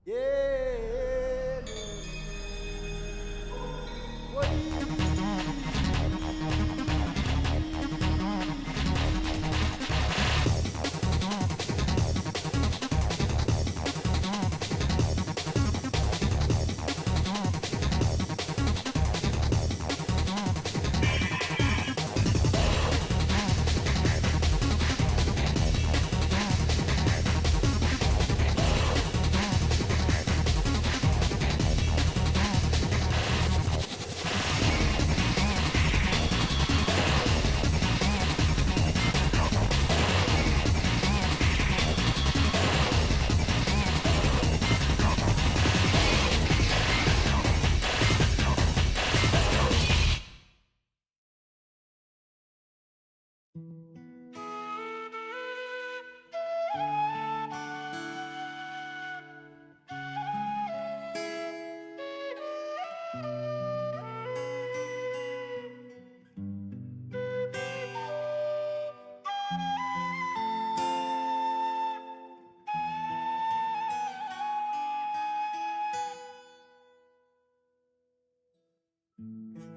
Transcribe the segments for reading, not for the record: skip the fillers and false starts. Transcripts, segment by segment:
Yeah. What?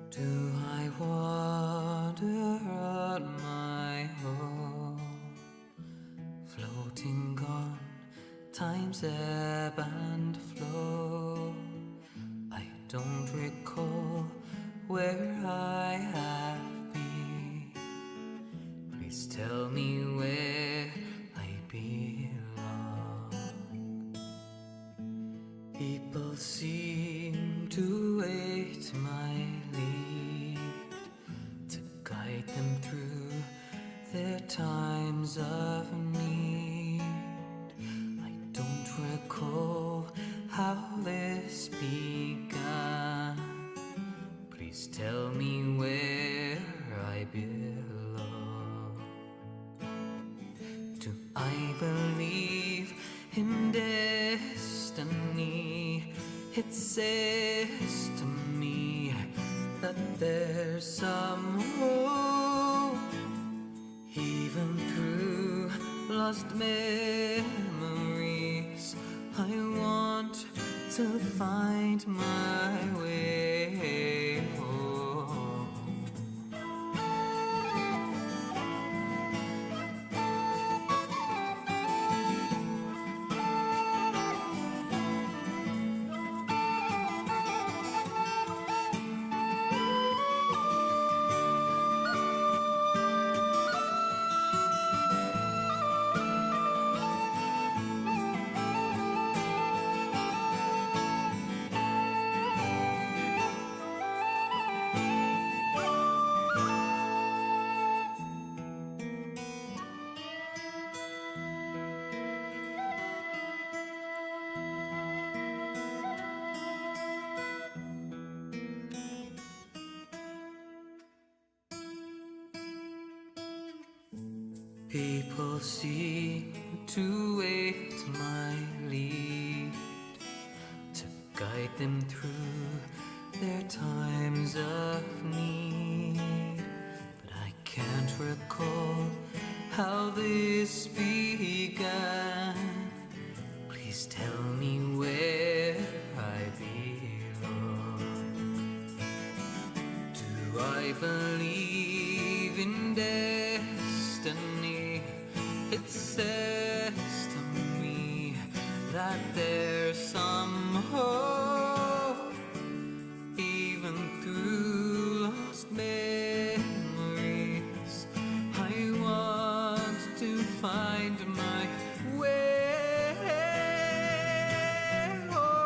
Do I wander on my own, floating on time's ebb and flow? I don't recall where I have been. Please tell me where I belong. People seem to wait my lead to guide them through their times of need. I don't recall how this began. Please tell me where I belong. Do I believe in destiny? It says to me that there's some hope, even through lost memories. I want to find my way home. People seem to wait my lead to guide them through their times of need. But I can't recall how this began. Please tell me where I belong. Do I believe in destiny? It says to me that there's some hope, even through lost memories. I want to find my way home.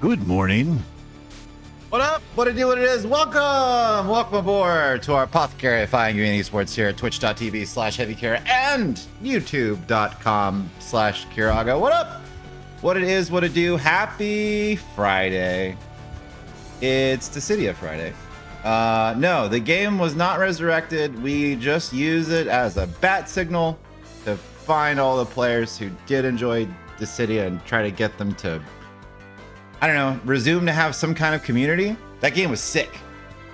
Good morning. What up? What it do? What it is? Welcome aboard to our Apothecary Fine Gaming Esports here at twitch.tv/HeavyKira and youtube.com/Kiraga. What up? What it is? What it do? Happy Friday. It's Dissidia Friday. No, the game was not resurrected. We just use it as a bat signal to find all the players who did enjoy Dissidia and try to get them to, I don't know, resume to have some kind of community. That game was sick.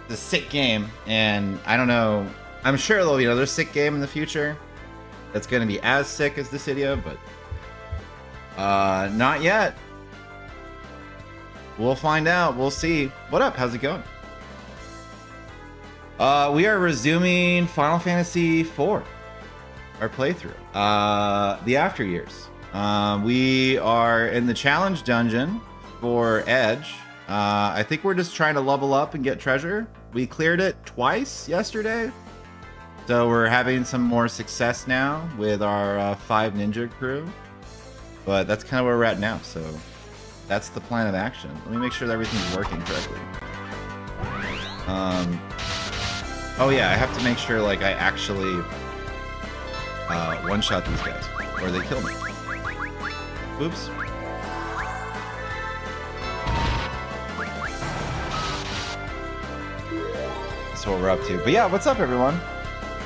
It's a sick game, and I don't know. I'm sure there'll be another sick game in the future that's going to be as sick as Dissidia, but not yet. We'll find out. We'll see. What up? How's it going? We are resuming Final Fantasy IV, our playthrough. The After Years. We are in the challenge dungeon for Edge. I think we're just trying to level up and get treasure. We cleared it twice yesterday, so we're having some more success now with our 5 ninja crew. But that's kind of where we're at now, so that's the plan of action. Let me make sure that everything's working correctly. Oh yeah, I have to make sure like I actually one-shot these guys, or they kill me. Oops. That's what we're up to. But yeah, what's up, everyone?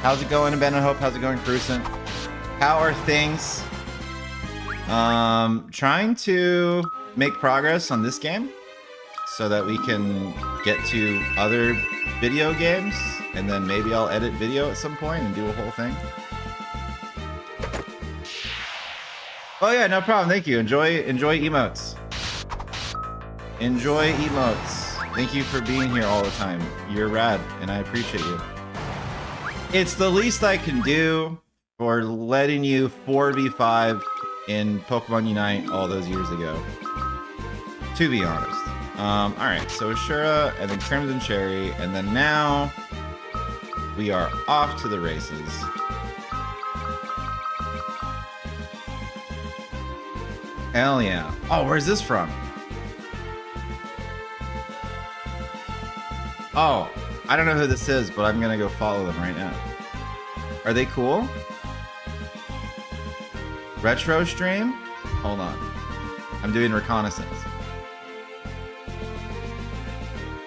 How's it going, Ben and Hope? How's it going, Cruising? How are things? Trying to make progress on this game so that we can get to other video games, and then maybe I'll edit video at some point and do a whole thing. Oh yeah, no problem. Thank you. Enjoy emotes. Enjoy emotes. Thank you for being here all the time. You're rad, and I appreciate you. It's the least I can do for letting you 4v5 in Pokemon Unite all those years ago, to be honest. Alright, so Ashura, and then Crimson Cherry, and then now we are off to the races. Hell yeah. Oh, where's this from? Oh, I don't know who this is, but I'm gonna go follow them right now. Are they cool? Retro stream? Hold on. I'm doing reconnaissance.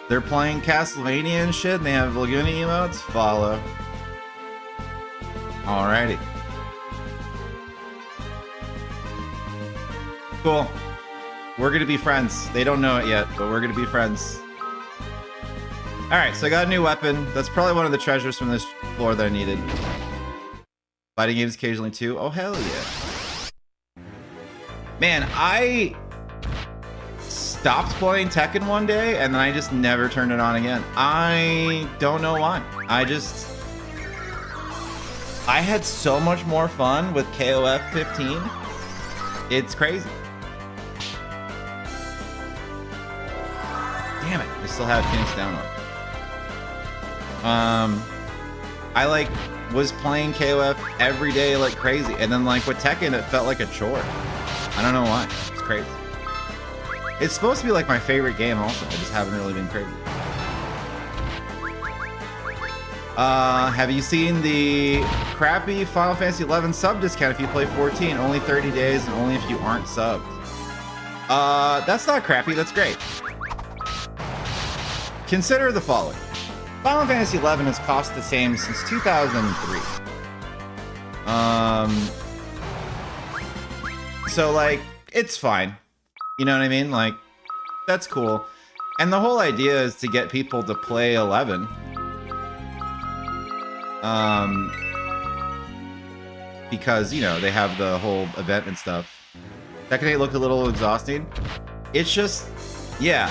They're playing Castlevania and shit, and they have Laguna emotes? Follow. Alrighty. Cool. We're gonna be friends. They don't know it yet, but we're gonna be friends. Alright, so I got a new weapon. That's probably one of the treasures from this floor that I needed. Fighting games occasionally too. Oh, hell yeah. Man, I stopped playing Tekken one day, and then I just never turned it on again. I don't know why. I had so much more fun with KOF 15. It's crazy. Damn it, I still have Phoenix down on. I like was playing KOF every day like crazy, and then like with Tekken it felt like a chore. I don't know why. It's crazy. It's supposed to be like my favorite game also. I just haven't really been crazy. Have you seen the crappy Final Fantasy 11 sub discount if you play 14? Only 30 days and only if you aren't subbed. That's not crappy, that's great. Consider the following. Final Fantasy 11 has cost the same since 2003. So like, it's fine. You know what I mean? Like, that's cool. And the whole idea is to get people to play 11. Because, you know, they have the whole event and stuff. Tekken 8 looked a little exhausting. It's just, yeah.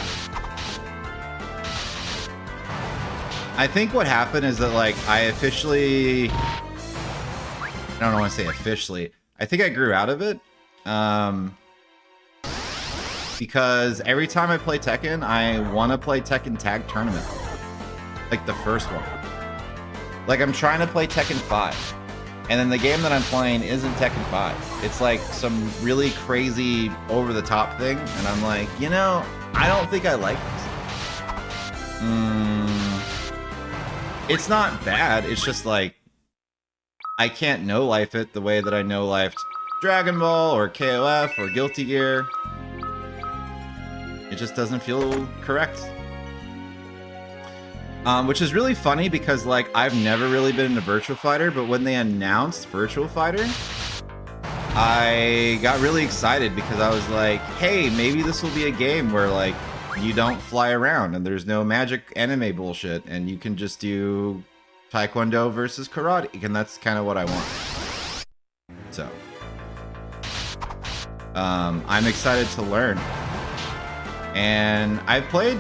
I think what happened is that, like, I officially... I don't want to say officially. I think I grew out of it. Because every time I play Tekken, I want to play Tekken Tag Tournament. Like the first one. Like, I'm trying to play Tekken 5. And then the game that I'm playing isn't Tekken 5. It's like some really crazy over-the-top thing. And I'm like, you know, I don't think I like this. It's not bad. It's just like I can't no life it the way that I no lifed Dragon Ball or KOF or Guilty Gear. It just doesn't feel correct. Which is really funny because like I've never really been into Virtua Fighter, but when they announced Virtua Fighter, I got really excited because I was like, hey, maybe this will be a game where like you don't fly around and there's no magic anime bullshit and you can just do Taekwondo versus karate, and that's kind of what I want. So I'm excited to learn. And I've played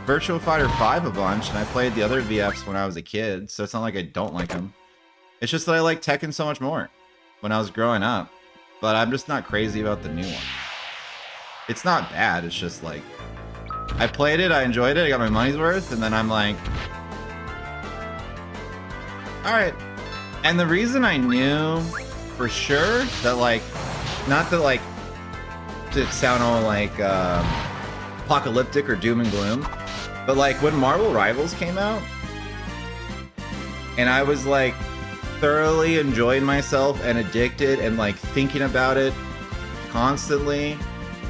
Virtua Fighter 5 a bunch, and I played the other VFs when I was a kid, so it's not like I don't like them. It's just that I like Tekken so much more when I was growing up, but I'm just not crazy about the new one. It's not bad, it's just like, I played it, I enjoyed it, I got my money's worth, and then I'm like, alright. And the reason I knew for sure that like, not that like, to sound all like apocalyptic or doom and gloom, but like when Marvel Rivals came out, and I was like thoroughly enjoying myself and addicted and like thinking about it constantly,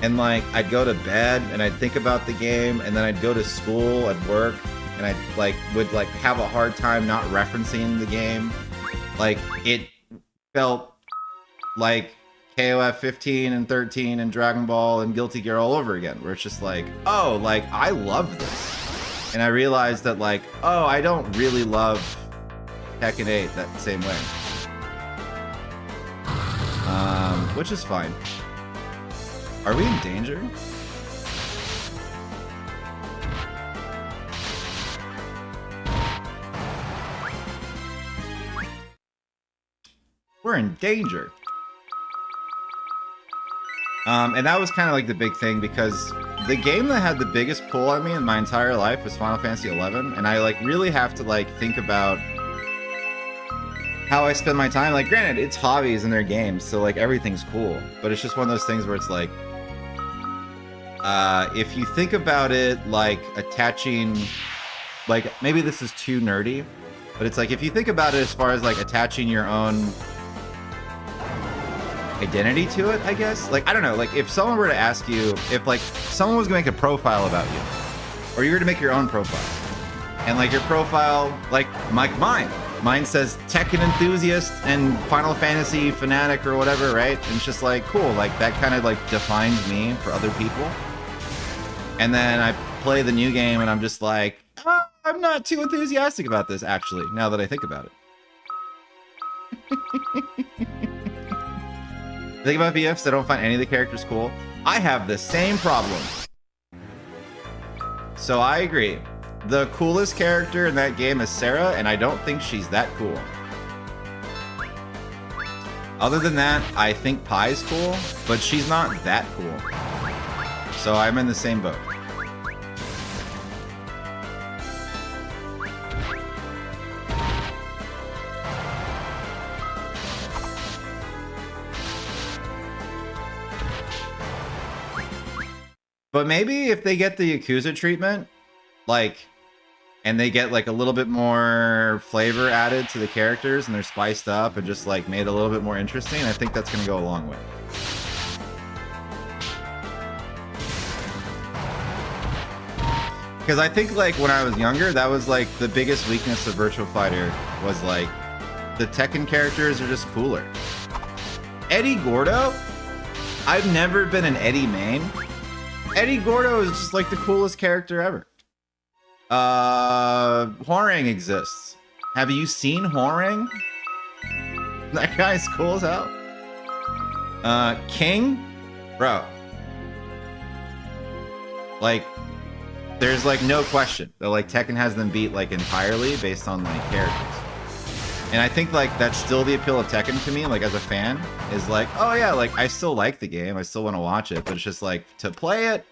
and like I'd go to bed and I'd think about the game, and then I'd go to school and work, and I like would like have a hard time not referencing the game. Like it felt like KOF 15 and 13 and Dragon Ball and Guilty Gear all over again, where it's just like, oh, like I love this. And I realized that like, oh, I don't really love Tekken 8 that same way. Which is fine. Are we in danger? We're in danger. And that was kind of like the big thing, because the game that had the biggest pull on me in my entire life was Final Fantasy 11, and I like really have to like think about how I spend my time. Like, granted, it's hobbies and they're games, so like everything's cool, but it's just one of those things where it's like, if you think about it, like attaching, like maybe this is too nerdy, but it's like if you think about it as far as like attaching your own identity to it, I guess. Like, I don't know, like if someone were to ask you, if like someone was gonna make a profile about you, or you were to make your own profile, and like your profile, like mine says Tekken enthusiast and Final Fantasy fanatic or whatever, right? And it's just like, cool, like that kind of like defines me for other people. And then I play the new game and I'm just like, oh, I'm not too enthusiastic about this, actually, now that I think about it. Think about VFs, I don't find any of the characters cool. I have the same problem. So I agree. The coolest character in that game is Sarah, and I don't think she's that cool. Other than that, I think Pai's cool, but she's not that cool. So I'm in the same boat. But maybe if they get the Yakuza treatment, like, and they get like a little bit more flavor added to the characters and they're spiced up and just like made a little bit more interesting, I think that's going to go a long way. Because I think like when I was younger, that was like the biggest weakness of Virtua Fighter, was like the Tekken characters are just cooler. Eddie Gordo? I've never been an Eddie main. Eddie Gordo is just like the coolest character ever. Hwoarang exists. Have you seen Hwoarang? That guy's cool as hell. King? Bro. Like, there's like no question that like Tekken has them beat like entirely based on like characters. And I think like that's still the appeal of Tekken to me, like as a fan, is like, oh yeah, like I still like the game, I still want to watch it, but it's just like to play it.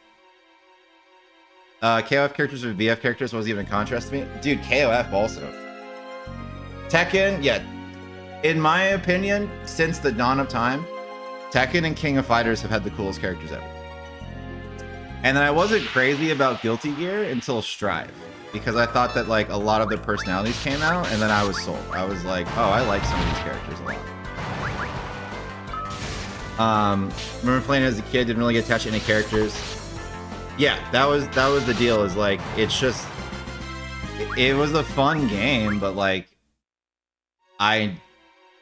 KOF characters or VF characters was even contrast to me. Dude, KOF also. Tekken, yeah. In my opinion, since the dawn of time, Tekken and King of Fighters have had the coolest characters ever. And then I wasn't crazy about Guilty Gear until Strive, because I thought that like a lot of their personalities came out, and then I was sold. I was like, oh, I like some of these characters a lot. Remember playing as a kid, didn't really get attached to any characters. Yeah, that was the deal. Is like it's just it was a fun game, but like I'm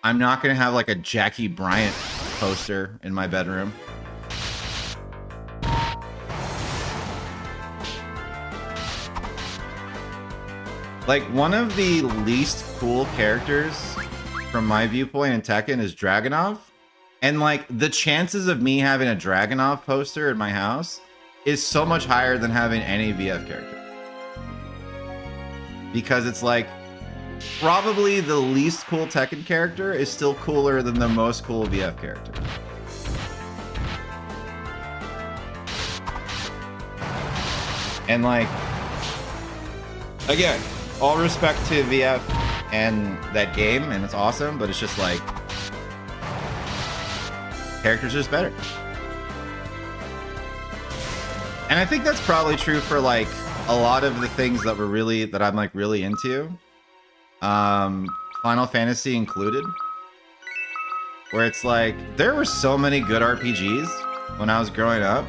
not gonna have like a Jackie Bryant poster in my bedroom. Like, one of the least cool characters from my viewpoint in Tekken is Dragunov. And like the chances of me having a Dragunov poster in my house is so much higher than having any VF character. Because it's like probably the least cool Tekken character is still cooler than the most cool VF character. And like, again, all respect to VF and that game, and it's awesome, but it's just like characters are just better. And I think that's probably true for like a lot of the things that I'm like really into. Final Fantasy included. Where it's like there were so many good RPGs when I was growing up,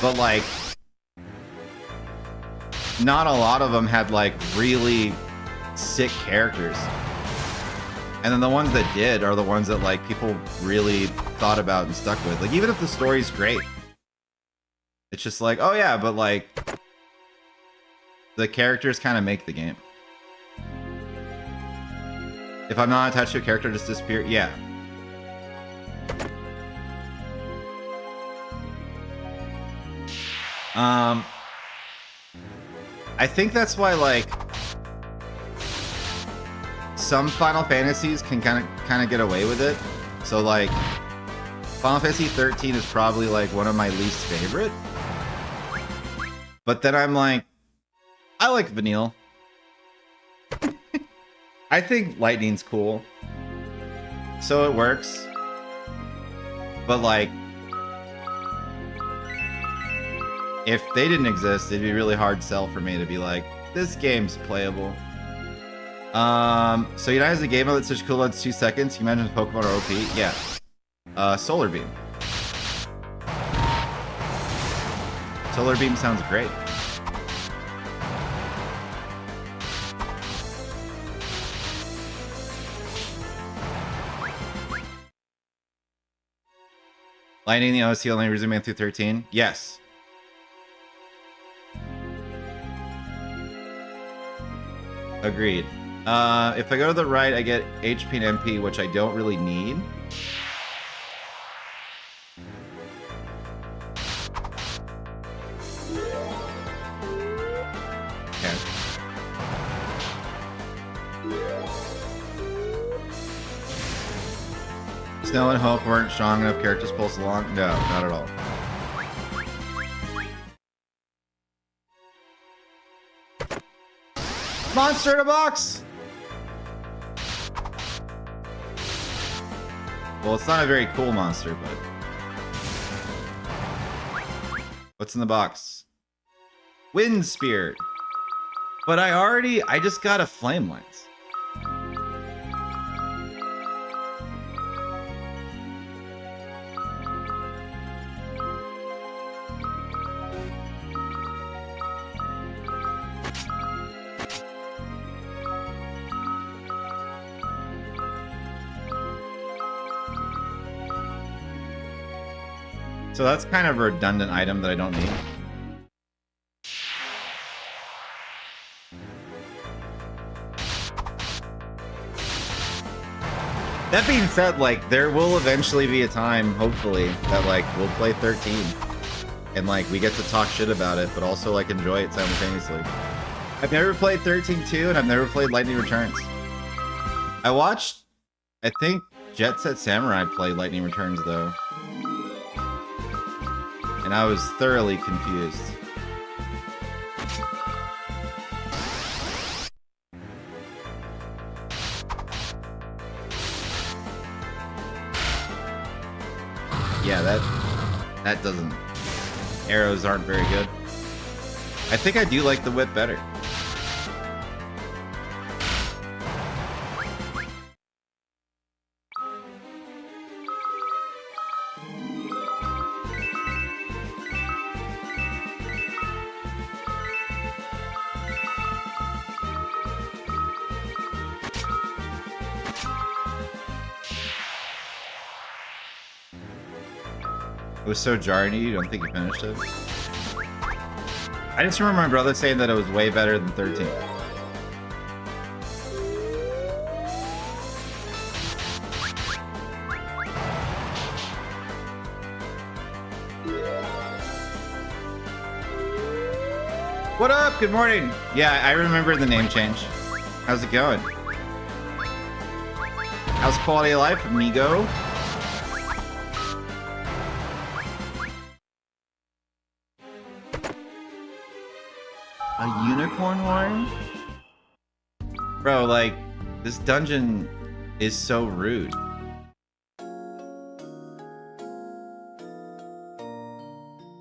but like not a lot of them had like really sick characters. And then the ones that did are the ones that like people really thought about and stuck with. Like even if the story's great, it's just like, oh yeah, but like the characters kind of make the game. If I'm not attached to a character, just disappear. Yeah. I think that's why like some Final Fantasies can kind of get away with it. So like Final Fantasy 13 is probably like one of my least favorite. But then I'm like, I like Vanille. I think Lightning's cool. So it works. But like, if they didn't exist, it'd be really hard sell for me to be like, this game's playable. So United has a game mode that's such cool that's 2 seconds. You mentioned Pokemon are OP. Yeah. Solar Beam. Solar Beam sounds great. Lightning the OC only resuming through 13? Yes. Agreed. If I go to the right, I get HP and MP, which I don't really need. Okay. Snow and Hope weren't strong enough characters to pull us along? No, not at all. Monster in a box! Well, it's not a very cool monster, but... What's in the box? Wind Spear! But I just got a Flame Lance. So that's kind of a redundant item that I don't need. That being said, like, there will eventually be a time, hopefully, that, like, we'll play 13. And, like, we get to talk shit about it, but also, like, enjoy it simultaneously. I've never played 13-2, and I've never played Lightning Returns. I watched, I think, Jet Set Samurai play Lightning Returns, though. And I was thoroughly confused. Yeah, that doesn't arrows aren't very good. I think I do like the whip better. It was so jarring. You don't think you finished it? I just remember my brother saying that it was way better than 13. What up? Good morning. Yeah, I remember the name change. How's it going? How's quality of life, amigo? A unicorn horn? Bro, like, this dungeon is so rude.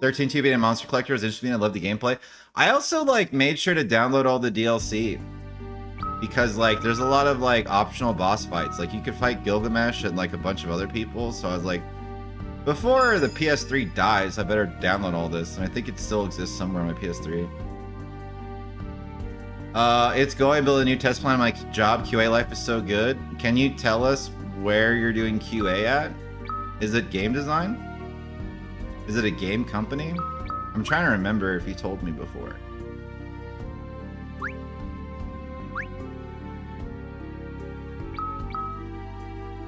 $13 being a monster collector is interesting. I love the gameplay. I also like made sure to download all the DLC because like there's a lot of like optional boss fights. Like you could fight Gilgamesh and like a bunch of other people. So I was like, before the PS3 dies, I better download all this. And I think it still exists somewhere on my PS3. It's going. Build a new test plan. My job, QA life is so good. Can you tell us where you're doing QA at? Is it game design? Is it a game company? I'm trying to remember if you told me before.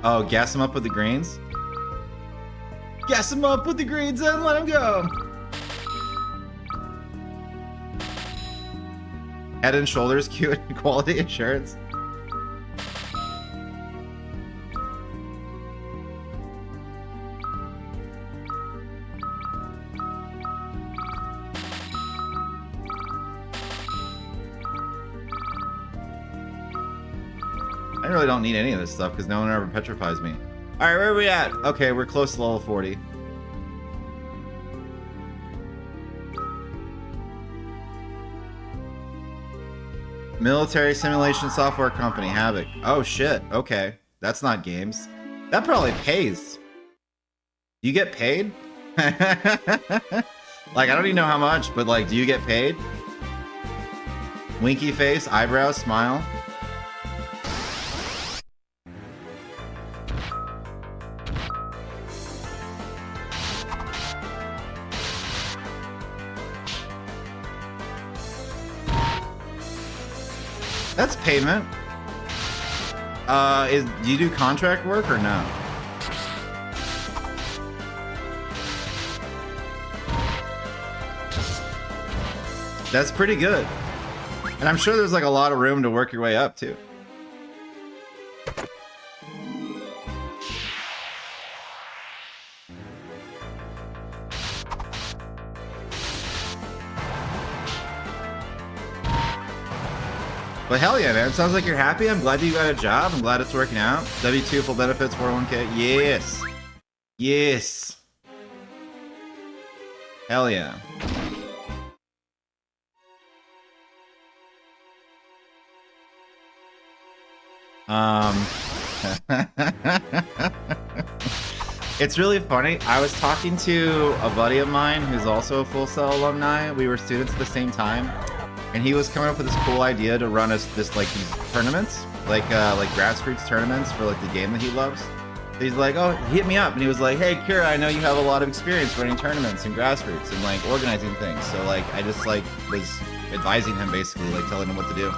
Oh, gas him up with the greens? Gas him up with the greens and let him go! Head and shoulders, cute quality assurance. I really don't need any of this stuff because no one ever petrifies me. Alright, where are we at? Okay, we're close to level 40. Military simulation software company, Havoc. Oh shit, okay. That's not games. That probably pays. You get paid? Like, I don't even know how much, but like, do you get paid? Winky face, eyebrows, smile. That's payment. Do you do contract work or no? That's pretty good. And I'm sure there's like a lot of room to work your way up too. But hell yeah, man. Sounds like you're happy. I'm glad you got a job. I'm glad it's working out. W2, full benefits, 401k. Yes. Yes. Hell yeah. It's really funny. I was talking to a buddy of mine who's also a Full Sail alumni. We were students at the same time. And he was coming up with this cool idea to run us this like these tournaments, like grassroots tournaments for like the game that he loves. So he's like, oh, he hit me up and he was like, hey, Kira, I know you have a lot of experience running tournaments and grassroots and like organizing things. So like I just like was advising him basically, like telling him what to do.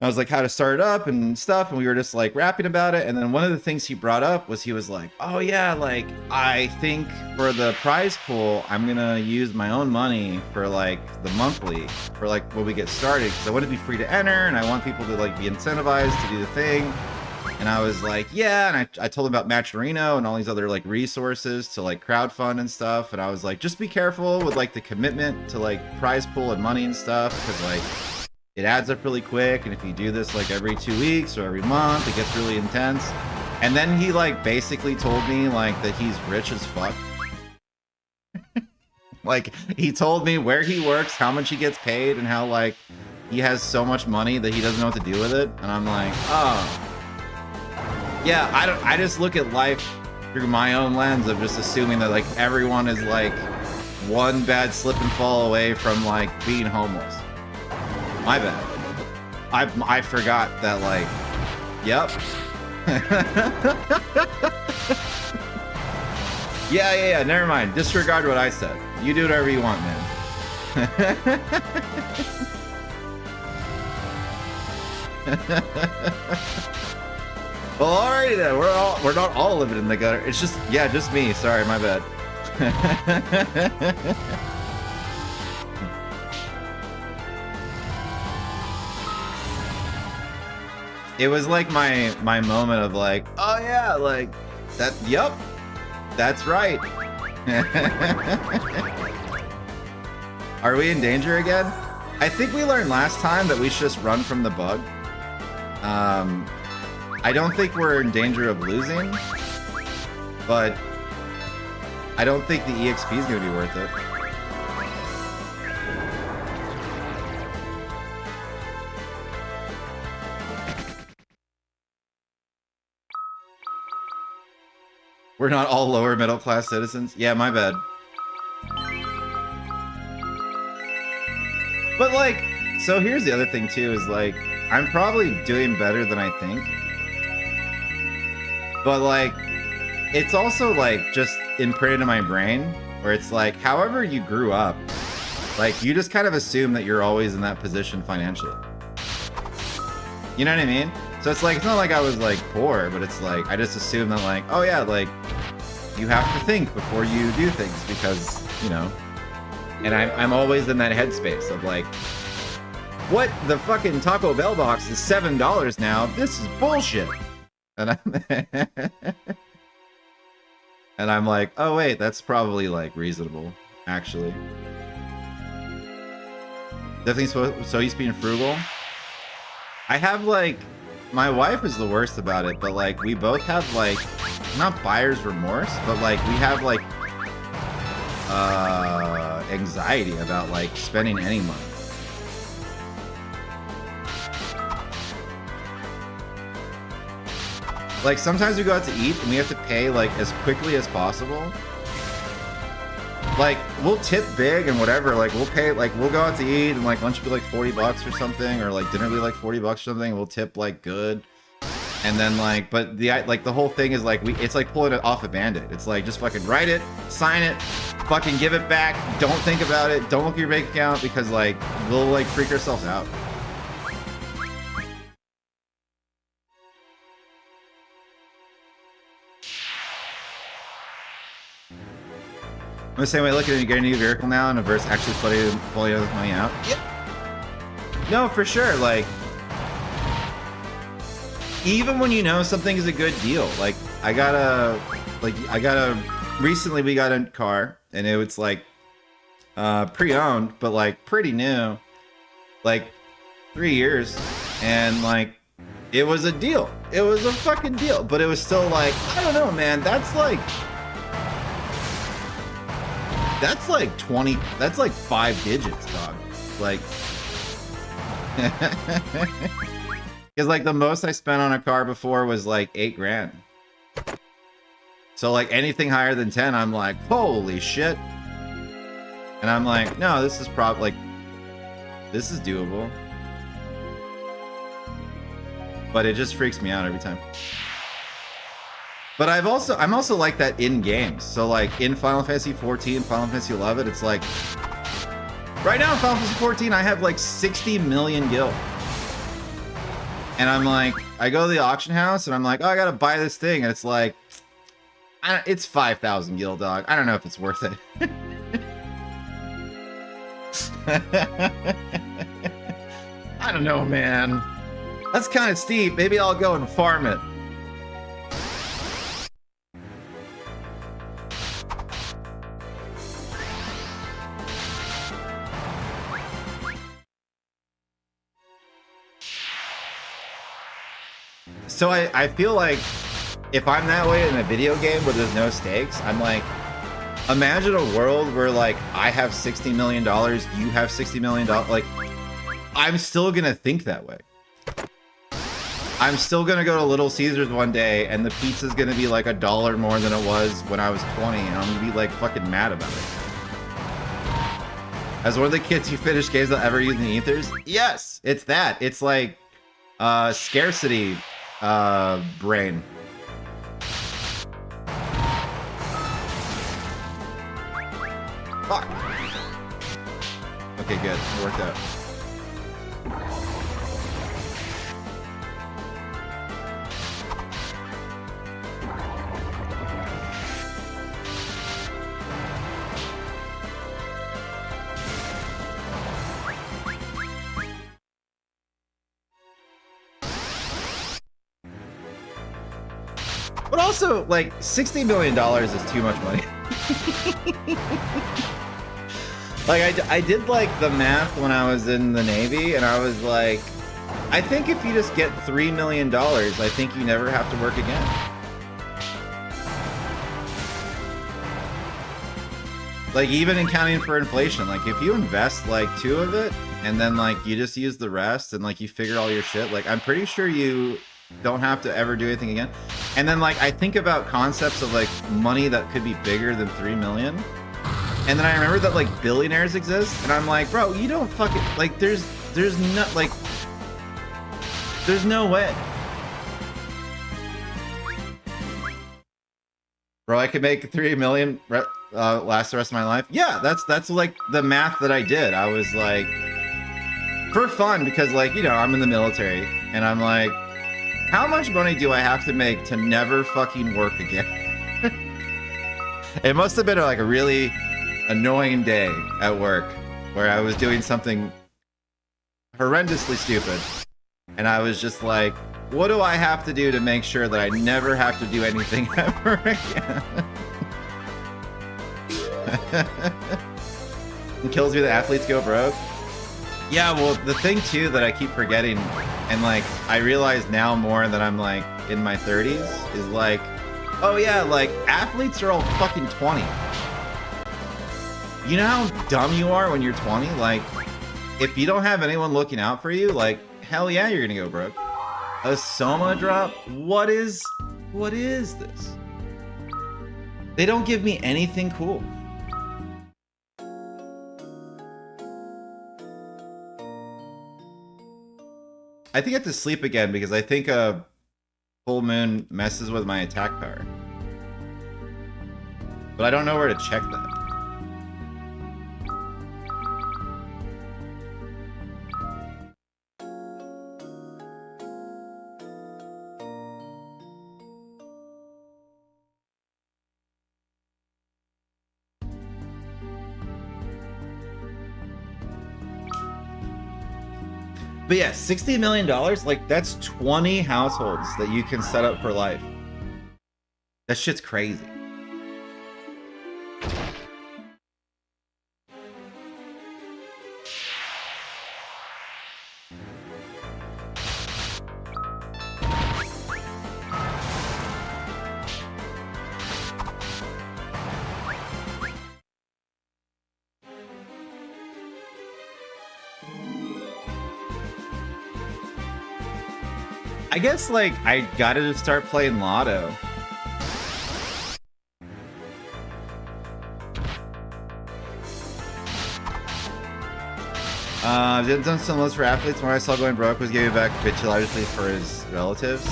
I was like how to start it up and stuff, and we were just like rapping about it. And then one of the things he brought up was he was like, oh yeah, like I think for the prize pool, I'm gonna use my own money for like the monthly for like when we get started, because I want it to be free to enter and I want people to like be incentivized to do the thing. And I was like, yeah, and I told him about Matcherino and all these other like resources to like crowdfund and stuff. And I was like, just be careful with like the commitment to like prize pool and money and stuff, because like it adds up really quick, and if you do this like every 2 weeks or every month, it gets really intense. And then he like basically told me like that he's rich as fuck. Like, he told me where he works, how much he gets paid, and how, like, he has so much money that he doesn't know what to do with it. And I'm like, oh. Yeah, I just look at life through my own lens of just assuming that, like, everyone is, like, one bad slip and fall away from, like, being homeless. My bad. I forgot that, like, yep. Yeah, never mind. Disregard what I said. You do whatever you want, man. Well, alrighty then. We're not all living in the gutter. It's just, yeah, just me. Sorry, my bad. It was like my moment of like, oh yeah, like that. Yup, that's right. Are we in danger again? I think we learned last time that we should just run from the bug. I don't think we're in danger of losing, but I don't think the EXP is going to be worth it. We're not all lower middle class citizens. Yeah, my bad. But like, so here's the other thing too, is like, I'm probably doing better than I think. But like, it's also like just imprinted in my brain where it's like, however you grew up, like you just kind of assume that you're always in that position financially. You know what I mean? So it's like, it's not like I was like poor, but it's like, I just assume that like, oh yeah, like you have to think before you do things because, you know, and I'm always in that headspace of like, what? The fucking Taco Bell box is $7 now. This is bullshit. And I'm like, oh wait, that's probably like reasonable, actually. Definitely so he's being frugal. I have like, my wife is the worst about it, but like we both have like, not buyer's remorse, but like we have like anxiety about like spending any money. Like sometimes we go out to eat and we have to pay like as quickly as possible. Like we'll tip big and whatever, like we'll pay, like we'll go out to eat and like lunch will be like $40 or something, or like dinner will be like $40 or something, and we'll tip like good. And then like, but the whole thing is like, it's like pulling it off a Band-Aid. It's like, just fucking write it, sign it, fucking give it back, don't think about it, don't look at your bank account, because like, we'll like freak ourselves out. I'm the same way, looking at you get a new vehicle now and a verse actually pulling the money out. Yep. No, for sure. Like, even when you know something is a good deal, like recently we got a car and it was like pre-owned, but like pretty new, like 3 years, and like it was a deal. It was a fucking deal, but it was still like, I don't know, man. That's like 20, that's like 5 digits, dog. Like, because like the most I spent on a car before was like 8 grand. So like anything higher than 10, I'm like, holy shit. And I'm like, no, this is probably like, this is doable. But it just freaks me out every time. But I'm also like that in games. So like in Final Fantasy 14, Final Fantasy 11, it's like, right now in Final Fantasy 14, I have like 60 million gil. And I'm like, I go to the auction house and I'm like, oh, I gotta buy this thing. And it's like, it's 5,000 gil, dog. I don't know if it's worth it. I don't know, man. That's kind of steep. Maybe I'll go and farm it. So I feel like if I'm that way in a video game where there's no stakes, I'm like, Imagine a world where like I have $60 million, you have $60 million. Like, I'm still gonna think that way. I'm still gonna go to Little Caesars one day and the pizza's gonna be like $1 more than it was when I was 20, and I'm gonna be like fucking mad about it. As one of the kids who finished games that ever use the ethers? Yes, it's that. It's like scarcity brain. Fuck. Okay, good. It worked out. But also, like, $60 million is too much money. Like, I did, like, the math when I was in the Navy, and I was like, I think if you just get $3 million, I think you never have to work again. Like, even accounting for inflation, like, if you invest, like, 2 of it, and then, like, you just use the rest, and, like, you figure all your shit, like, I'm pretty sure you don't have to ever do anything again. And then, like, I think about concepts of, like, money that could be bigger than 3 million. And then I remember that, like, billionaires exist, and I'm like, bro, you don't fucking, like, there's no, like, there's no way. Bro, I could make 3 million last the rest of my life. Yeah, that's like the math that I did. I was like, for fun, because, like, you know, I'm in the military, and I'm like, how much money do I have to make to never fucking work again? It must have been like a really annoying day at work where I was doing something horrendously stupid, and I was just like, what do I have to do to make sure that I never have to do anything ever again? It kills me that athletes go broke. Yeah, well, the thing too that I keep forgetting, and like I realize now more that I'm like in my 30s, is like, oh yeah, like athletes are all fucking 20. You know how dumb you are when you're 20? Like, if you don't have anyone looking out for you, like, hell yeah, you're gonna go broke. A Soma drop? What is this? They don't give me anything cool. I think I have to sleep again because I think a full moon messes with my attack power. But I don't know where to check that. But yeah, $60 million, like, that's 20 households that you can set up for life. That shit's crazy. I guess, like, I gotta just start playing Lotto. Did done some lists for athletes. When I saw going broke was giving back largely for his relatives.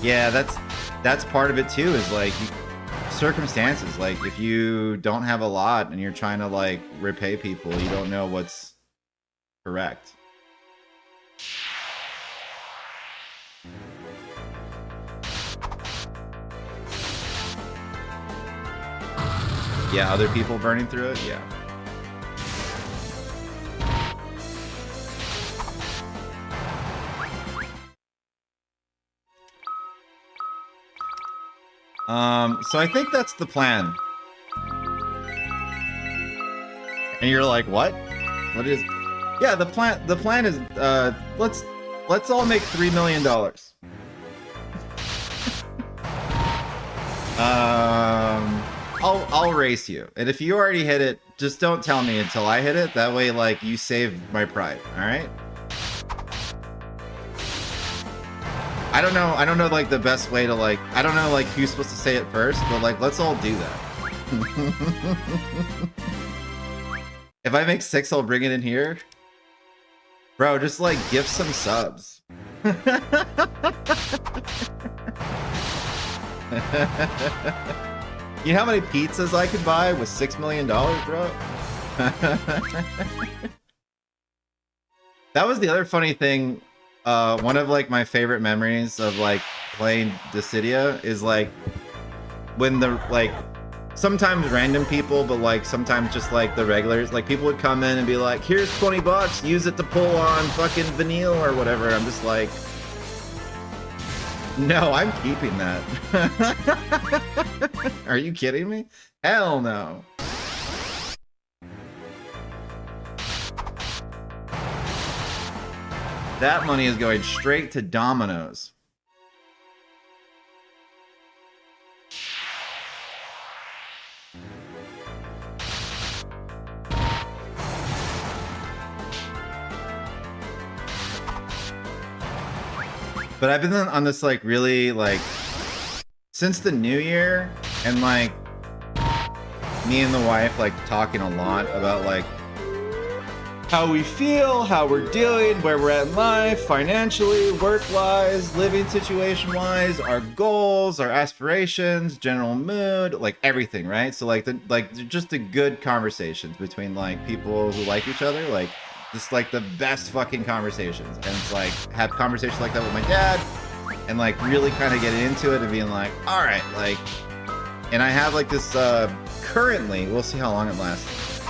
Yeah, that's part of it too. Is like circumstances. Like if you don't have a lot and you're trying to like repay people, you don't know what's correct. Yeah, other people burning through it? Yeah. So I think that's the plan. And you're like, what? What is... Yeah, the plan is, let's all make $3 million. I'll race you. And if you already hit it, just don't tell me until I hit it. That way, like, you save my pride. All right. I don't know like the best way to like, I don't know like who's supposed to say it first, but like, let's all do that. If I make 6, I'll bring it in here. Bro, just like gift some subs. You know how many pizzas I could buy with $6 million, bro? That was the other funny thing. One of like my favorite memories of like playing Dissidia is like when the like sometimes random people, but like sometimes just like the regulars, like people would come in and be like, here's $20, use it to pull on fucking Vanille or whatever. I'm just like, no, I'm keeping that. Are you kidding me? Hell no. That money is going straight to Domino's. But I've been on this like really like since the new year, and like me and the wife like talking a lot about like how we feel, how we're doing, where we're at in life, financially, work-wise, living situation-wise, our goals, our aspirations, general mood, like everything, right? So like just the good conversations between like people who like each other, like just like the best fucking conversations. And it's like have conversations like that with my dad and like really kind of getting into it and being like, all right, like, and I have like this currently, we'll see how long it lasts.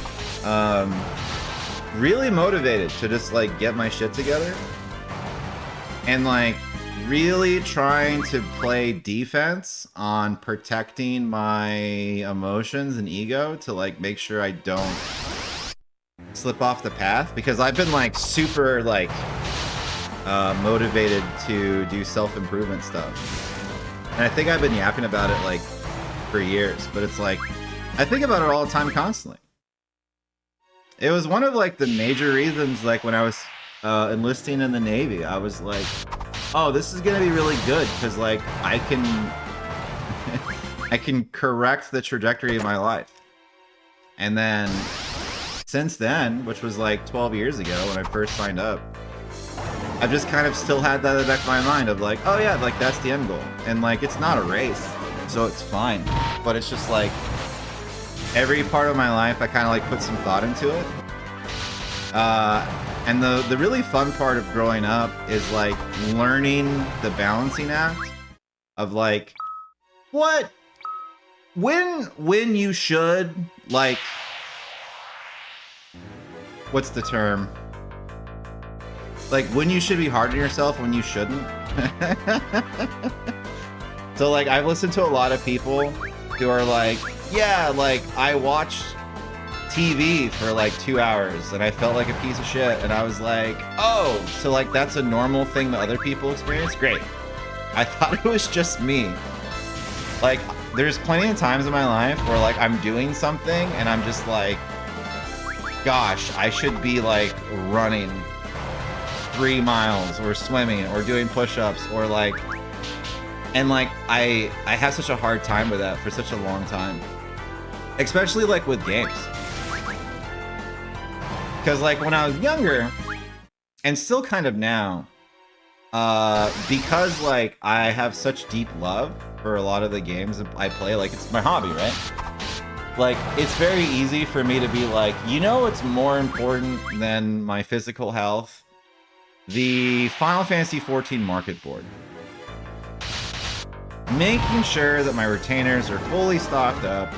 Really motivated to just like get my shit together and like really trying to play defense on protecting my emotions and ego to like make sure I don't slip off the path, because I've been like super like motivated to do self-improvement stuff, and I think I've been yapping about it like for years, but it's like I think about it all the time constantly. It was one of like the major reasons, like when I was enlisting in the Navy, I was like, oh, this is gonna be really good because like I can I can correct the trajectory of my life. And then since then, which was like 12 years ago when I first signed up, I've just kind of still had that in the back of my mind of like, oh yeah, like that's the end goal. And like it's not a race, so it's fine. But it's just like every part of my life, I kind of like put some thought into it. And the really fun part of growing up is like learning the balancing act of like, when you should, like, what's the term? Like when you should be hard on yourself, when you shouldn't. So like I've listened to a lot of people who are like, yeah, like I watched TV for like 2 hours and I felt like a piece of shit, and I was like, oh, so like that's a normal thing that other people experience? Great. I thought it was just me. Like there's plenty of times in my life where like I'm doing something and I'm just like, gosh, I should be like running 3 miles or swimming or doing push-ups or like, and like I have such a hard time with that for such a long time, especially like with games, because like when I was younger and still kind of now, because like I have such deep love for a lot of the games that I play, like it's my hobby, right? Like it's very easy for me to be like, you know what's more important than my physical health? The Final Fantasy XIV market board. Making sure that my retainers are fully stocked up.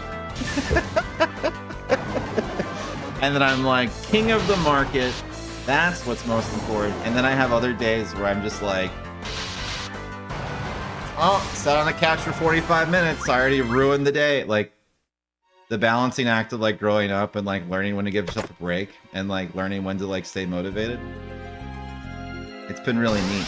And that I'm like king of the market. That's what's most important. And then I have other days where I'm just like, oh, sat on the couch for 45 minutes. I already ruined the day. Like the balancing act of like growing up and like learning when to give yourself a break and like learning when to like stay motivated. It's been really neat.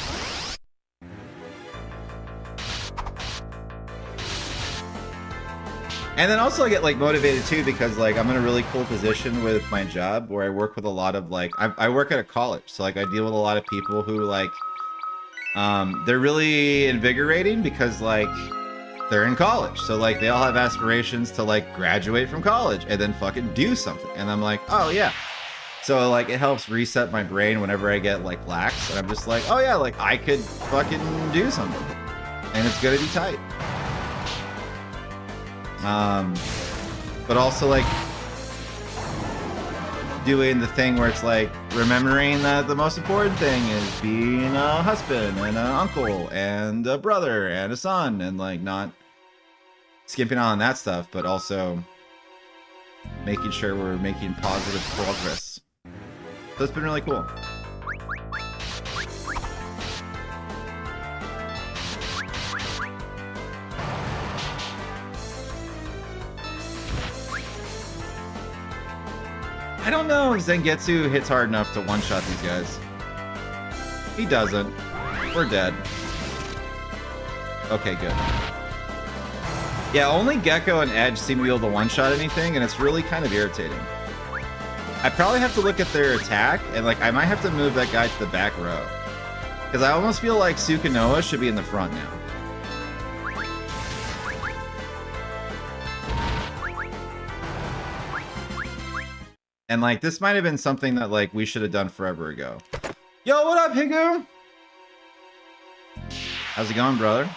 And then also I get like motivated too because like I'm in a really cool position with my job where I work with a lot of like I work at a college, so like I deal with a lot of people who like they're really invigorating because like they're in college, so like they all have aspirations to like graduate from college and then fucking do something, and I'm like, oh yeah. So like it helps reset my brain whenever I get like lax, and I'm just like, oh yeah, like I could fucking do something, and it's gonna be tight. But also like doing the thing where it's like remembering that the most important thing is being a husband and an uncle and a brother and a son, and like not skimping on that stuff, but also making sure we're making positive progress. So it's been really cool. I don't know if Zangetsu hits hard enough to one-shot these guys. He doesn't. We're dead. Okay, good. Yeah, only Gecko and Edge seem to be able to one-shot anything, and it's really kind of irritating. I probably have to look at their attack, and like I might have to move that guy to the back row. Because I almost feel like Sukanoa should be in the front now. And like this might have been something that like we should have done forever ago. Yo, what up, Higu? How's it going, brother?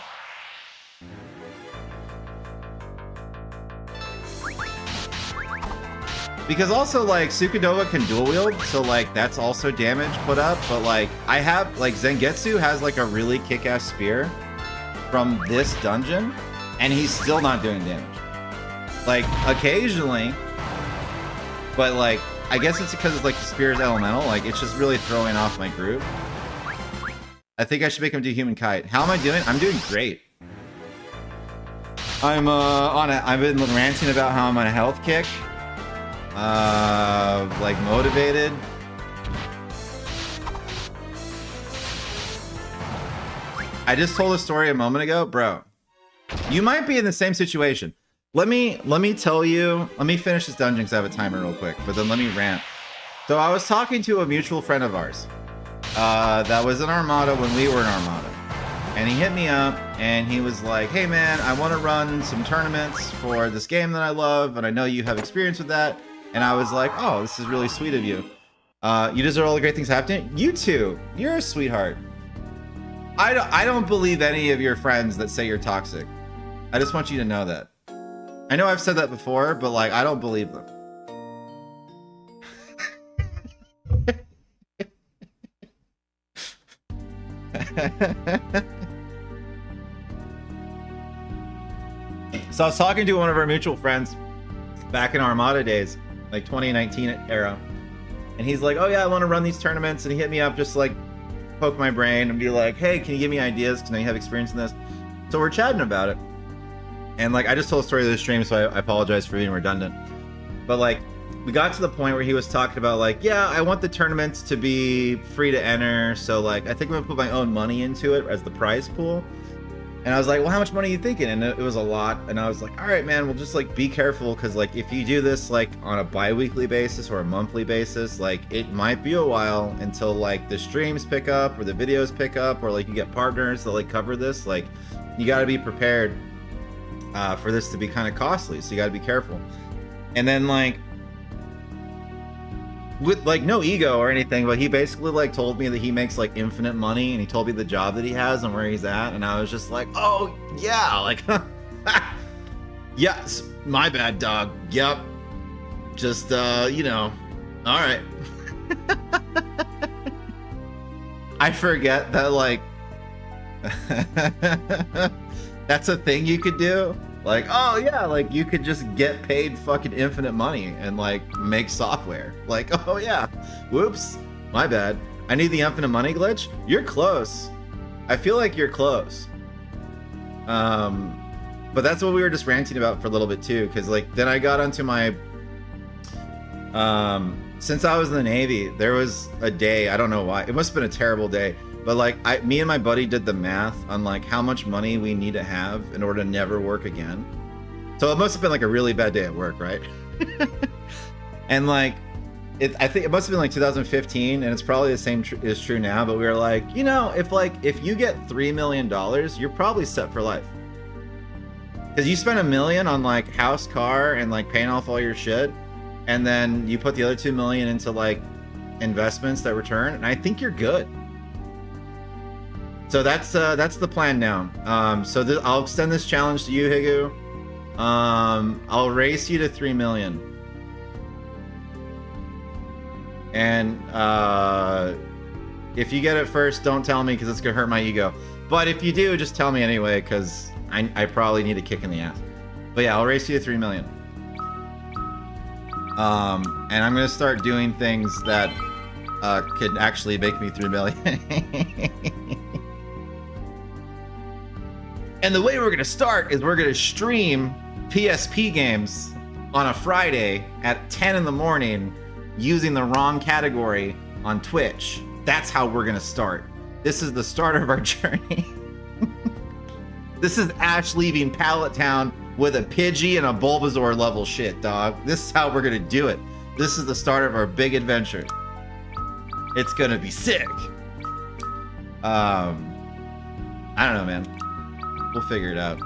Because also like Sukanoa can dual wield, so like that's also damage put up, but like I have like Zangetsu has like a really kick-ass spear from this dungeon, and he's still not doing damage. Like occasionally, but like I guess it's because it's like the spear is elemental, like it's just really throwing off my group. I think I should make him do human kite. How am I doing? I'm doing great. I'm I've been ranting about how I'm on a health kick. Like motivated. I just told a story a moment ago, bro. You might be in the same situation. Let me tell you, let me finish this dungeon because I have a timer real quick, but then let me rant. So I was talking to a mutual friend of ours that was in Armada when we were in Armada. And he hit me up and he was like, hey man, I want to run some tournaments for this game that I love, and I know you have experience with that. And I was like, oh, this is really sweet of you. You deserve all the great things happening. You too. You're a sweetheart. I don't believe any of your friends that say you're toxic. I just want you to know that. I know I've said that before, but like, I don't believe them. So I was talking to one of our mutual friends back in Armada days, like 2019 era, and he's like, oh yeah, I want to run these tournaments, and he hit me up just like poke my brain and be like, hey, can you give me ideas because now you have experience in this. So we're chatting about it, and like I just told a story of the stream, so I apologize for being redundant, but like we got to the point where he was talking about like, yeah, I want the tournaments to be free to enter, so like I think I'm gonna put my own money into it as the prize pool. And I was like, well, how much money are you thinking? And it was a lot. And I was like, all right, man, we'll just like be careful, because like if you do this like on a bi-weekly basis or a monthly basis, like it might be a while until like the streams pick up or the videos pick up, or like you get partners that like cover this. Like you got to be prepared for this to be kind of costly, so you got to be careful. And then like with like no ego or anything, but he basically like told me that he makes like infinite money, and he told me the job that he has and where he's at, and I was just like, oh yeah, like yes, my bad, dog. Yep, just you know, all right. I forget that like that's a thing you could do. Like, oh yeah, like you could just get paid fucking infinite money and like make software. Like, oh yeah, whoops, my bad. I need the infinite money glitch. You're close. I feel like you're close. But that's what we were just ranting about for a little bit too, because like then I got onto my since I was in the Navy, there was a day, I don't know why, it must have been a terrible day, but like me and my buddy did the math on like how much money we need to have in order to never work again. So it must have been like a really bad day at work, right? And like, I think it must have been like 2015, and it's probably the same is true now. But we were like, you know, if you get $3 million, you're probably set for life. Because you spend $1 million on like house, car, and like paying off all your shit, and then you put the other $2 million into like investments that return, and I think you're good. So that's the plan now. I'll extend this challenge to you, Higu. I'll race you to 3 million. And if you get it first, don't tell me because it's gonna hurt my ego. But if you do, just tell me anyway, because I probably need a kick in the ass. But yeah, I'll race you to 3 million. And I'm gonna start doing things that could actually make me 3 million. And the way we're gonna start is we're gonna stream PSP games on a Friday at 10 in the morning using the wrong category on Twitch. That's how we're gonna start. This is the start of our journey. This is Ash leaving Pallet Town with a Pidgey and a Bulbasaur level shit, dog. This is how we're gonna do it. This is the start of our big adventure. It's gonna be sick. I don't know, man. We'll figure it out.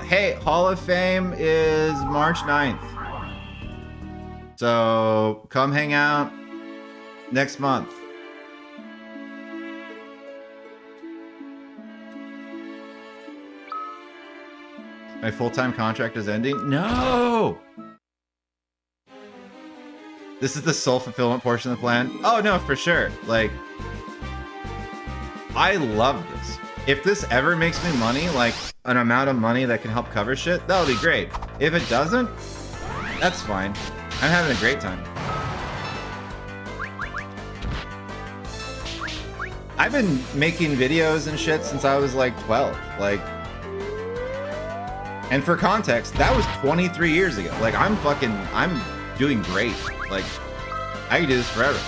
Hey, Hall of Fame is March 9th. So come hang out next month. My full-time contract is ending? No! This is the soul fulfillment portion of the plan? Oh no, for sure. Like, I love this. If this ever makes me money, like an amount of money that can help cover shit, that'll be great. If it doesn't, that's fine. I'm having a great time. I've been making videos and shit since I was like 12. Like, and for context, that was 23 years ago. Like, I'm doing great. Like, I can do this forever.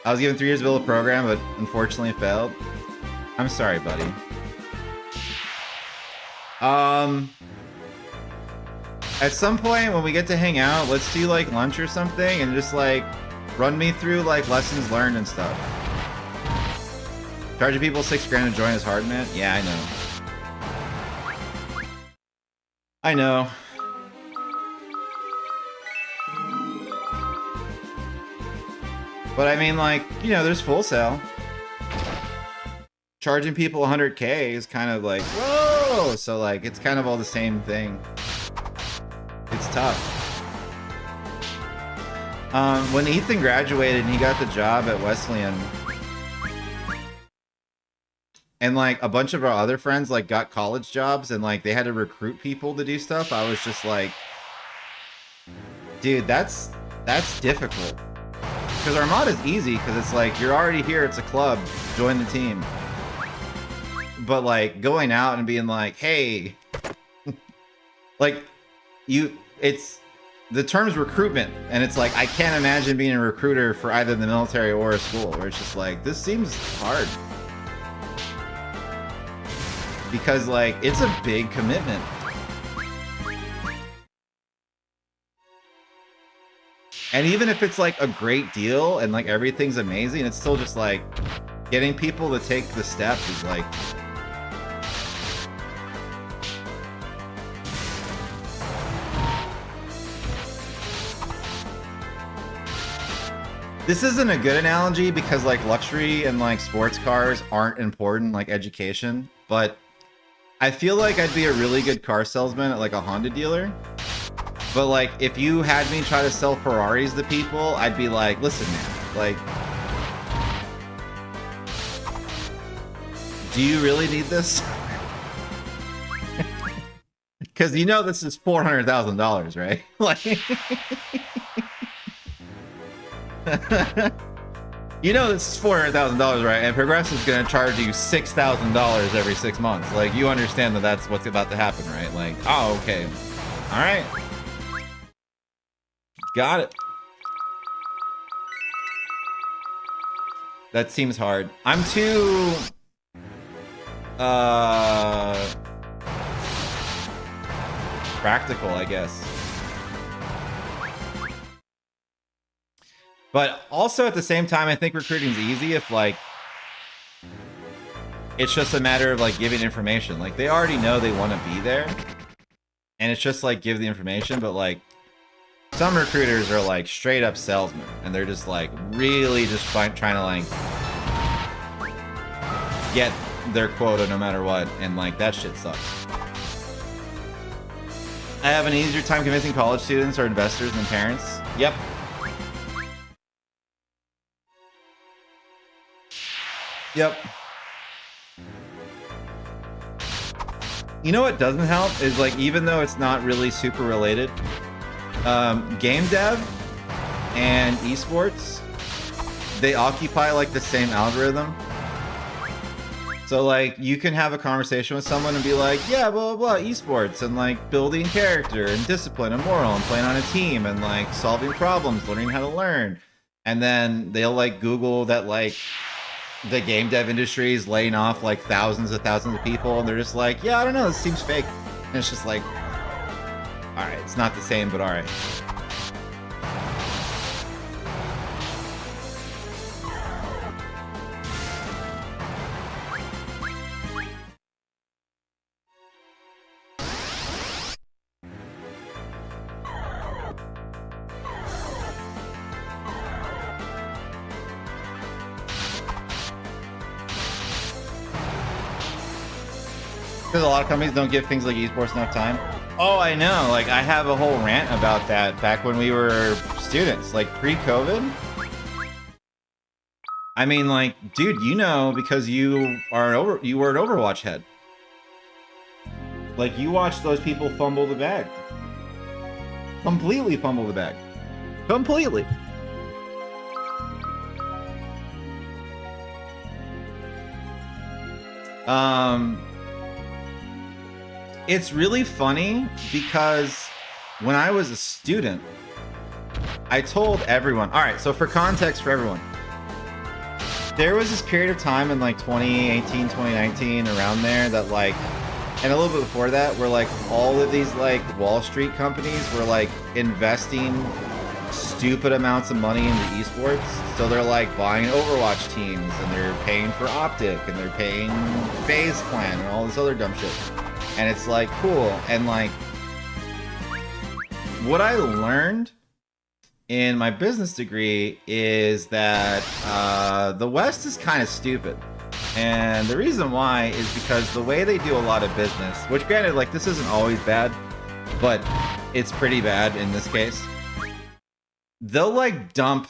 I was given 3 years to build a program, but unfortunately failed. I'm sorry, buddy. At some point when we get to hang out, let's do like lunch or something and just like run me through like lessons learned and stuff. Charging people $6 grand to join is hard, man. Yeah, I know. I know. But I mean, like, you know, there's Full Sail. Charging people 100K is kind of like, whoa! So, like, it's kind of all the same thing. It's tough. When Ethan graduated and he got the job at Wesleyan, and, like, a bunch of our other friends, like, got college jobs and, like, they had to recruit people to do stuff, I was just like, dude, that's difficult. Because Armada is easy, because it's like, you're already here, it's a club, join the team. But like, going out and being like, hey, like, the term's recruitment, and it's like, I can't imagine being a recruiter for either the military or a school, where it's just like, this seems hard. Because like, it's a big commitment. And even if it's like a great deal and like everything's amazing, it's still just like getting people to take the step is like, this isn't a good analogy because like luxury and like sports cars aren't important like education, but I feel like I'd be a really good car salesman at like a Honda dealer. But like, if you had me try to sell Ferraris to people, I'd be like, listen, man, like, do you really need this? Because you know this is $400,000, right? Like, you know this is $400,000, right? And Progressive's gonna charge you $6,000 every 6 months. Like, you understand that that's what's about to happen, right? Like, oh, okay, all right. Got it. That seems hard. I'm too practical, I guess. But also at the same time, I think recruiting's easy if like it's just a matter of like giving information. Like they already know they want to be there, and it's just like give the information. But like some recruiters are like straight up salesmen, and they're just like really just trying to like get their quota no matter what, and like that shit sucks. I have an easier time convincing college students or investors than parents. Yep. Yep. You know what doesn't help is like, even though it's not really super related, game dev and esports, they occupy like the same algorithm. So like you can have a conversation with someone and be like, yeah, blah, blah, blah, esports and like building character and discipline and moral and playing on a team and like solving problems, learning how to learn. And then they'll like Google that like the game dev industry is laying off like thousands of people, and they're just like, yeah, I don't know, this seems fake. And it's just like, all right, it's not the same, but all right. Because a lot of companies don't give things like esports enough time. Oh, I know. Like, I have a whole rant about that back when we were students, like pre-COVID. I mean, like, dude, you know, because you were an Overwatch head. Like, you watched those people fumble the bag. Completely fumble the bag. Completely. It's really funny because when I was a student, I told everyone, all right, so for context for everyone, there was this period of time in like 2018, 2019, around there that like, and a little bit before that, where like all of these like Wall Street companies were like investing stupid amounts of money into esports. So they're like buying Overwatch teams, and they're paying for Optic, and they're paying FaZe Clan and all this other dumb shit. And it's like, cool. And like, what I learned in my business degree is that the West is kind of stupid. And the reason why is because the way they do a lot of business, which granted, like, this isn't always bad, but it's pretty bad in this case. They'll like dump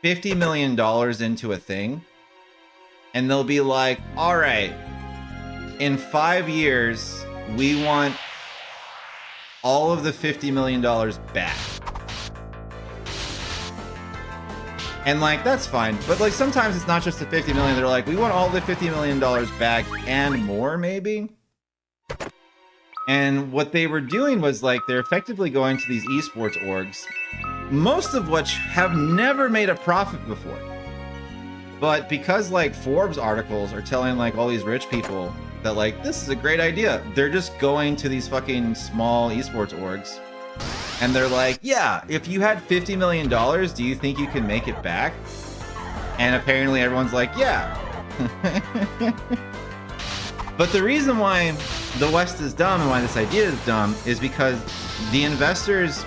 $50 million into a thing, and they'll be like, all right, in 5 years, we want all of the $50 million back. And like, that's fine. But like, sometimes it's not just the 50 million. They're like, we want all the $50 million back and more, maybe. And what they were doing was like, they're effectively going to these esports orgs, most of which have never made a profit before. But because like Forbes articles are telling like all these rich people that like, this is a great idea, they're just going to these fucking small esports orgs. And they're like, yeah, if you had $50 million, do you think you can make it back? And apparently everyone's like, yeah. But the reason why the West is dumb and why this idea is dumb is because the investors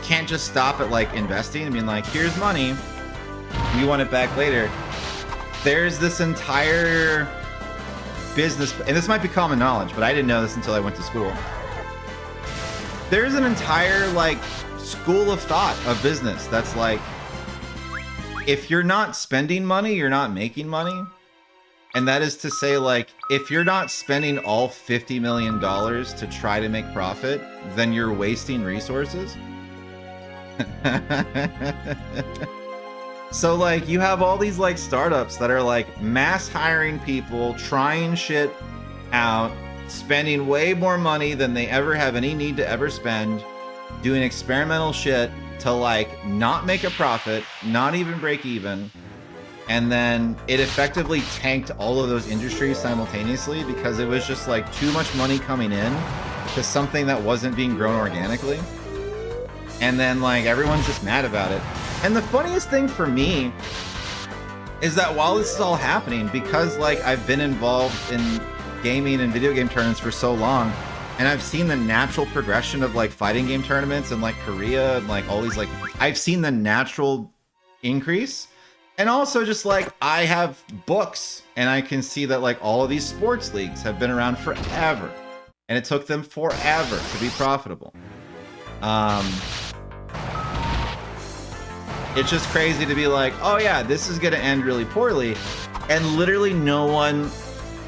can't just stop at like investing. I mean, like, here's money, we want it back later. There's this entire business, and this might be common knowledge, but I didn't know this until I went to school. There's an entire like school of thought of business that's like, if you're not spending money, you're not making money. And that is to say, like, if you're not spending all $50 million to try to make profit, then you're wasting resources. So like, you have all these like startups that are like mass hiring people, trying shit out, spending way more money than they ever have any need to ever spend, doing experimental shit to like not make a profit, not even break even, And then it effectively tanked all of those industries simultaneously because it was just like too much money coming in to something that wasn't being grown organically. And then like everyone's just mad about it. And the funniest thing for me is that while this is all happening, because like I've been involved in gaming and video game tournaments for so long, and I've seen the natural progression of like fighting game tournaments and like Korea and like all these, like I've seen the natural increase. And also just like I have books and I can see that like all of these sports leagues have been around forever and it took them forever to be profitable. It's just crazy to be like, oh yeah, this is gonna end really poorly, and literally no one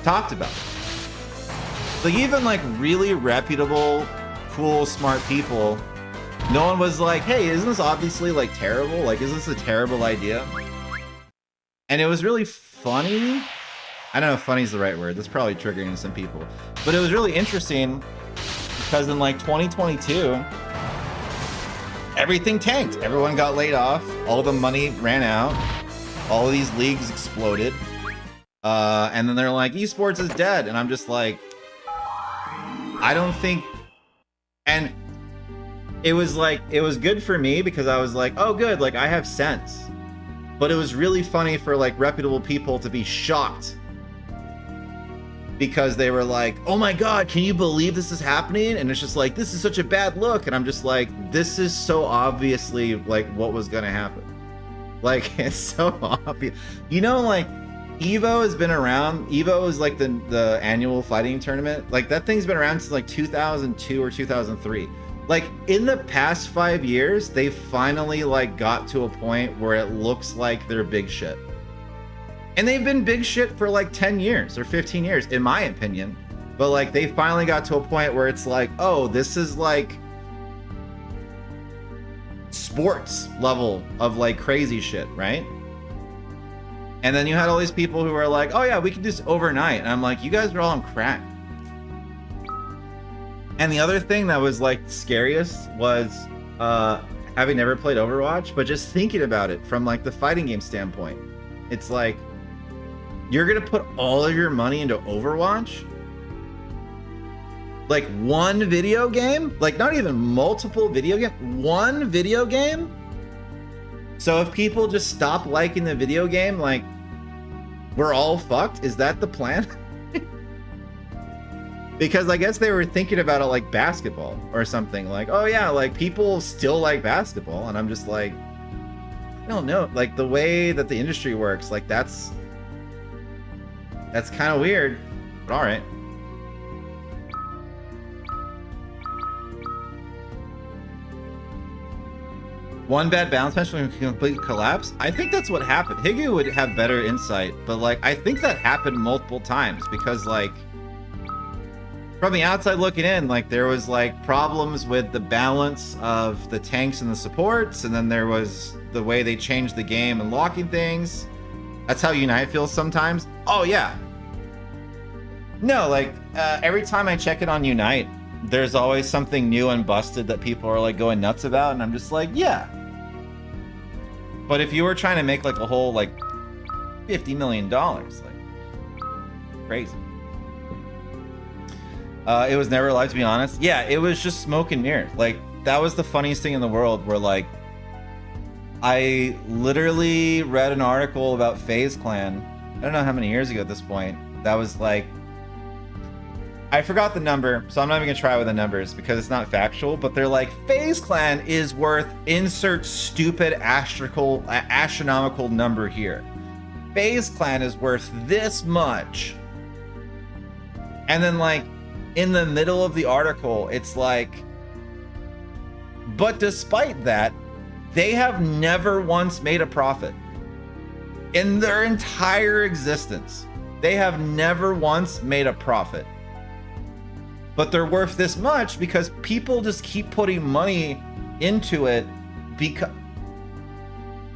talked about it. Like even like really reputable, cool, smart people, no one was like, hey, isn't this obviously like terrible? Like, is this a terrible idea? And it was really funny. I don't know if funny is the right word. That's probably triggering some people. But it was really interesting because in like 2022, everything tanked. Everyone got laid off. All the money ran out. All of these leagues exploded. And then they're like, esports is dead. And I'm just like, I don't think... And it was like, it was good for me because I was like, oh good, like I have sense. But it was really funny for like reputable people to be shocked because they were like, oh my God, can you believe this is happening? And it's just like, this is such a bad look. And I'm just like, this is so obviously like what was gonna happen. Like, it's so obvious. You know, like Evo has been around. Evo is like the annual fighting tournament. Like that thing's been around since like 2002 or 2003. Like in the past 5 years, they finally like got to a point where it looks like they're big shit. And they've been big shit for like 10 years or 15 years, in my opinion. But like they finally got to a point where it's like, oh, this is like sports level of like crazy shit, right? And then you had all these people who were like, oh yeah, we can do this overnight. And I'm like, you guys are all on crack. And the other thing that was like scariest was having never played Overwatch, but just thinking about it from like the fighting game standpoint. It's like, you're gonna put all of your money into Overwatch? Like one video game? Like not even multiple video games, one video game? So if people just stop liking the video game, like we're all fucked? Is that the plan? Because I guess they were thinking about it like basketball or something. Like, oh yeah, like people still like basketball. And I'm just like, I don't know. Like the way that the industry works, like that's kind of weird, but all right. One bad bounce match from complete collapse? I think that's what happened. Higgy would have better insight, but like, I think that happened multiple times because like, from the outside looking in, like there was like problems with the balance of the tanks and the supports, and then there was the way they changed the game and locking things. That's how Unite feels sometimes. Oh yeah. No, like every time I check it on Unite, there's always something new and busted that people are like going nuts about, and I'm just like, yeah. But if you were trying to make like a whole like $50 million, like crazy. It was never live, to be honest. Yeah, it was just smoke and mirrors. Like, that was the funniest thing in the world where, like, I literally read an article about FaZe Clan. I don't know how many years ago at this point. That was, like... I forgot the number, so I'm not even gonna try with the numbers because it's not factual, but they're like, FaZe Clan is worth insert stupid astronomical number here. FaZe Clan is worth this much. And then, like, in the middle of the article, it's like, but despite that, they have never once made a profit. In their entire existence, they have never once made a profit. But they're worth this much because people just keep putting money into it because...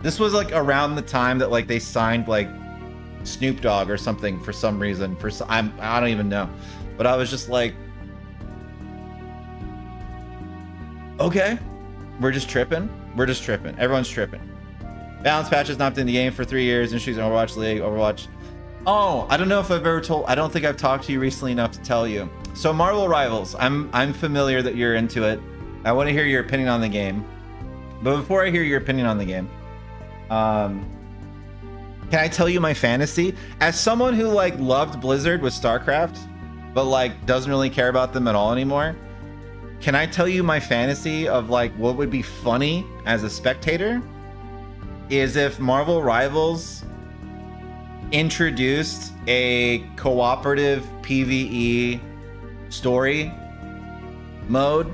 This was like around the time that like they signed like Snoop Dogg or something for some reason. I don't even know. But I was just like, okay, we're just tripping. We're just tripping. Everyone's tripping. Balance patch has not been in the game for 3 years, and she's in Overwatch League. Overwatch. Oh, I don't know if I've ever told. I don't think I've talked to you recently enough to tell you. So Marvel Rivals, I'm familiar that you're into it. I want to hear your opinion on the game. But before I hear your opinion on the game, can I tell you my fantasy? As someone who like loved Blizzard with StarCraft, but like doesn't really care about them at all anymore, can I tell you my fantasy of like what would be funny as a spectator? Is if Marvel Rivals introduced a cooperative PvE story mode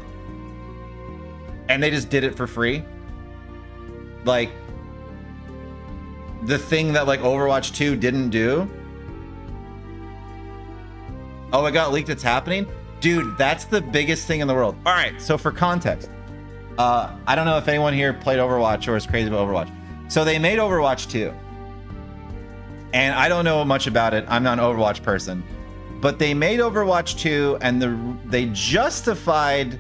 and they just did it for free. Like the thing that like Overwatch 2 didn't do. Oh, it got leaked, it's happening? Dude, that's the biggest thing in the world. All right, so for context, I don't know if anyone here played Overwatch or is crazy about Overwatch. So they made Overwatch 2. And I don't know much about it. I'm not an Overwatch person. But they made Overwatch 2 and they justified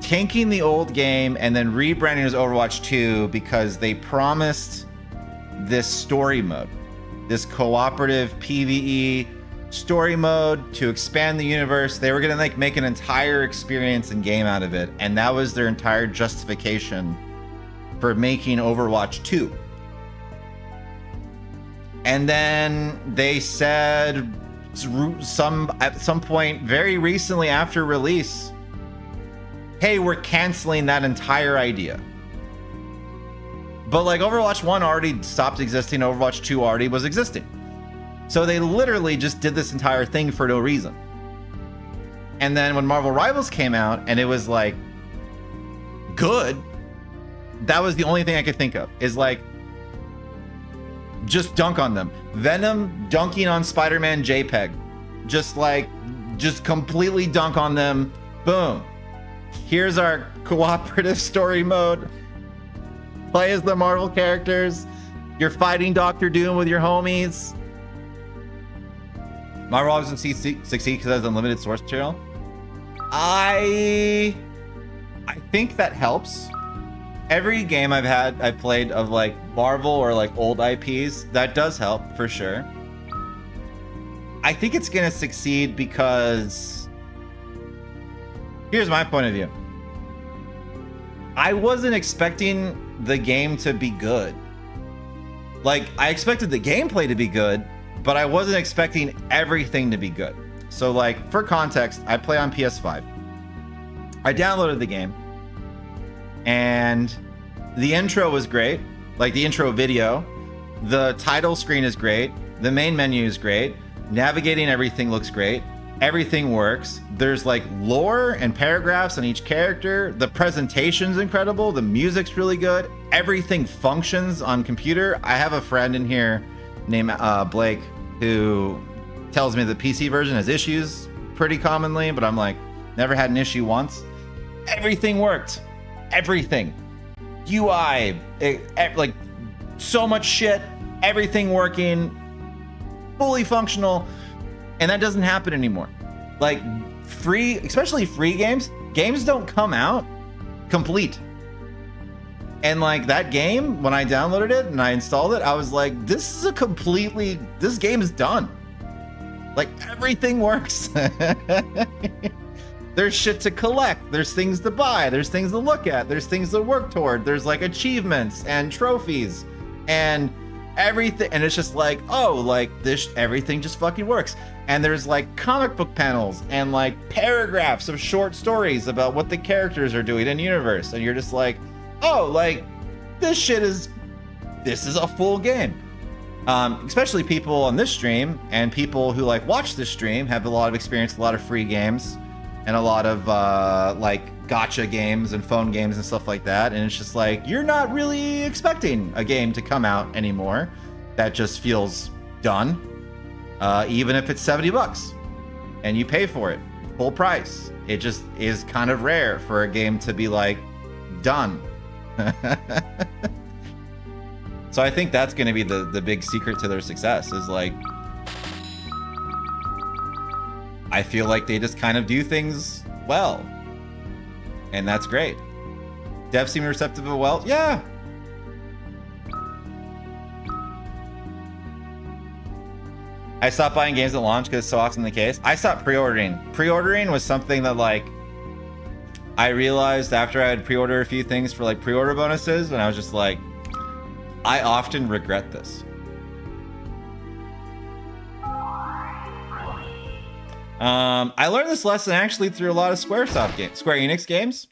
tanking the old game and then rebranding as Overwatch 2 because they promised this story mode, this cooperative PvE story mode to expand the universe. They were gonna like make an entire experience and game out of it, and that was their entire justification for making Overwatch 2. And then they said at some point very recently after release, hey, we're canceling that entire idea. But like Overwatch 1 already stopped existing, Overwatch 2 already was existing. So they literally just did this entire thing for no reason. And then when Marvel Rivals came out and it was like good, that was the only thing I could think of is like, just dunk on them. Venom dunking on Spider-Man JPEG. Just completely dunk on them. Boom. Here's our cooperative story mode. Play as the Marvel characters. You're fighting Doctor Doom with your homies. Marvel doesn't succeed because it has unlimited source material. I think that helps. Every game I've played of like Marvel or like old IPs, that does help for sure. I think it's gonna succeed because here's my point of view. I wasn't expecting the game to be good. Like I expected the gameplay to be good, but I wasn't expecting everything to be good. So like for context, I play on PS5. I downloaded the game and the intro was great. Like the intro video, the title screen is great. The main menu is great. Navigating everything looks great. Everything works. There's like lore and paragraphs on each character. The presentation's incredible. The music's really good. Everything functions on computer. I have a friend in here named Blake who tells me the PC version has issues pretty commonly, but I'm like, never had an issue once. Everything worked. Everything. UI, like so much shit, everything working, fully functional, and that doesn't happen anymore. Like free, especially free games don't come out complete. And like that game, when I downloaded it and I installed it, I was like, this game is done. Like everything works. There's shit to collect. There's things to buy. There's things to look at. There's things to work toward. There's like achievements and trophies and everything. And it's just like, oh, like this, everything just fucking works. And there's like comic book panels and like paragraphs of short stories about what the characters are doing in the universe. And you're just like, oh, like this is a full game. Especially people on this stream and people who like watch this stream have a lot of experience, a lot of free games. And a lot of like gacha games and phone games and stuff like that. And it's just like, you're not really expecting a game to come out anymore that just feels done. Even if it's $70 and you pay for it full price. It just is kind of rare for a game to be like done. So I think that's going to be the big secret to their success is like, I feel like they just kind of do things well. And that's great. Devs seem receptive of well. Yeah. I stopped buying games at launch because it's so often the case. I stopped pre-ordering. Pre-ordering was something that like I realized after I had pre-ordered a few things for like pre-order bonuses, and I was just like, I often regret this. I learned this lesson actually through a lot of Square Enix games.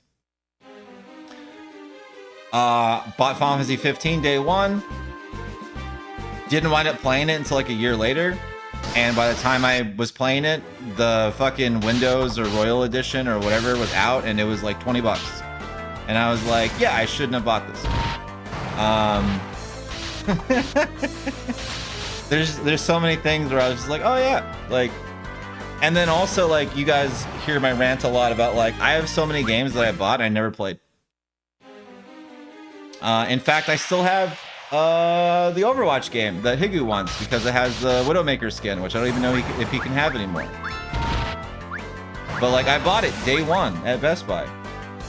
Bought Final Fantasy 15 day one. Didn't wind up playing it until like a year later. And by the time I was playing it, the fucking Windows or Royal Edition or whatever was out, and it was like 20 bucks. And I was like, yeah, I shouldn't have bought this. There's so many things where I was just like, oh yeah, like. And then also, like, you guys hear my rant a lot about, like, I have so many games that I bought and I never played. In fact, I still have the Overwatch game that Higu wants because it has the Widowmaker skin, which I don't even know if he can have anymore. But, like, I bought it day one at Best Buy.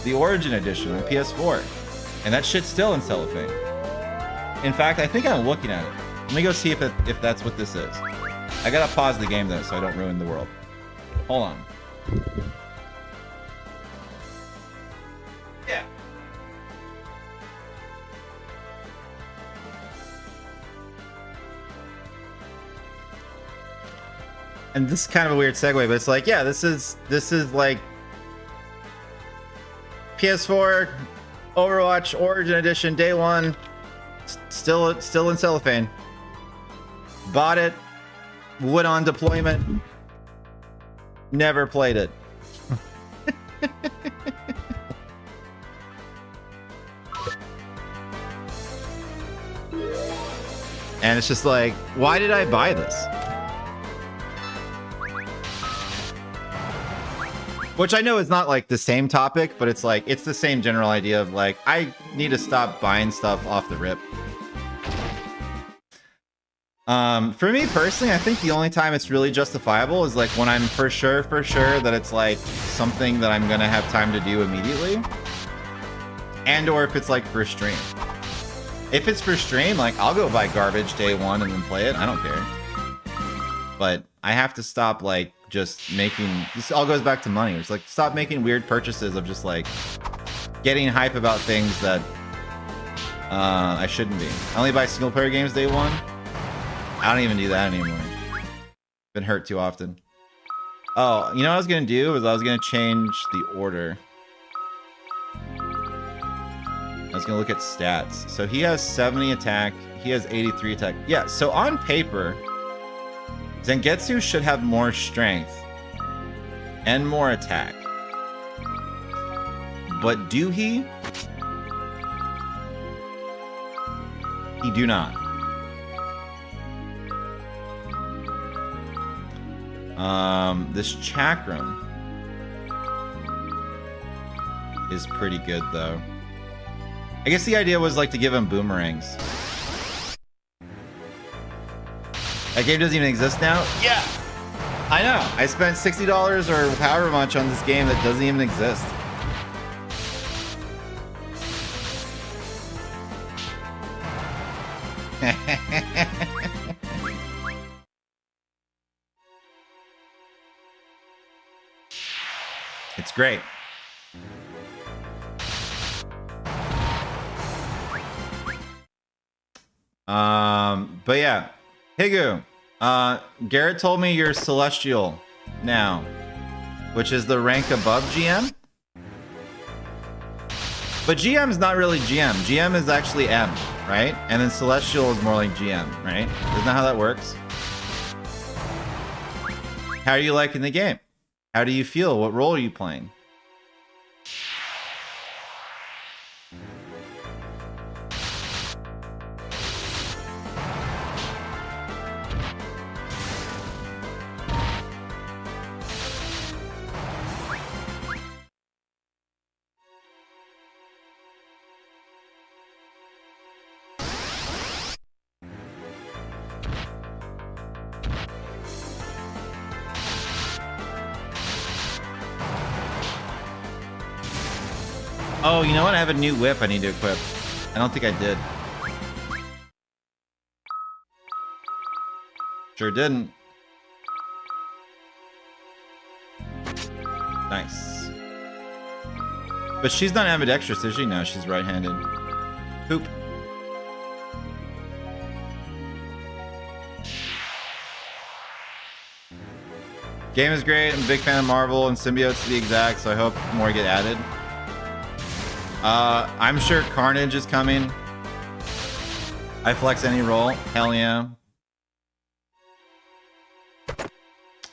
The Origin Edition on PS4. And that shit's still in cellophane. In fact, I think I'm looking at it. Let me go see if that's what this is. I gotta pause the game, though, so I don't ruin the world. Hold on. Yeah. And this is kind of a weird segue, but it's like, yeah, this is like PS4, Overwatch, Origin Edition, day one, still in cellophane. Bought it, went on deployment, never played it. And it's just like, why did I buy this? Which I know is not like the same topic, but it's like, it's the same general idea of like, I need to stop buying stuff off the rip. For me personally, I think the only time it's really justifiable is like when I'm for sure that it's like something that I'm gonna have time to do immediately. And or if it's like for stream. If it's for stream, like I'll go buy garbage day one and then play it. I don't care. But I have to stop like just making, this all goes back to money. It's like stop making weird purchases of just like getting hype about things that I shouldn't be. I only buy single player games day one. I don't even do that anymore. Been hurt too often. Oh, you know what I was gonna do is I was gonna change the order. I was gonna look at stats. So he has 70 attack, he has 83 attack. Yeah, so on paper, Zangetsu should have more strength and more attack. But do he? He do not. This Chakram is pretty good though. I guess the idea was like to give him boomerangs. That game doesn't even exist now? Yeah! I know! I spent $60 or however much on this game that doesn't even exist. It's great. But yeah, Higu, Garrett told me you're Celestial now, which is the rank above GM. But GM is not really GM. GM is actually M, right? And then Celestial is more like GM, right? Isn't that how that works? How are you liking the game? How do you feel? What role are you playing? Oh, you know what? I have a new whip I need to equip. I don't think I did. Sure didn't. Nice. But she's not ambidextrous, is she? No, she's right-handed. Poop. Game is great. I'm a big fan of Marvel and symbiotes to be exact, so I hope more get added. I'm sure Carnage is coming. I flex any role. Hell yeah.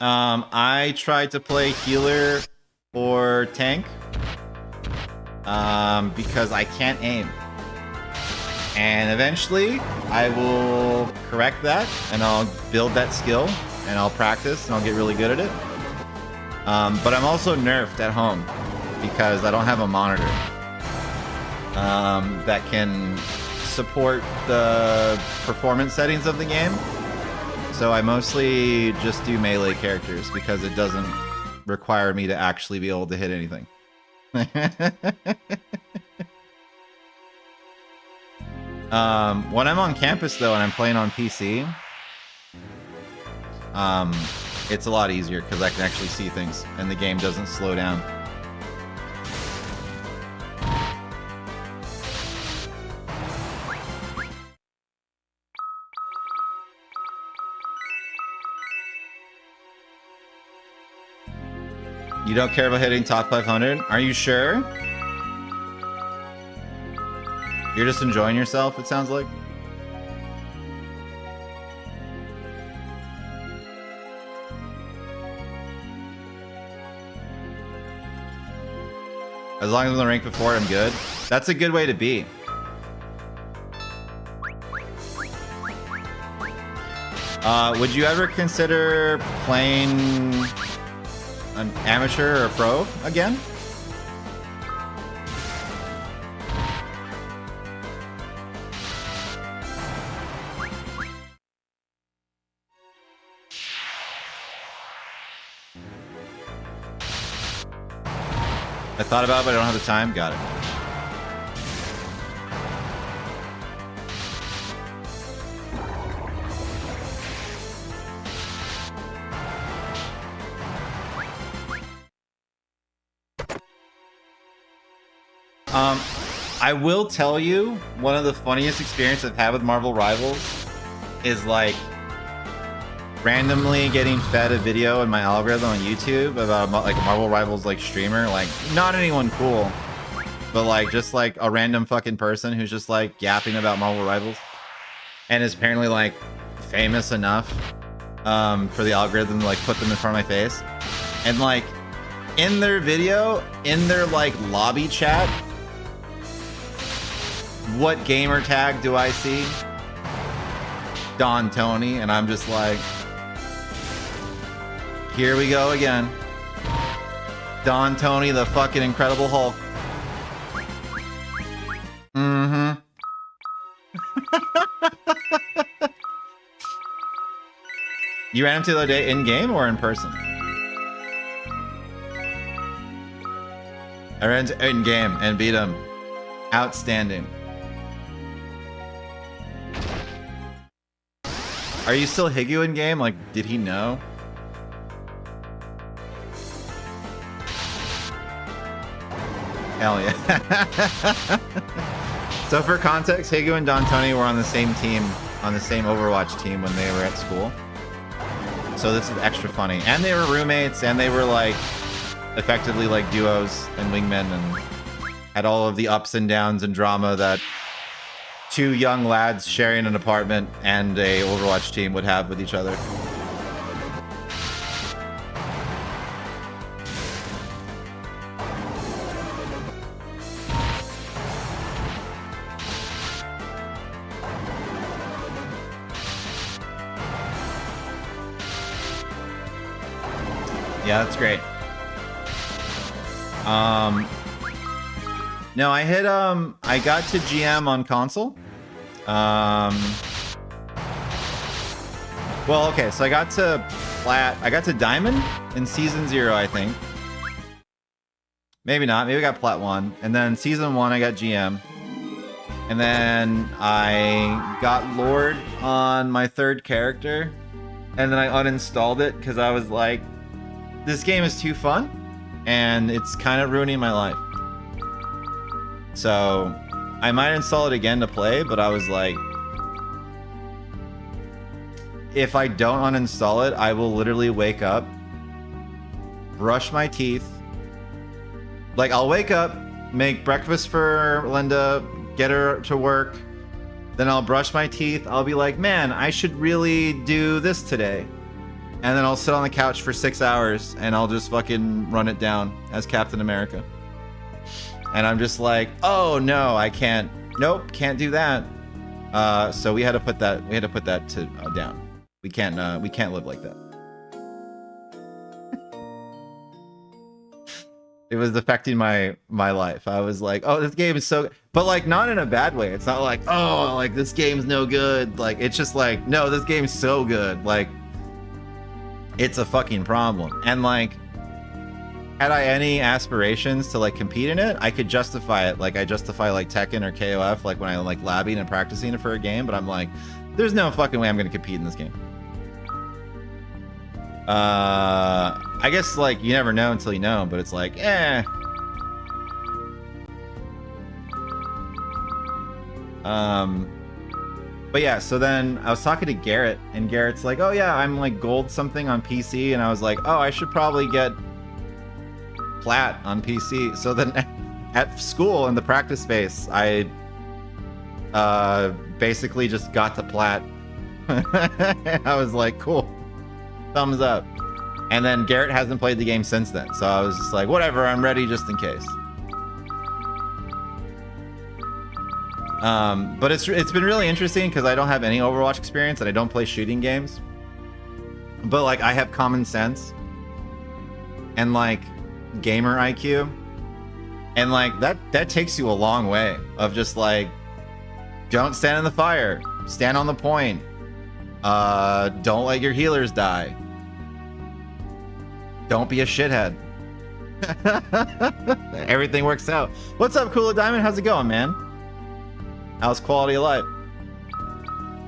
I tried to play healer or tank because I can't aim. And eventually I will correct that and I'll build that skill and I'll practice and I'll get really good at it. But I'm also nerfed at home because I don't have a monitor that can support the performance settings of the game. So I mostly just do melee characters because it doesn't require me to actually be able to hit anything. When I'm on campus though and I'm playing on PC, it's a lot easier because I can actually see things and the game doesn't slow down. You don't care about hitting top 500? Are you sure? You're just enjoying yourself, it sounds like. As long as I'm in the rank before it, I'm good. That's a good way to be. Would you ever consider playing an amateur or pro again? I thought about it, but I don't have the time. Got it. I will tell you, one of the funniest experiences I've had with Marvel Rivals is like randomly getting fed a video in my algorithm on YouTube about like a Marvel Rivals like streamer, like not anyone cool, but like just like a random fucking person who's just like yapping about Marvel Rivals and is apparently like famous enough for the algorithm to like put them in front of my face. And like in their video, in their like lobby chat, what gamer tag do I see? Don Tony, and I'm just like, here we go again. Don Tony, the fucking Incredible Hulk. Mm-hmm. You ran him to the other day in game or in person? I ran into in game and beat him. Outstanding. Are you still Higu in game? Like, did he know? Hell yeah. So for context, Higu and Don Tony were on the same team, on the same Overwatch team when they were at school. So this is extra funny. And they were roommates, and they were like, effectively like duos and wingmen, and had all of the ups and downs and drama that two young lads sharing an apartment and a Overwatch team would have with each other. Yeah, that's great. No, I hit I got to GM on console. Well, okay, so I got to Diamond in Season 0, I think. Maybe not, maybe I got Plat 1. And then Season 1, I got GM. And then I got Lord on my third character. And then I uninstalled it because I was like, this game is too fun. and it's kind of ruining my life. So I might install it again to play, but I was like, if I don't uninstall it, I will literally wake up, brush my teeth. Like, I'll wake up, make breakfast for Linda, get her to work, then I'll brush my teeth. I'll be like, man, I should really do this today. And then I'll sit on the couch for 6 hours and I'll just fucking run it down as Captain America. And I'm just like, oh no, I can't. Nope, can't do that. So we had to put that. We had to put that to down. We can't live like that. It was affecting my life. I was like, oh, this game is so, but like not in a bad way. It's not like, oh, like this game's no good. Like it's just like, no, this game's so good. Like it's a fucking problem. And like, had I any aspirations to like compete in it, I could justify it. Like I justify like Tekken or KOF, like when I like labbing and practicing it for a game. But I'm like, there's no fucking way I'm gonna compete in this game. I guess like you never know until you know, but it's like, eh. But yeah, so then I was talking to Garrett, and Garrett's like, oh yeah, I'm like gold something on PC, and I was like, oh, I should probably get plat on PC. So then at school in the practice space, I basically just got to plat. I was like, cool, thumbs up. And then Garrett hasn't played the game since then, so I was just like, whatever, I'm ready just in case. But it's been really interesting because I don't have any Overwatch experience and I don't play shooting games. But like I have common sense and like gamer IQ, and like that takes you a long way of just like, don't stand in the fire, stand on the point, don't let your healers die, don't be a shithead. Everything works out. What's up, Cooler Diamond? How's it going, man? How's quality of life?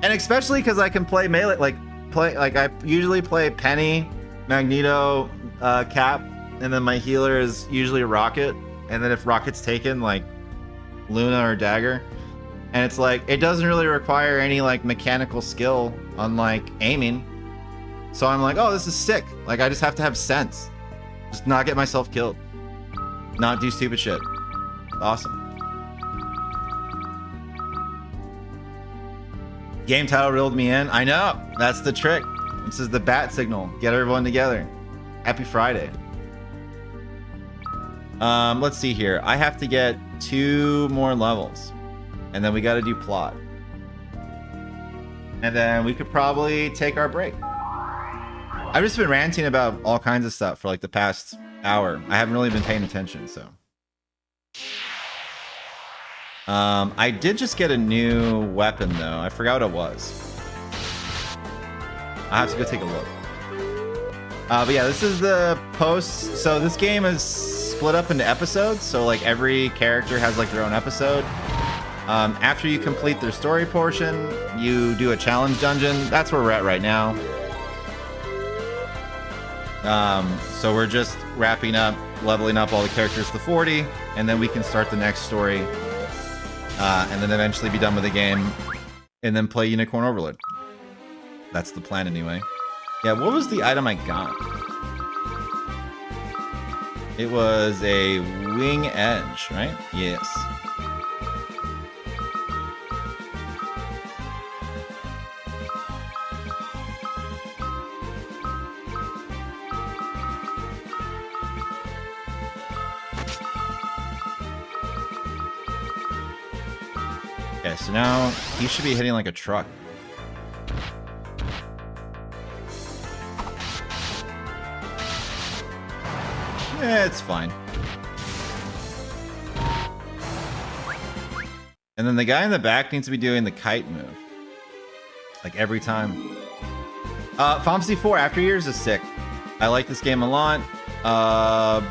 And especially because I can play melee, like I usually play Penny, Magneto, Cap, and then my healer is usually Rocket. And then if Rocket's taken, like Luna or Dagger. And it's like, it doesn't really require any like mechanical skill on like aiming. So I'm like, oh, this is sick. Like I just have to have sense. Just not get myself killed. Not do stupid shit. Awesome. Game title reeled me in. I know. That's the trick. This is the bat signal. Get everyone together. Happy Friday. Let's see here. I have to get 2 more levels. And then we got to do plot. And then we could probably take our break. I've just been ranting about all kinds of stuff for like the past hour. I haven't really been paying attention, so. I did just get a new weapon though. I forgot what it was. I have to go take a look. But yeah, this is the post. So this game is split up into episodes. So like every character has like their own episode. After you complete their story portion, you do a challenge dungeon. That's where we're at right now. So we're just wrapping up, leveling up all the characters to 40, and then we can start the next story. And then eventually be done with the game, and then play Unicorn Overload. That's the plan anyway. Yeah, what was the item I got? It was a Wing Edge, right? Yes. Okay, so now he should be hitting like a truck. Yeah, it's fine. And then the guy in the back needs to be doing the kite move. Like every time. Fantasy 4 After Years is sick. I like this game a lot. I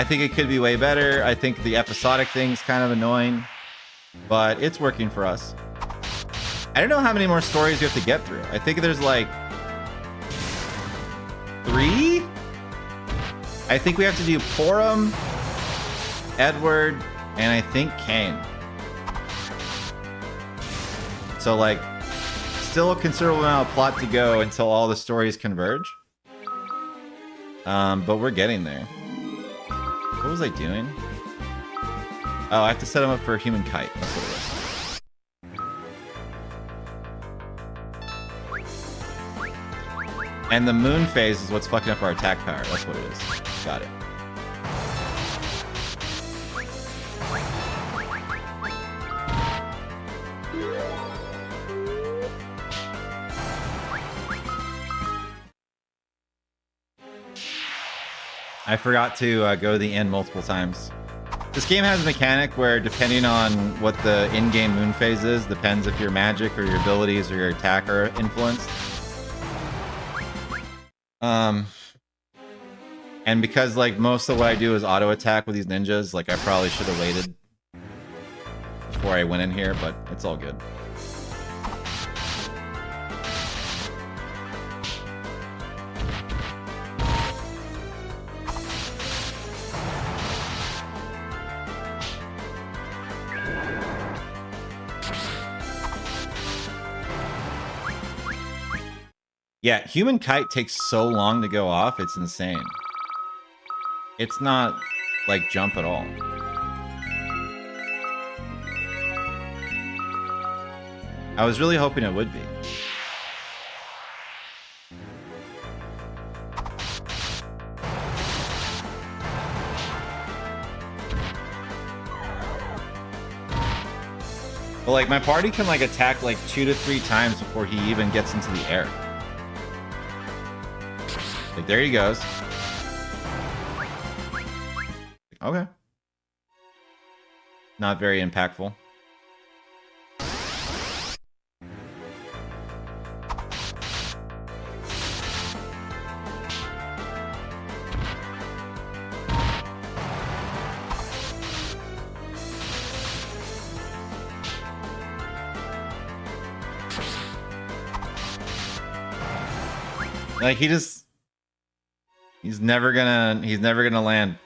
think it could be way better. I think the episodic thing's kind of annoying. But it's working for us. I don't know how many more stories you have to get through. I think there's like 3? I think we have to do Porum, Edward, and I think Kane. So like, still a considerable amount of plot to go until all the stories converge. But we're getting there. What was I doing? Oh, I have to set him up for a human kite. That's what it is. And the moon phase is what's fucking up our attack power. That's what it is. Got it. I forgot to go to the end multiple times. This game has a mechanic where depending on what the in-game moon phase is, depends if your magic or your abilities or your attack are influenced. And because like most of what I do is auto attack with these ninjas, like I probably should have waited before I went in here, but it's all good. Yeah, human kite takes so long to go off, it's insane. It's not like jump at all. I was really hoping it would be. But like my party can like attack like 2 to 3 times before he even gets into the air. Like, there he goes. Okay. Not very impactful. Like, he just... He's never gonna land.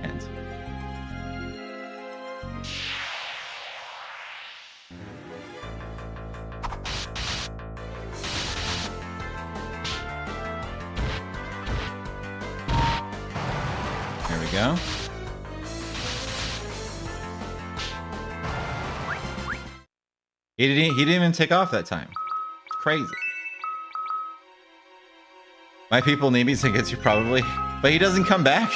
And there we go. He didn't even take off that time. It's crazy. My people need me to get you probably, but he doesn't come back.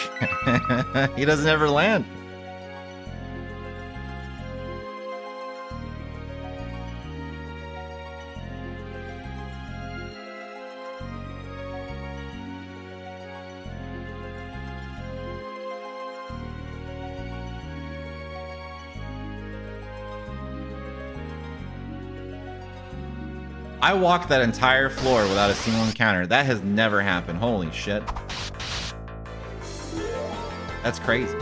He doesn't ever land. I walked that entire floor without a single encounter. That has never happened. Holy shit. That's crazy.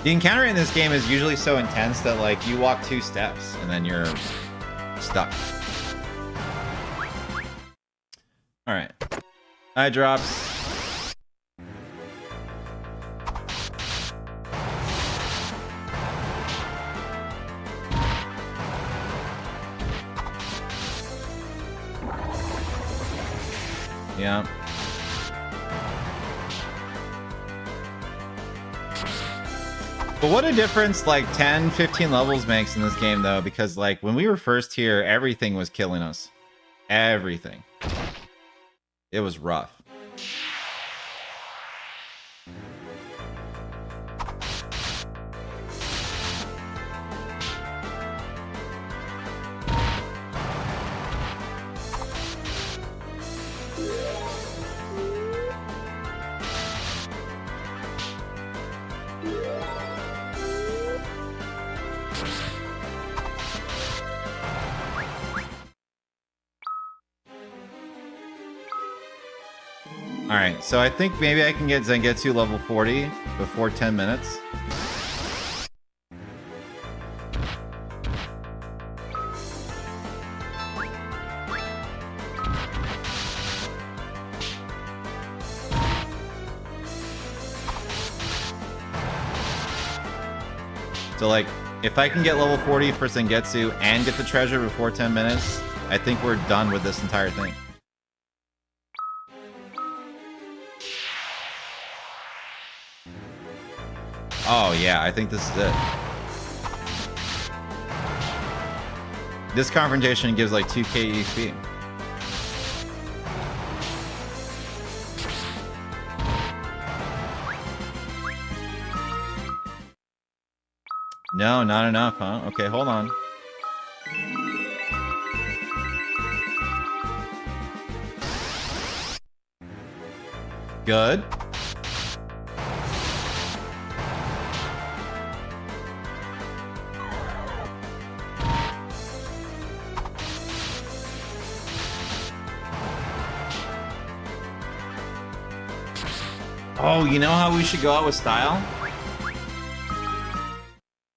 The encounter in this game is usually so intense that like you walk 2 steps and then you're stuck. All right, eye drops. Yeah. But what a difference like 10, 15 levels makes in this game though, because like when we were first here, everything was killing us. Everything. It was rough. Alright, so I think maybe I can get Zangetsu level 40 before 10 minutes. So like, if I can get level 40 for Zangetsu and get the treasure before 10 minutes, I think we're done with this entire thing. Oh yeah, I think this is it. This confrontation gives like 2k EXP. No, not enough, huh? Okay, hold on. Good. Oh, you know how we should go out with style?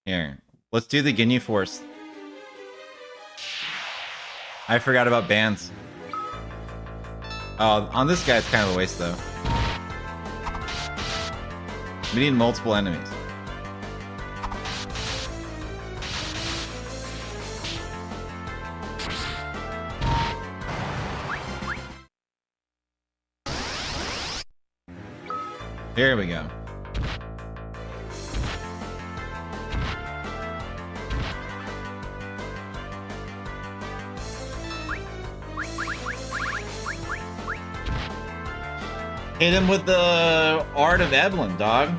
Here, let's do the Ginyu Force. I forgot about bands. Oh, on this guy, it's kind of a waste, though. We need multiple enemies. Here we go. Hit him with the Art of Evelyn, dog.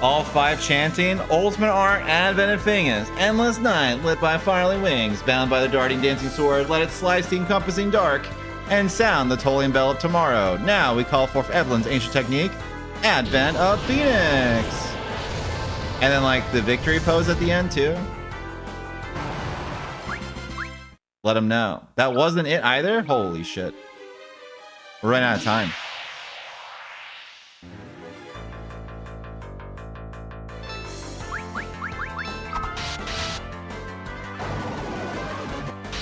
All 5 chanting, Ultimate Art, Advent of Fingers, Endless Night, lit by firely wings, bound by the darting dancing sword, let it slice the encompassing dark, and sound the tolling bell of tomorrow. Now we call forth Evelyn's ancient technique, Advent of Phoenix. And then like the victory pose at the end too. Let him know. That wasn't it either? Holy shit. We're running out of time.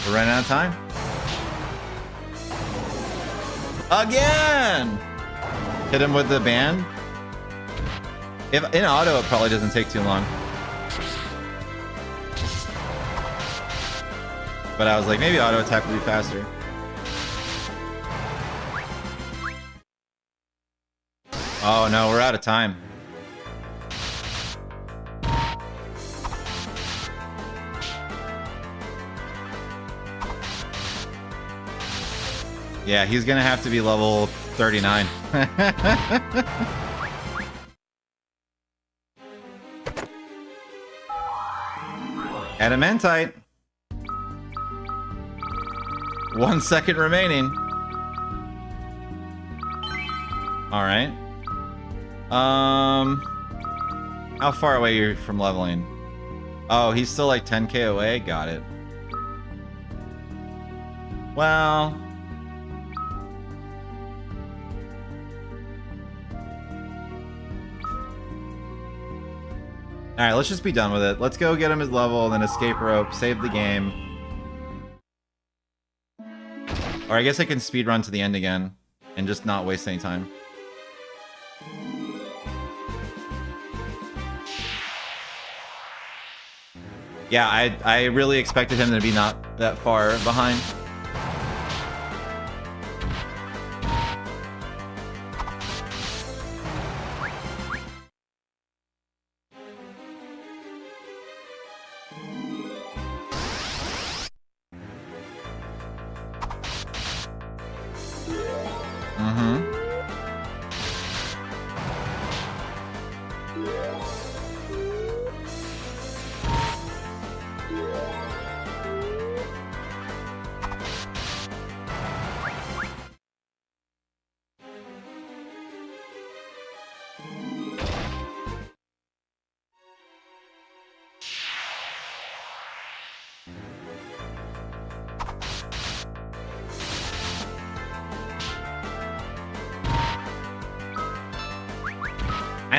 We're running out of time. Again! Hit him with the band. If in auto, it probably doesn't take too long. But I was like, maybe auto attack will be faster. Oh no, we're out of time. Yeah, he's gonna have to be level 39. Adamantite. 1 second remaining. All right. How far away are you from leveling? Oh, he's still like 10k away. Got it. Well. All right, let's just be done with it. Let's go get him his level, then escape rope, save the game. Or I guess I can speedrun to the end again and just not waste any time. Yeah, I really expected him to be not that far behind.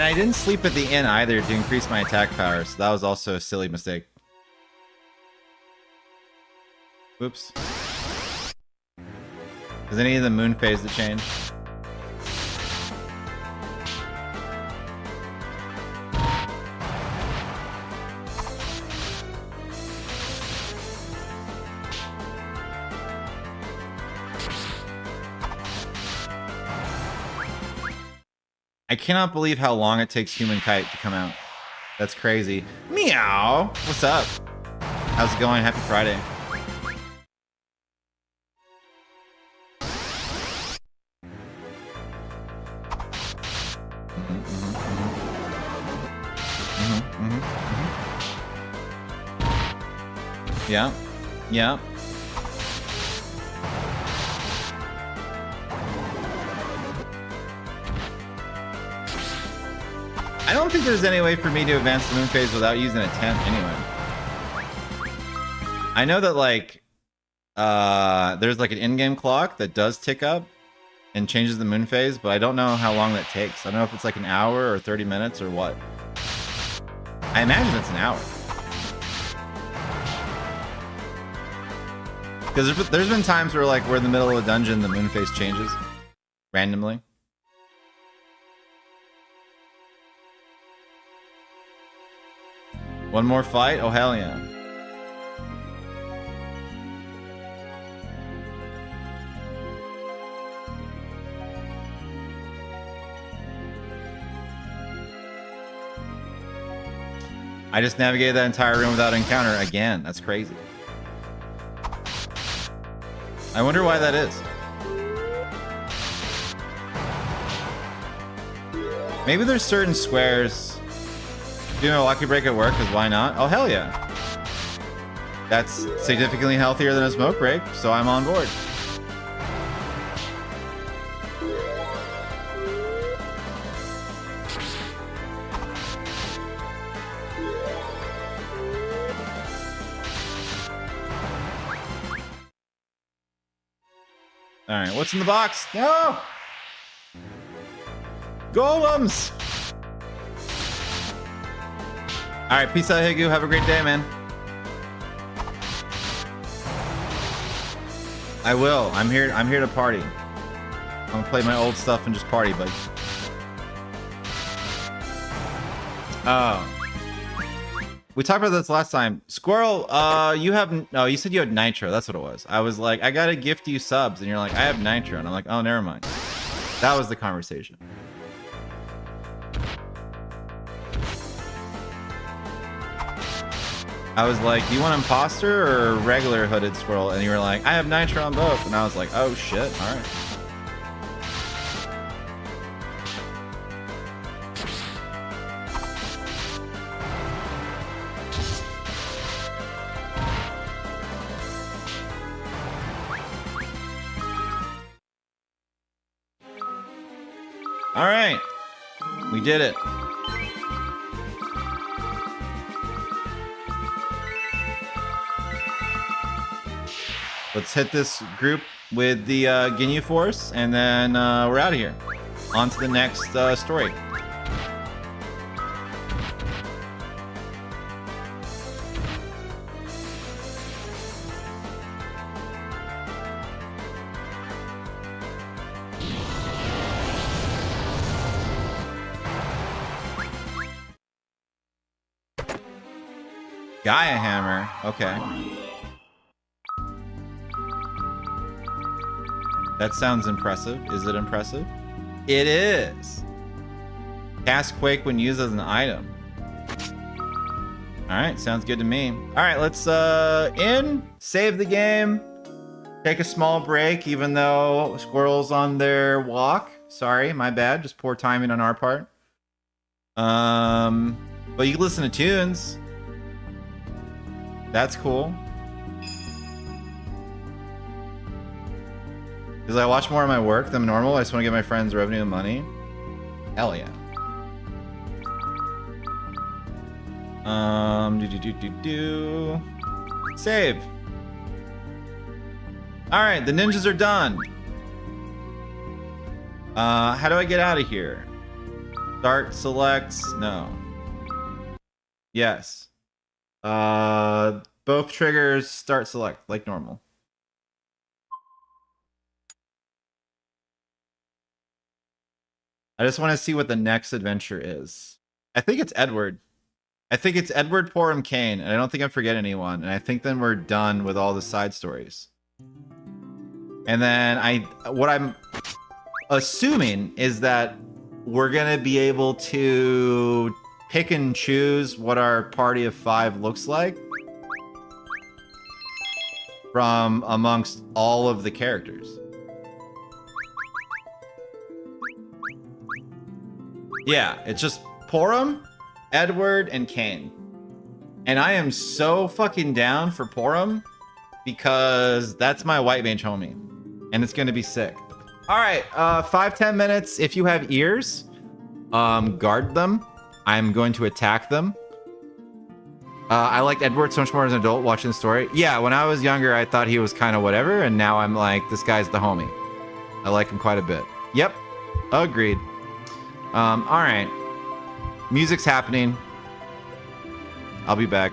I didn't sleep at the inn either to increase my attack power, so that was also a silly mistake. Whoops. Does any of the moon phase to change? I cannot believe how long it takes Human Kite to come out. That's crazy. Meow! What's up? How's it going? Happy Friday. Yeah. Yeah. I don't think there's any way for me to advance the moon phase without using a tent anyway. I know that like there's like an in-game clock that does tick up and changes the moon phase, but I don't know how long that takes. I don't know if it's like an hour or 30 minutes or what. I imagine it's an hour. Because there's been times where like we're in the middle of a dungeon, the moon phase changes randomly. One more fight? Oh, hell yeah. I just navigated that entire room without encounter again. That's crazy. I wonder why that is. Maybe there's certain squares. You know, lucky break at work, because why not? Oh, hell yeah. That's significantly healthier than a smoke break, so I'm on board. Alright, what's in the box? No! Golems! Alright, peace out, Higu. Have a great day, man. I will. I'm here to party. I'm gonna play my old stuff and just party, bud. Oh. We talked about this last time. Squirrel, you said you had Nitro. That's what it was. I was like, I gotta gift you subs. And you're like, I have Nitro. And I'm like, oh, never mind. That was the conversation. I was like, do you want imposter or regular hooded squirrel? And you were like, I have Nitro on both. And I was like, oh shit, all right. All right, we did it. Let's hit this group with the Ginyu Force, and then we're out of here. On to the next story. Gaia Hammer, okay. That sounds impressive. Is it impressive? It is. Cast Quake when used as an item. All right, sounds good to me. All right, let's save the game, take a small break, even though Squirrel's on their walk. Sorry, my bad. Just poor timing on our part. But you can listen to tunes. That's cool. Because I watch more of my work than normal. I just want to get my friends revenue and money. Hell yeah. Save. All right, the ninjas are done. How do I get out of here? Start selects. No. Yes. Both triggers start select like normal. I just want to see what the next adventure is. I think it's Edward. I think it's Edward, Porum, Kane, and I don't think I'm forgetting anyone. And I think then we're done with all the side stories. And then what I'm assuming is that we're gonna be able to pick and choose what our party of 5 looks like from amongst all of the characters. Yeah, it's just Porum, Edward, and Kane. And I am so fucking down for Porum because that's my White Mage homie. And it's gonna be sick. All right, 5-10 minutes. If you have ears, guard them. I'm going to attack them. I liked Edward so much more as an adult watching the story. Yeah, when I was younger, I thought he was kind of whatever, and now I'm like, this guy's the homie. I like him quite a bit. Yep, agreed. All right. Music's happening. I'll be back.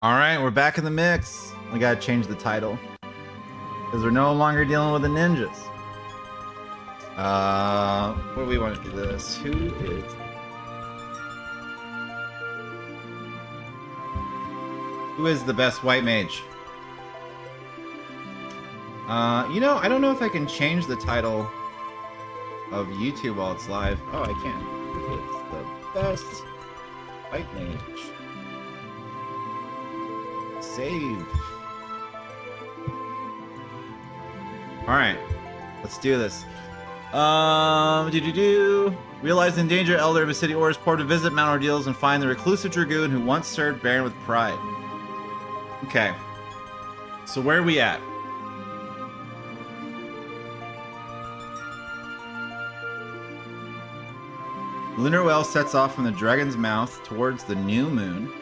All right, we're back in the mix. We gotta change the title because we're no longer dealing with the ninjas. What do we want to do this? Who is the best white mage? You know, I don't know if I can change the title of YouTube while it's live. Oh, I can. It's the best white mage. Save. All right, let's do this. Realize the endangered elder of a city orders Poor to visit Mount Ordeals and find the reclusive dragoon who once served Baron with pride. Okay. So where are we at? Lunar well sets off from the dragon's mouth towards the new moon.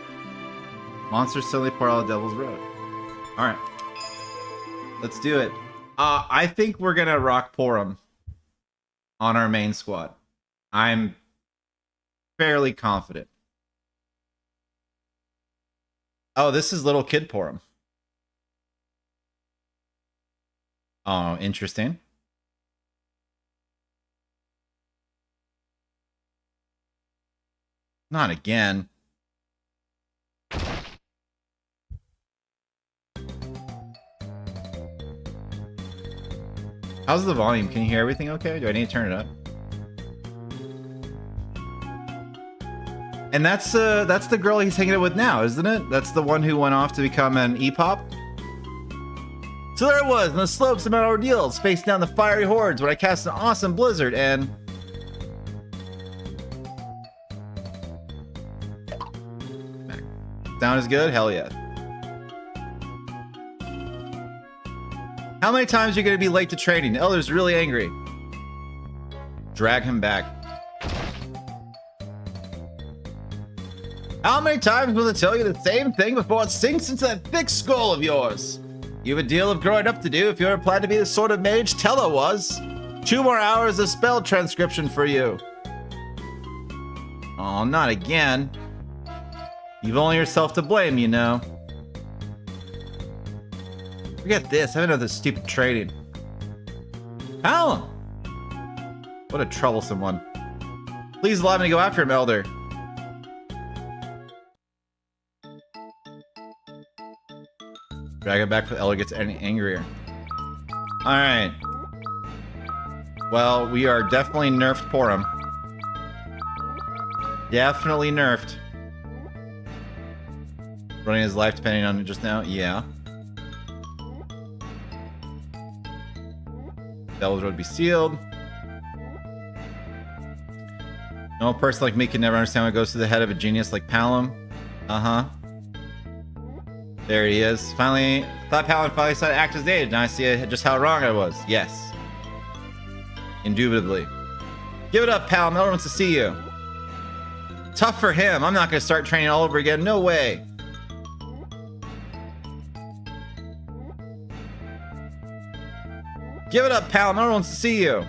Monsters suddenly pour out the Devil's Road. Alright. Let's do it. I think we're gonna rock Porum on our main squad. I'm fairly confident. Oh, this is little kid Porum. Oh, interesting. Not again. How's the volume? Can you hear everything okay? Do I need to turn it up? And that's the girl he's hanging out with now, isn't it? That's the one who went off to become an E-pop? So there it was, on the slopes of Mount Ordeals, faced down the fiery hordes when I cast an awesome blizzard and... Sound is good? Hell yeah. How many times are you going to be late to training? The elder's really angry. Drag him back. How many times will it tell you the same thing before it sinks into that thick skull of yours? You have a deal of growing up to do if you ever plan to be the sort of mage Tella was. 2 more hours of spell transcription for you. Oh, not again. You've only yourself to blame, you know. Forget this. I have another stupid trading. Callum! What a troublesome one. Please allow me to go after him, Elder. Drag it back before the Elder gets any angrier. Alright. Well, we are definitely nerfed Porum. Definitely nerfed. Running his life depending on it just now? Yeah. Devil's Road be sealed. No person like me can never understand what goes through the head of a genius like Palom. Uh-huh. There he is. Finally, thought Palom finally started to act his age. Now I see just how wrong I was. Yes. Indubitably. Give it up, Palom. No one wants to see you. Tough for him. I'm not going to start training all over again. No way. Give it up, pal. No one wants to see you.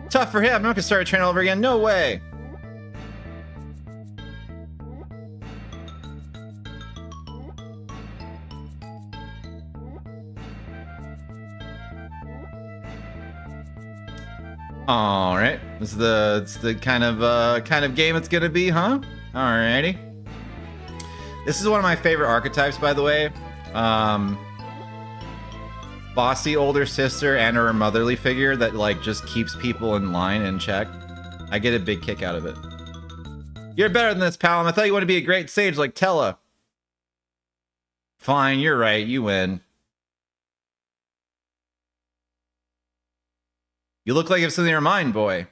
Tough for him. I'm not gonna start training all over again. No way. All right. This is the kind of game it's gonna be, huh? Alrighty. This is one of my favorite archetypes, by the way. Bossy older sister and her motherly figure that like just keeps people in line and check. I get a big kick out of it. You're better than this, Palom. I thought you wanted to be a great sage like Tella. Fine, you're right. You win. You look like you have something in your mind, boy.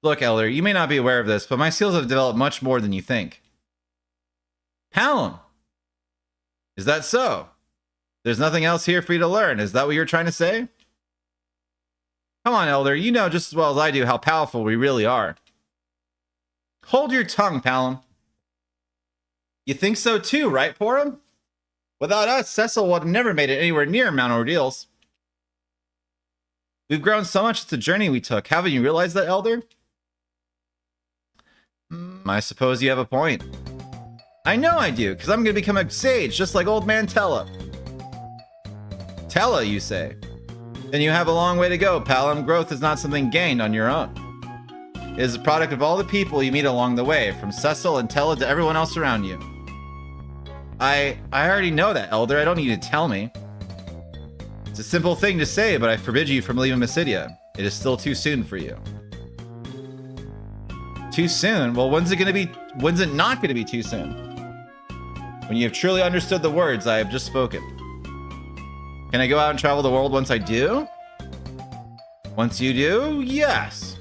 Look, Elder, you may not be aware of this, but my skills have developed much more than you think. Palom. Is that so? There's nothing else here for you to learn. Is that what you're trying to say? Come on, Elder. You know just as well as I do how powerful we really are. Hold your tongue, Palom. You think so too, right, Porum? Without us, Cecil would have never made it anywhere near Mount Ordeals. We've grown so much. It's a journey we took. Haven't you realized that, Elder? I suppose you have a point. I know I do, because I'm going to become a sage, just like old man Tella. Tella, you say? Then you have a long way to go, Palom. Growth is not something gained on your own. It is a product of all the people you meet along the way, from Cecil and Tella to everyone else around you. I already know that, Elder. I don't need you to tell me. It's a simple thing to say, but I forbid you from leaving Mysidia. It is still too soon for you. Too soon? Well, when's it not going to be too soon? When you have truly understood the words I have just spoken. Can I go out and travel the world once I do? Once you do, yes.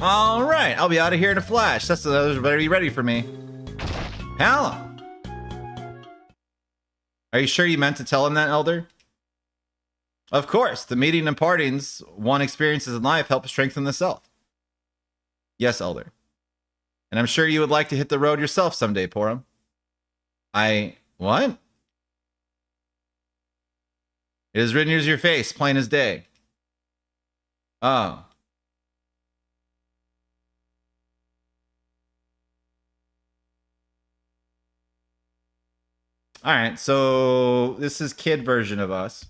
All right, I'll be out of here in a flash. That's the others better be ready for me. Hello. Are you sure you meant to tell him that, Elder? Of course. The meeting and partings one experiences in life help strengthen the self. Yes, Elder. And I'm sure you would like to hit the road yourself someday, Porum. What? It is written as your face, plain as day. Oh. All right, so this is kid version of us.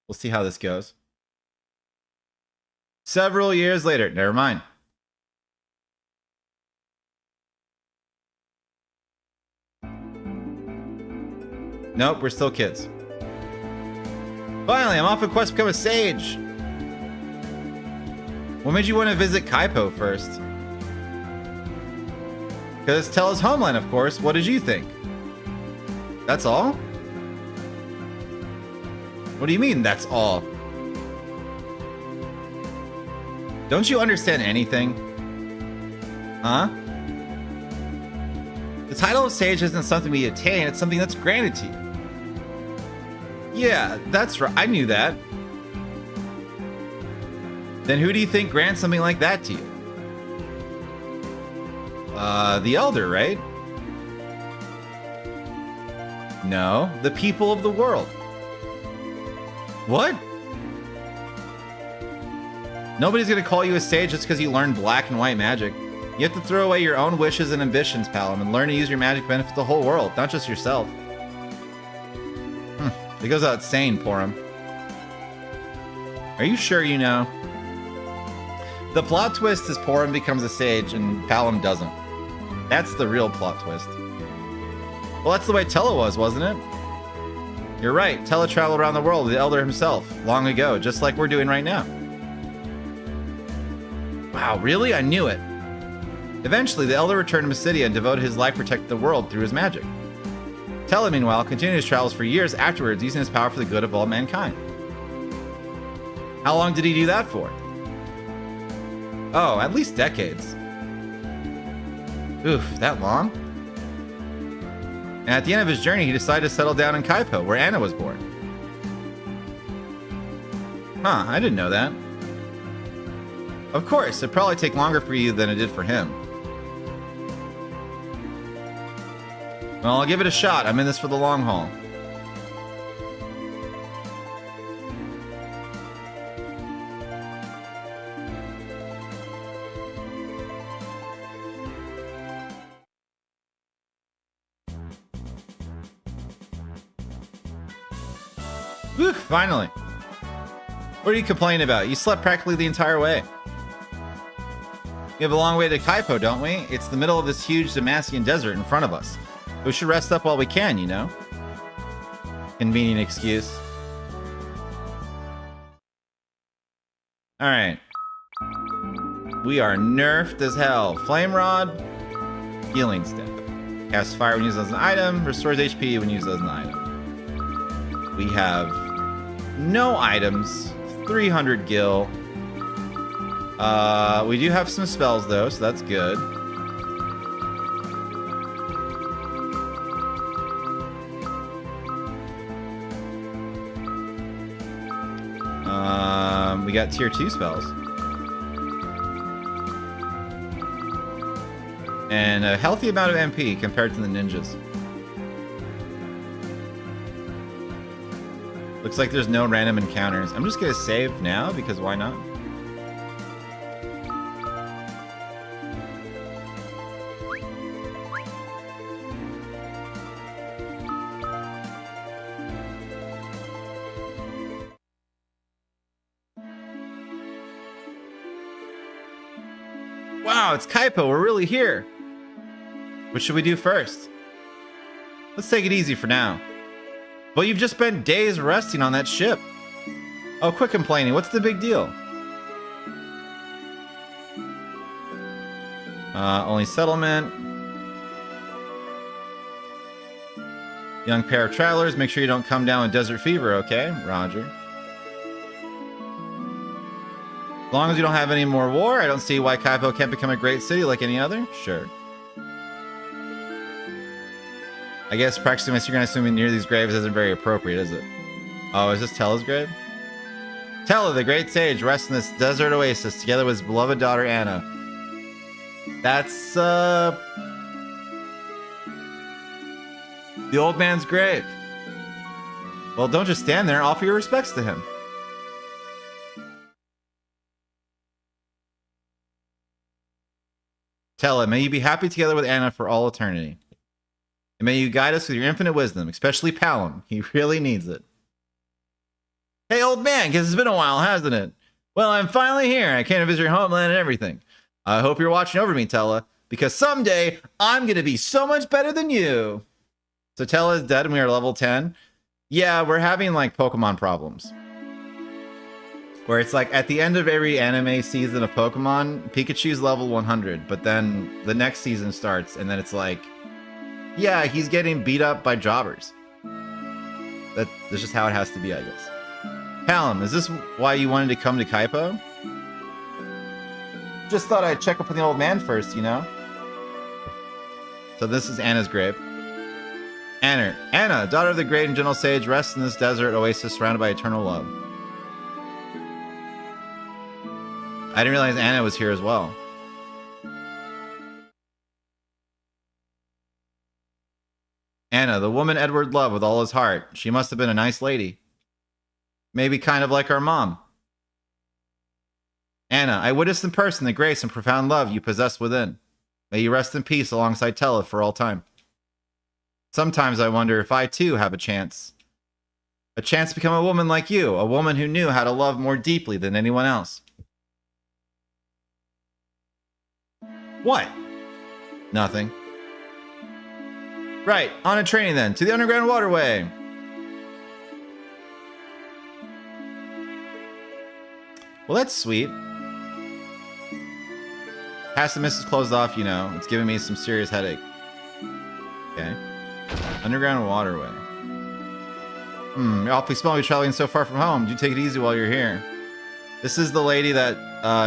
We'll see how this goes. Several years later, never mind. Nope, we're still kids. Finally, I'm off a quest to become a sage. What made you want to visit Kaipo first? Because it's Tella's homeland, of course. What did you think? That's all? What do you mean, that's all? Don't you understand anything? Huh? The title of sage isn't something we attain, it's something that's granted to you. Yeah, that's right. I knew that. Then who do you think grants something like that to you? The Elder, right? No, the people of the world. What? Nobody's gonna call you a sage just because you learned black and white magic. You have to throw away your own wishes and ambitions, Palom, and learn to use your magic to benefit the whole world, not just yourself. It goes without saying, Porum. Are you sure you know? The plot twist is Porum becomes a sage and Palom doesn't. That's the real plot twist. Well, that's the way Tella was, wasn't it? You're right. Tella traveled around the world with the Elder himself long ago, just like we're doing right now. Wow, really? I knew it. Eventually, the Elder returned to Mysidia and devoted his life protecting the world through his magic. Tella, meanwhile, continued his travels for years afterwards, using his power for the good of all mankind. How long did he do that for? Oh, at least decades. Oof, that long? And at the end of his journey, he decided to settle down in Kaipo, where Anna was born. Huh, I didn't know that. Of course, it'd probably take longer for you than it did for him. Well, I'll give it a shot. I'm in this for the long haul. Whew, finally. What are you complaining about? You slept practically the entire way. We have a long way to Kaipo, don't we? It's the middle of this huge Damaskian desert in front of us. We should rest up while we can, you know? Convenient excuse. Alright. We are nerfed as hell. Flame Rod. Healing Staff. Casts fire when used as an item. Restores HP when used as an item. We have no items. 300 gil. We do have some spells though, so that's good. We got tier 2 spells. And a healthy amount of MP compared to the ninjas. Looks like there's no random encounters. I'm just gonna save now because why not? Wow, it's Kaipo. We're really here. What should we do first? Let's take it easy for now. But you've just spent days resting on that ship. Oh, quit complaining. What's the big deal? Only settlement. Young pair of travelers, make sure you don't come down with desert fever, okay? Roger. As long as you don't have any more war, I don't see why Kaipo can't become a great city like any other. Sure. I guess practicing my synchronized swimming near these graves isn't very appropriate, is it? Oh, is this Tella's grave? Tella, the great sage, rests in this desert oasis together with his beloved daughter Anna. That's, the old man's grave. Well, don't just stand there. Offer your respects to him. Tella, may you be happy together with Anna for all eternity. And may you guide us with your infinite wisdom, especially Palom. He really needs it. Hey, old man, guess it's been a while, hasn't it? Well, I'm finally here. I came to visit your homeland and everything. I hope you're watching over me, Tella, because someday I'm going to be so much better than you. So Tella is dead and we are level 10. Yeah, we're having like Pokemon problems. Where it's like at the end of every anime season of Pokemon, Pikachu's level 100, but then the next season starts and then it's like, yeah, he's getting beat up by jobbers. That's just how it has to be, I guess. Palom, is this why you wanted to come to Kaipo? Just thought I'd check up on the old man first, you know? So this is Anna's grave. Anna, daughter of the great and gentle sage, rests in this desert oasis surrounded by eternal love. I didn't realize Anna was here as well. Anna, the woman Edward loved with all his heart. She must have been a nice lady. Maybe kind of like our mom. Anna, I witnessed in person the grace and profound love you possess within. May you rest in peace alongside Tella for all time. Sometimes I wonder if I too have a chance. A chance to become a woman like you, a woman who knew how to love more deeply than anyone else. What? Nothing. Right, on a training then, to the underground waterway. Well, that's sweet. Past the mist is closed off, you know. It's giving me some serious headache. Okay. Underground waterway. You're awfully small to be traveling so far from home. Do take it easy while you're here. This is the lady that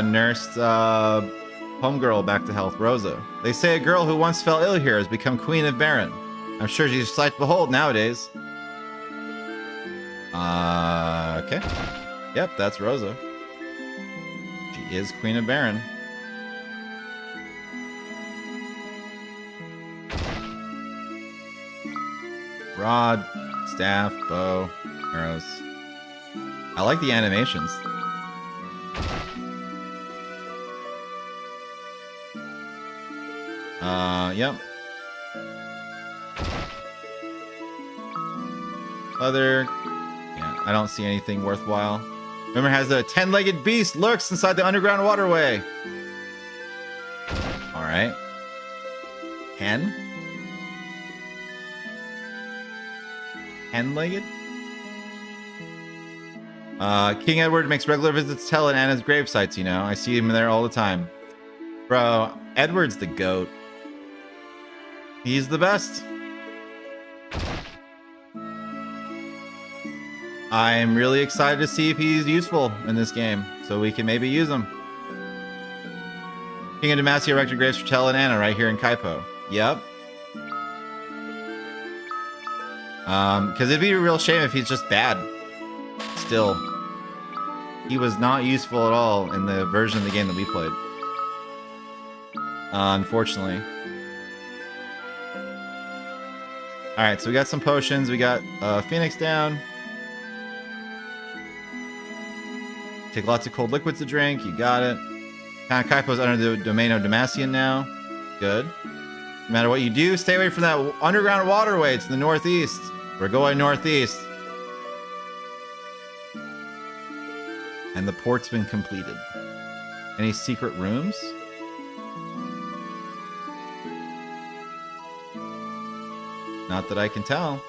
nursed homegirl back to health, Rosa. They say a girl who once fell ill here has become Queen of Baron. I'm sure she's a sight to behold nowadays. Okay. Yep, that's Rosa. She is Queen of Baron. Rod, staff, bow, arrows. I like the animations. Yep. Other... yeah, I don't see anything worthwhile. Remember, has a 10-legged beast lurks inside the underground waterway. Alright. 10? 10-legged? King Edward makes regular visits to Tella and Anna's grave sites, you know. I see him there all the time. Bro, Edward's the GOAT. He's the best. I'm really excited to see if he's useful in this game, so we can maybe use him. King of Demacia erected graves for Tella and Anna right here in Kaipo. Yep. Because it'd be a real shame if he's just bad. Still. He was not useful at all in the version of the game that we played. Unfortunately. Alright, so we got some potions. We got Phoenix down. Take lots of cold liquids to drink. You got it. Kaipo's under the domain of Demacian now. Good. No matter what you do, stay away from that underground waterway. It's the northeast. We're going northeast. And the port's been completed. Any secret rooms? Not that I can tell.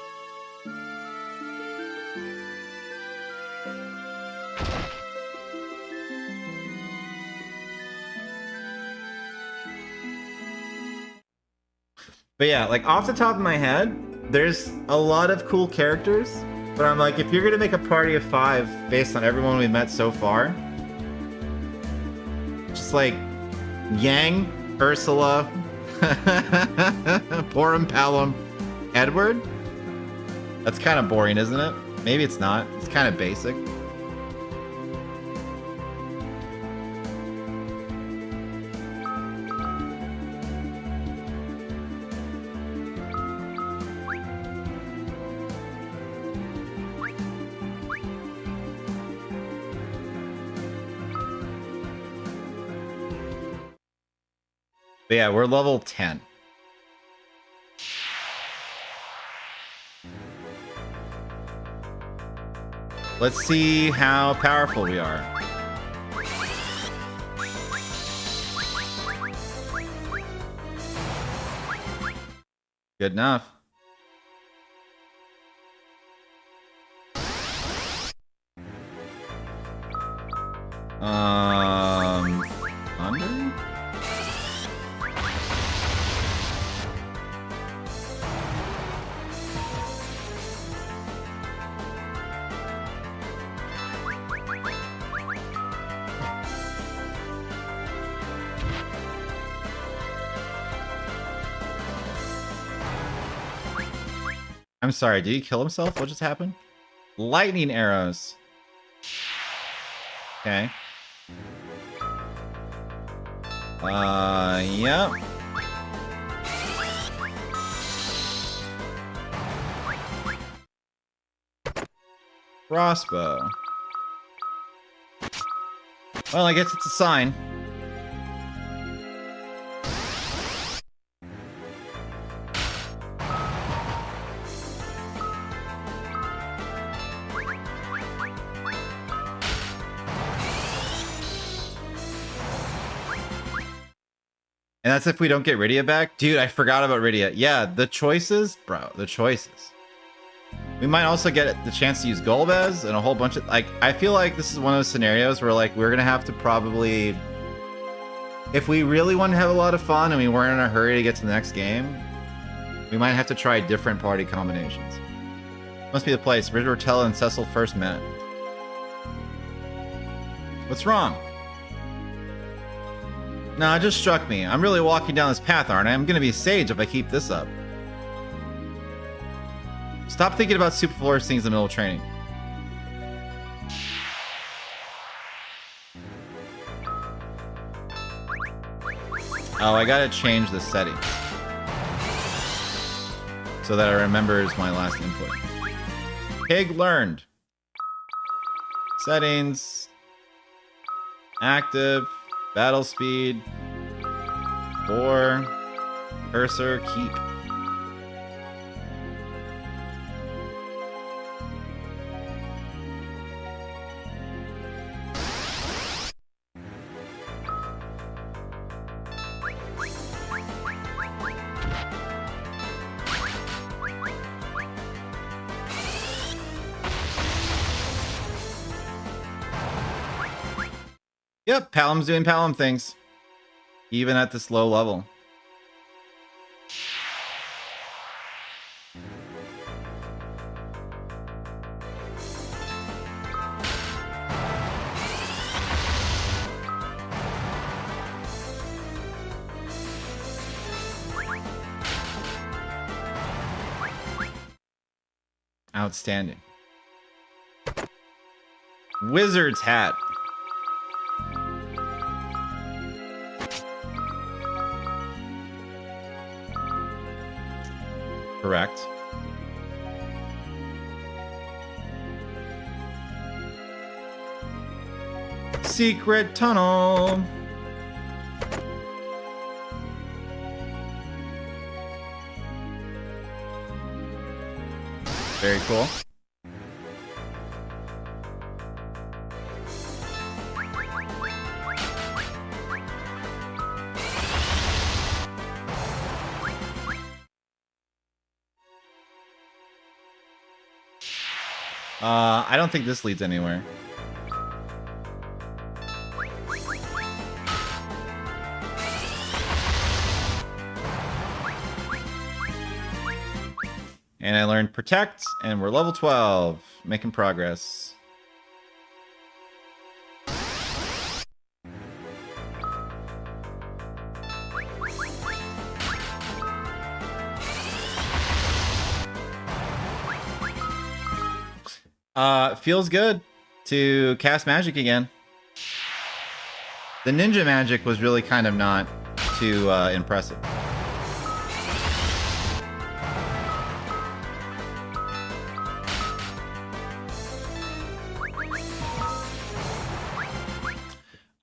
But yeah, like off the top of my head, there's a lot of cool characters. But I'm like, if you're gonna make a party of 5 based on everyone we've met so far, just like Yang, Ursula, Porum Palum, Edward. That's kind of boring, isn't it? Maybe it's not. It's kind of basic. But yeah, we're level 10. Let's see how powerful we are. Good enough. Thunder? I'm sorry, did he kill himself? What just happened? Lightning arrows. Okay. Yep. Crossbow. Well, I guess it's a sign. And that's if we don't get Rydia back. Dude, I forgot about Rydia. Yeah, the choices, bro, the choices. We might also get the chance to use Golbez and a whole bunch of, like, I feel like this is one of those scenarios where, like, we're going to have to probably, if we really want to have a lot of fun and we weren't in a hurry to get to the next game, we might have to try different party combinations. Must be the place. Ridge Rotella and Cecil first met. What's wrong? Nah, it just struck me. I'm really walking down this path, aren't I? I'm gonna be a sage if I keep this up. Stop thinking about super flourish things in the middle of training. Oh, I gotta change the settings so that it remembers my last input. Pig learned. Settings. Active. Battle speed. 4. Cursor. Keep. Yep, Palom's doing Palom things. Even at this low level. Outstanding. Wizard's hat. Correct. Secret tunnel. Very cool. I don't think this leads anywhere. And I learned Protect, and we're level 12. Making progress. Feels good to cast magic again. The ninja magic was really kind of not too impressive.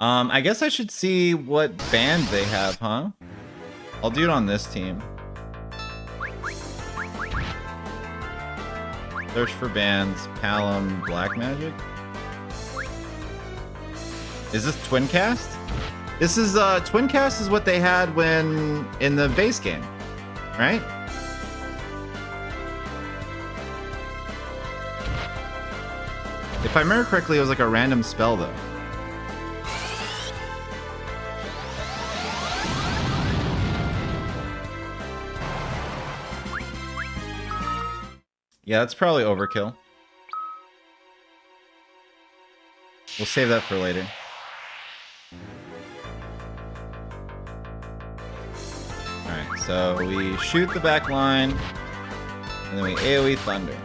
I guess I should see what band they have, huh? I'll do it on this team. Search for bands. Palom, Black Magic. Is this Twin Cast? This is Twin Cast is what they had when in the base game, right? If I remember correctly, it was like a random spell though. Yeah, that's probably overkill. We'll save that for later. Alright, so we shoot the back line, and then we AoE Thunder.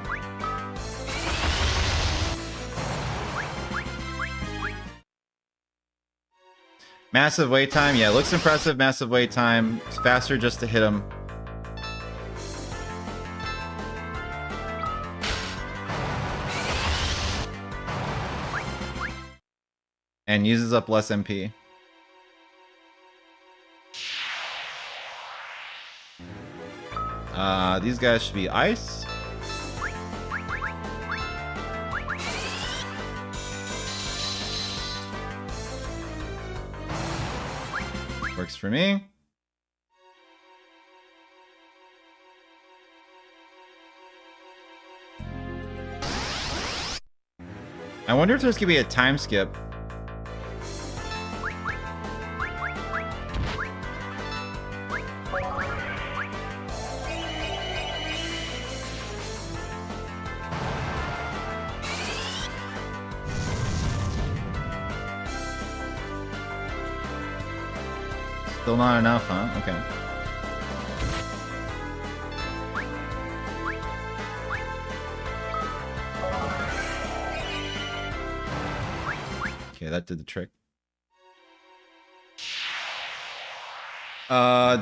Massive wait time, yeah, looks impressive, massive wait time. It's faster just to hit him. And uses up less MP. These guys should be ice. Works for me. I wonder if there's gonna be a time skip. Still not enough, huh? Okay. Okay, that did the trick.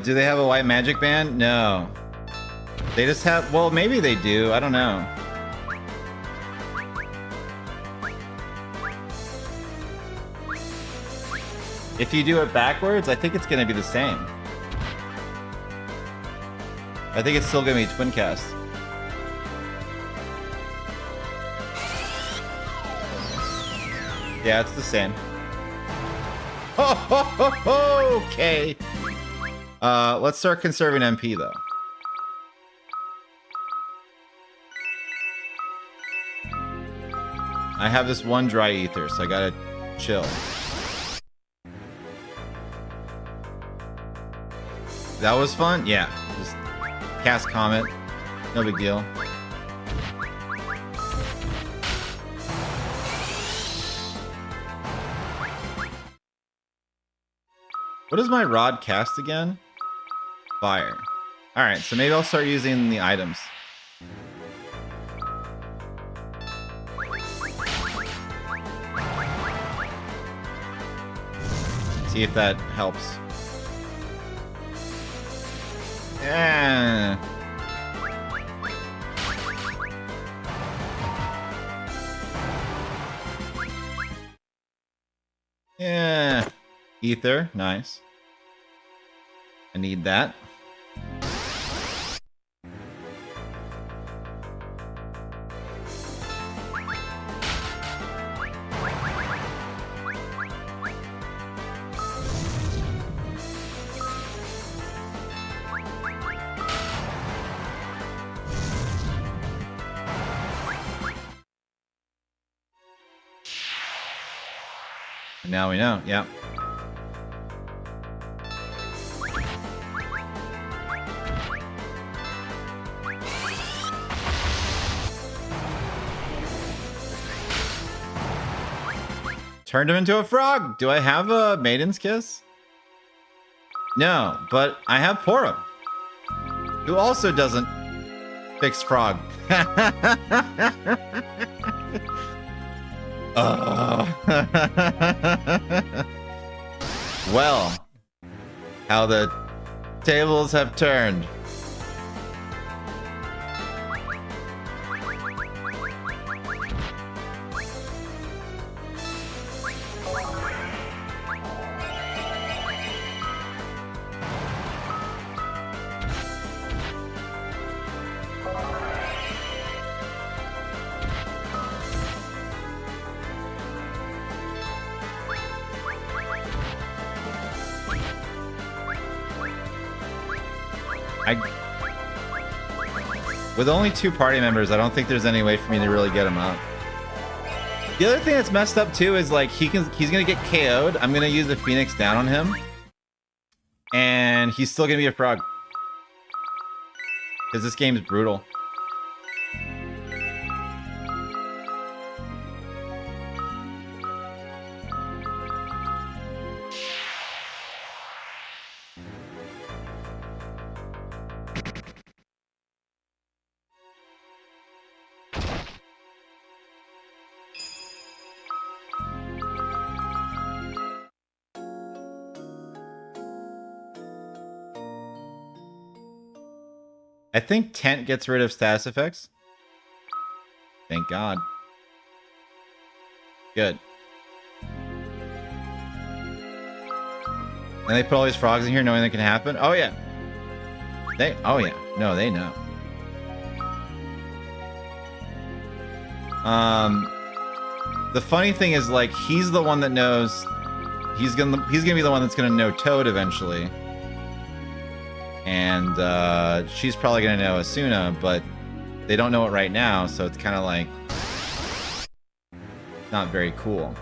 Do they have a white magic band? No. They just have, well, maybe they do. I don't know. If you do it backwards, I think it's going to be the same. I think it's still going to be Twin Cast. Yeah, it's the same. Okay. Let's start conserving MP though. I have this one dry ether, so I gotta chill. That was fun? Yeah. Just cast Comet. No big deal. What does my rod cast again? Fire. Alright, so maybe I'll start using the items. See if that helps. Yeah. Yeah. Ether, nice. I need that. Now we know. Yeah. Turned him into a frog. Do I have a Maiden's Kiss? No, but I have Porum, who also doesn't fix frog. Well, how the tables have turned. With only 2 party members, I don't think there's any way for me to really get him up. The other thing that's messed up too is like he's gonna get KO'd. I'm gonna use the Phoenix down on him, and he's still gonna be a frog because this game is brutal. I think Tent gets rid of status effects. Thank God. Good. And they put all these frogs in here knowing that can happen? Oh, yeah. Oh, yeah. No, they know. The funny thing is, like, he's the one that knows. He's gonna be the one that's gonna know Toad eventually. And she's probably gonna know Asuna, but they don't know it right now, so it's kind of like not very cool.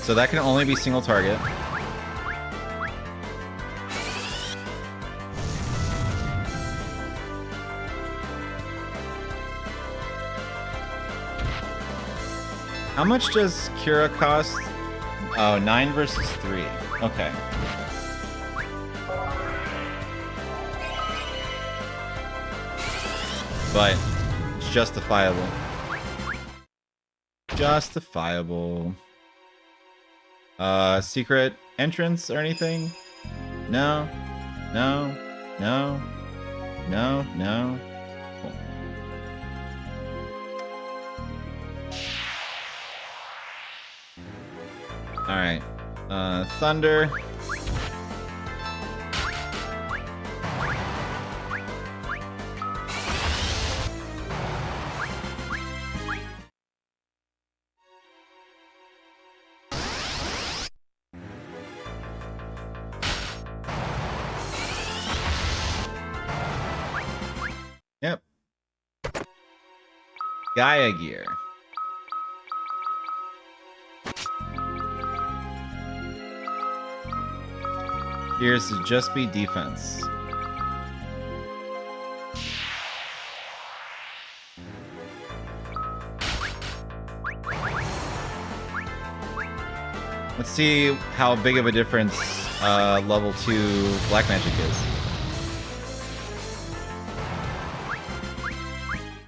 So that can only be single target. How much does Cura cost? Oh, 9 versus 3. Okay. But it's justifiable. Justifiable. Secret entrance or anything? No. No. No. No. No. Cool. Alright. Thunder. Yep. Gaia gear. Appears to just be defense. Let's see how big of a difference level 2 Black Magic is.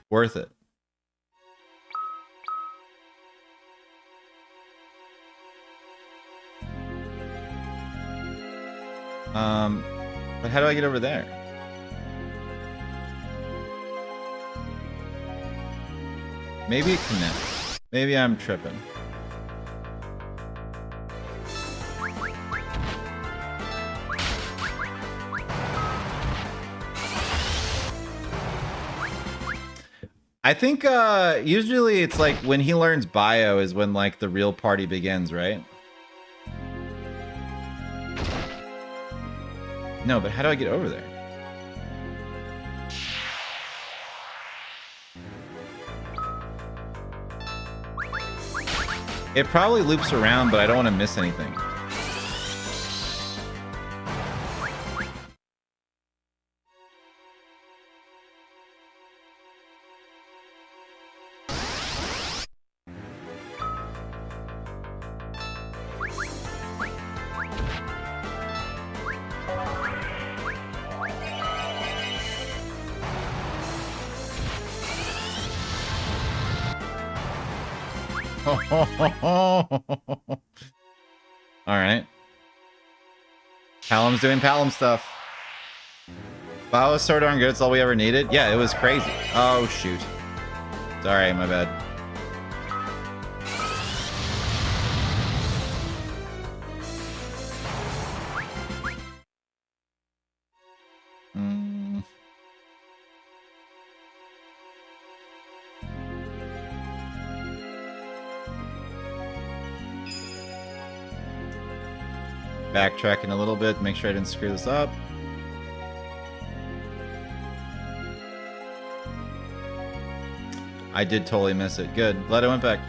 Worth it. But how do I get over there? Maybe it connects. Maybe I'm tripping. I think usually it's like when he learns bio is when like the real party begins, right? No, but how do I get over there? It probably loops around, but I don't want to miss anything. Alright. Palom's doing Palom stuff. Wow, it was so darn good. It's all we ever needed. Yeah, it was crazy. Oh, shoot. Sorry, my bad. Backtracking a little bit, make sure I didn't screw this up. I did totally miss it. Good. Glad I went back.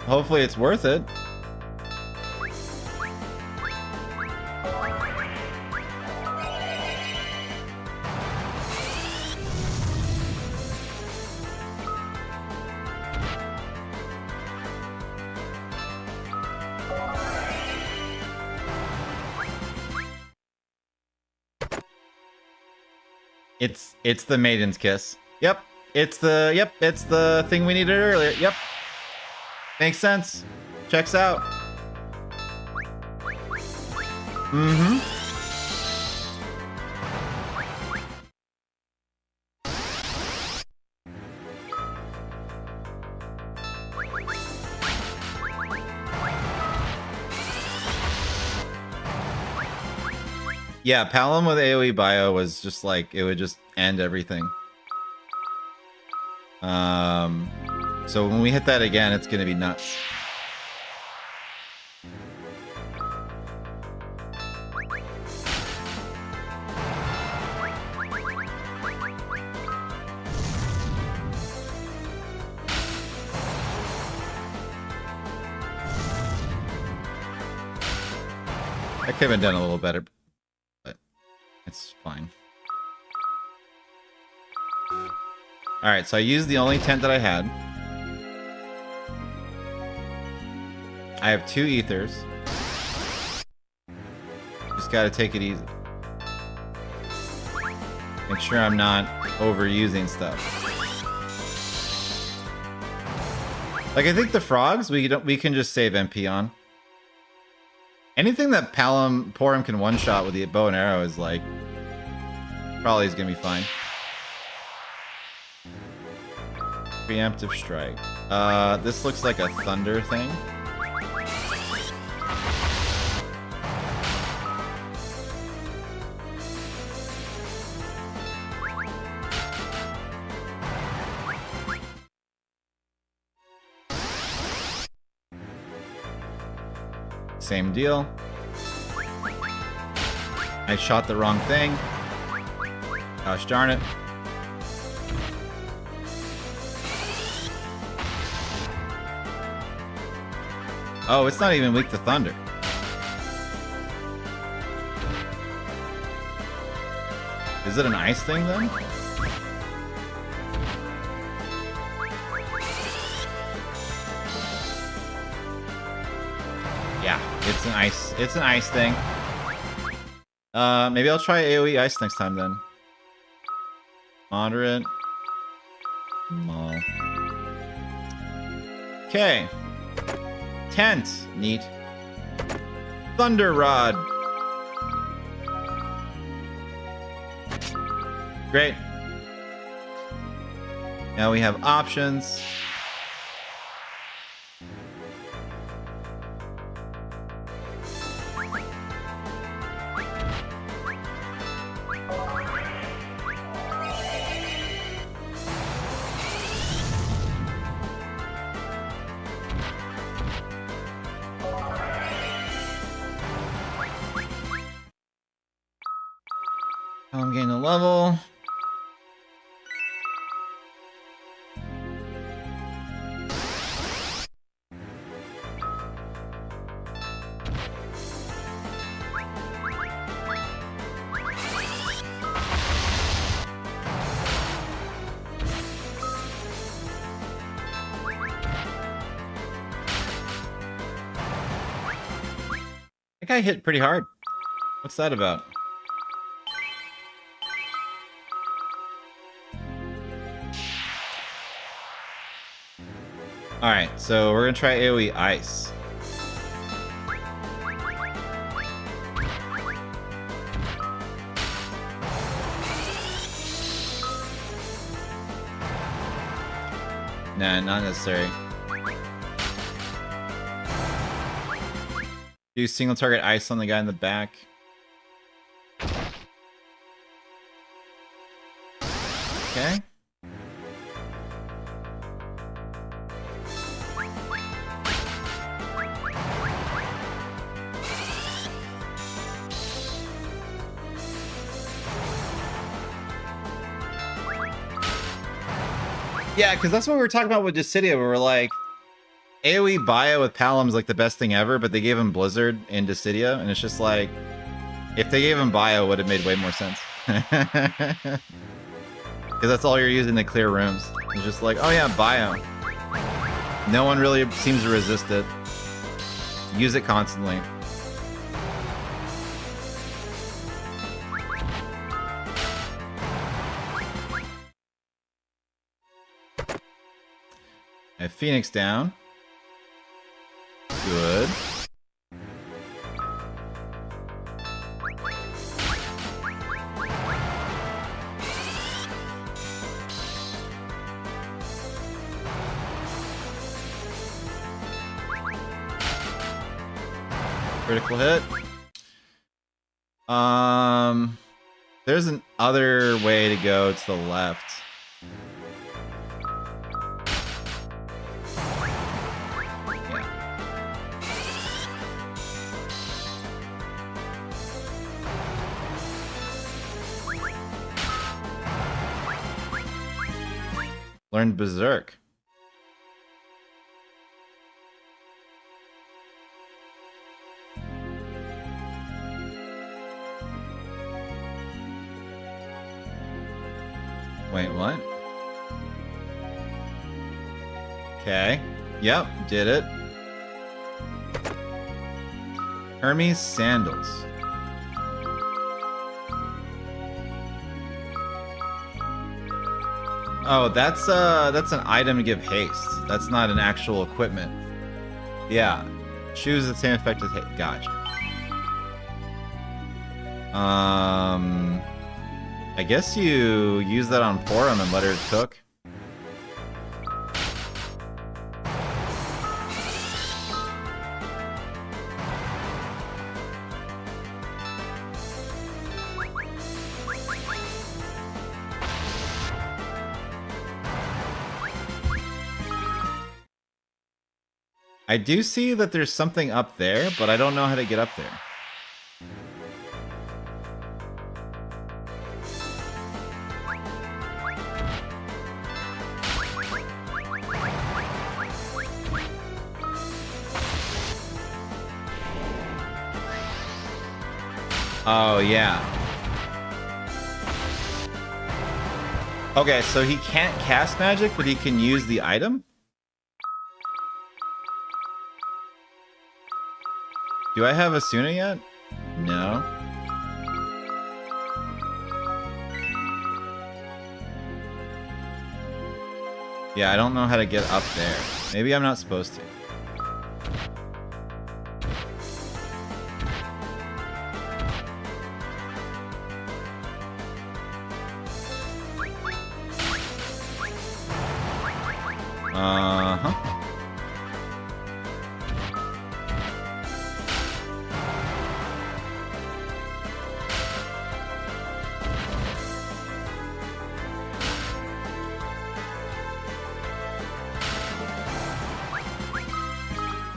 Hopefully it's worth it. It's the Maiden's Kiss. Yep. It's the thing we needed earlier. Yep. Makes sense. Checks out. Mm-hmm. Yeah, Palom with AoE bio was just like, it would just end everything. So when we hit that again, it's gonna be nuts. I could have done a little better, but it's fine. Alright, so I used the only tent that I had. I have 2 ethers. Just gotta take it easy. Make sure I'm not overusing stuff. Like, I think the frogs, we can just save MP on. Anything that Porum can one-shot with the bow and arrow is like, probably is gonna be fine. Preemptive strike. This looks like a thunder thing. Same deal. I shot the wrong thing. Gosh darn it. Oh, it's not even weak to thunder. Is it an ice thing then? Yeah, it's an ice thing. Maybe I'll try AoE ice next time then. Moderate. Small. Okay. Tent. Neat. Thunder Rod. Great. Now we have options. I'm getting a level. I hit pretty hard. What's that about? Alright, so we're gonna try AoE Ice. Nah, not necessary. Do single target ice on the guy in the back. Okay. Yeah, because that's what we were talking about with Dissidia, where we're like, AoE Bio with Palam's like the best thing ever, but they gave him Blizzard in Dissidia, and it's just like, if they gave him Bio, it would have made way more sense. Because that's all you're using to clear rooms. It's just like, oh yeah, Bio. No one really seems to resist it. Use it constantly. I have Phoenix down. Good. Critical hit. There's an other way to go to the left. Learned Berserk. Wait, what? Okay. Yep, did it. Hermes Sandals. Oh, that's an item to give haste. That's not an actual equipment. Yeah. Shoes the same effect as haste. Gotcha. I guess you use that on Porum and let her cook. I do see that there's something up there, but I don't know how to get up there. Oh, yeah. Okay, so he can't cast magic, but he can use the item? Do I have Asuna yet? No. Yeah, I don't know how to get up there. Maybe I'm not supposed to. Uh-huh.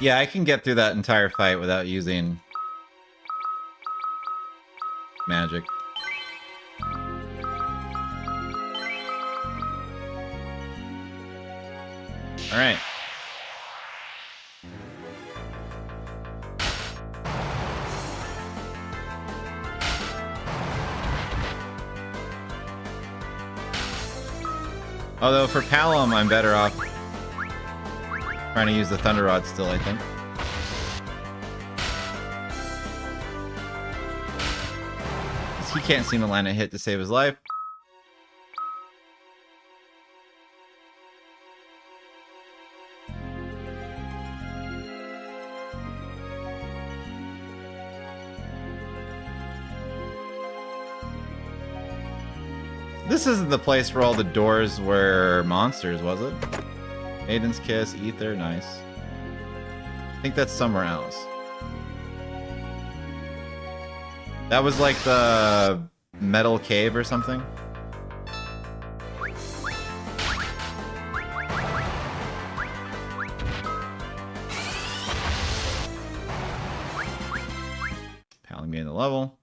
Yeah, I can get through that entire fight without using magic. All right. Although for Palom, I'm better off trying to use the Thunder Rod still, I think. He can't seem to land a hit to save his life. This isn't the place where all the doors were monsters, was it? Maiden's Kiss, Ether, nice. I think that's somewhere else. That was like the metal cave or something. Paling me in the level.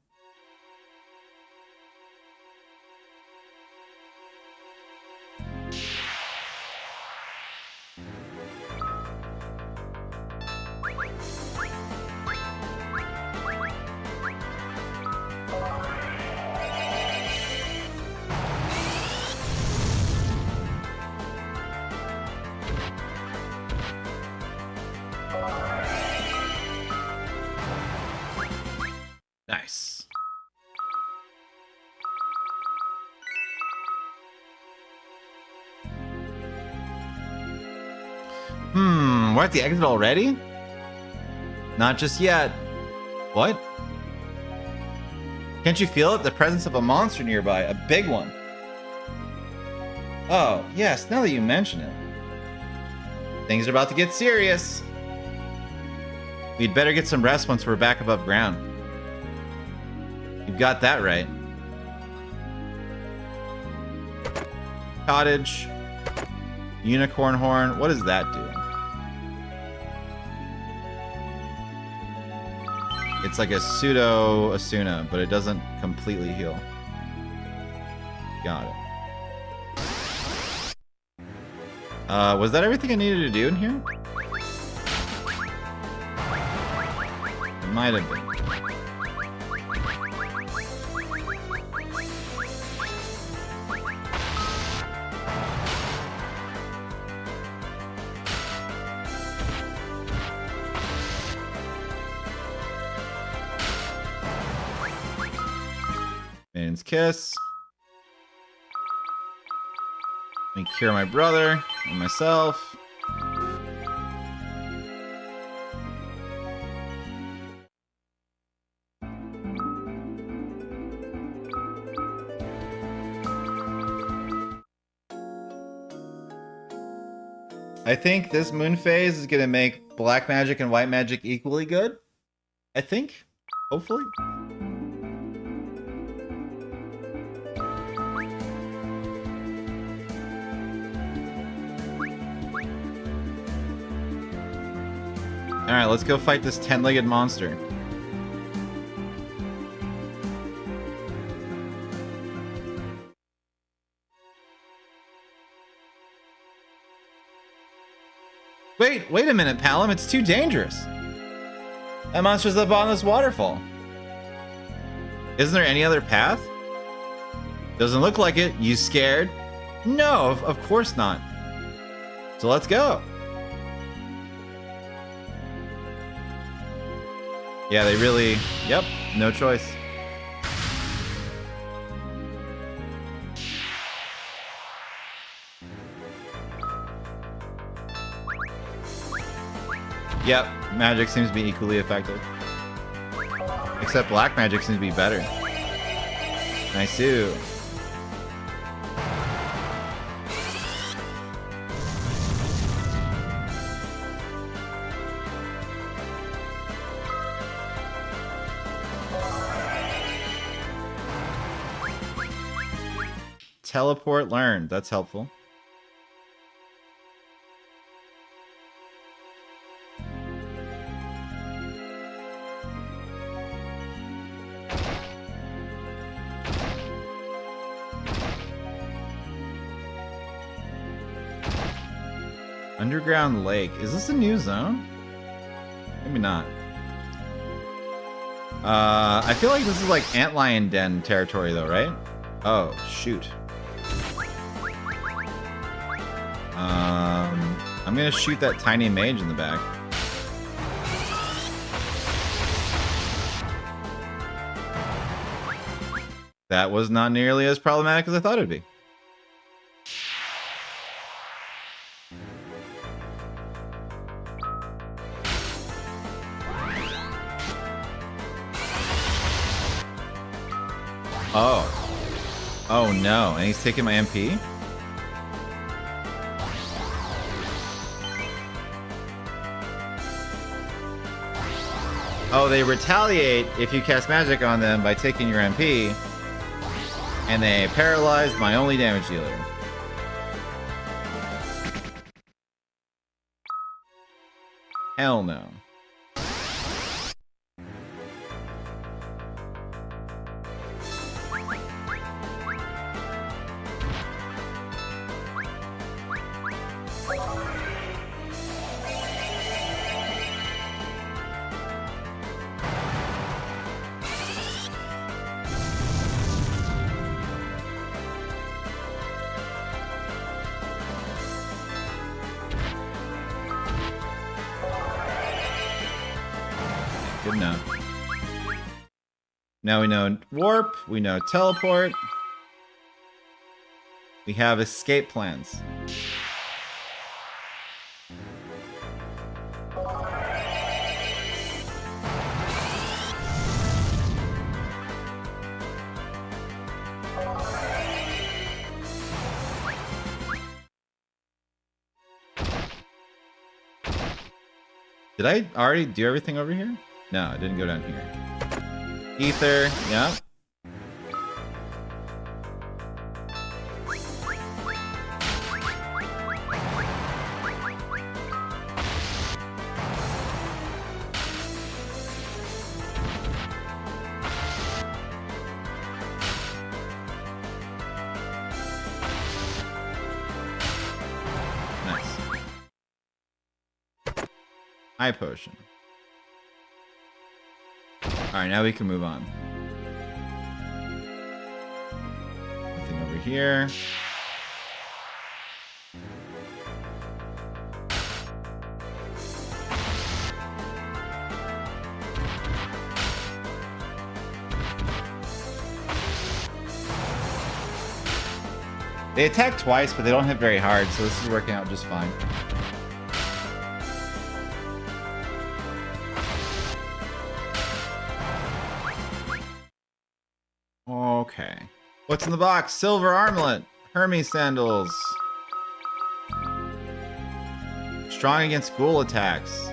Nice. We're at the exit already? Not just yet. What? Can't you feel it? The presence of a monster nearby. A big one. Oh, yes, now that you mention it. Things are about to get serious. We'd better get some rest once we're back above ground. You've got that right. Cottage. Unicorn horn. What is that doing? It's like a pseudo Asuna, but it doesn't completely heal. Got it. Was that everything I needed to do in here? It might have been. Maiden's Kiss. Let me cure my brother and myself. I think this moon phase is gonna make black magic and white magic equally good. I think. Hopefully. Alright, let's go fight this 10-legged monster. Wait a minute, Palom. It's too dangerous. That monster's up on this waterfall. Isn't there any other path? Doesn't look like it. You scared? No, of course not. So let's go. Yeah, they really... Yep, no choice. Yep, magic seems to be equally effective. Except black magic seems to be better. Nice too. Teleport learned. That's helpful. Underground lake. Is this a new zone? Maybe not. I feel like this is like Antlion Den territory though, right? Oh, shoot. I'm gonna shoot that tiny mage in the back. That was not nearly as problematic as I thought it'd be. Oh. Oh no, and he's taking my MP? Oh, they retaliate if you cast magic on them by taking your MP. And they paralyzed my only damage dealer. Hell no. Good enough. Now we know warp, we know teleport. We have escape plans. Did I already do everything over here? No, I didn't go down here. Ether, yeah. Nice. Eye potion. Alright, now we can move on. Nothing over here. They attack twice, but they don't hit very hard, so this is working out just fine. Okay. What's in the box? Silver armlet. Hermes sandals. Strong against ghoul attacks.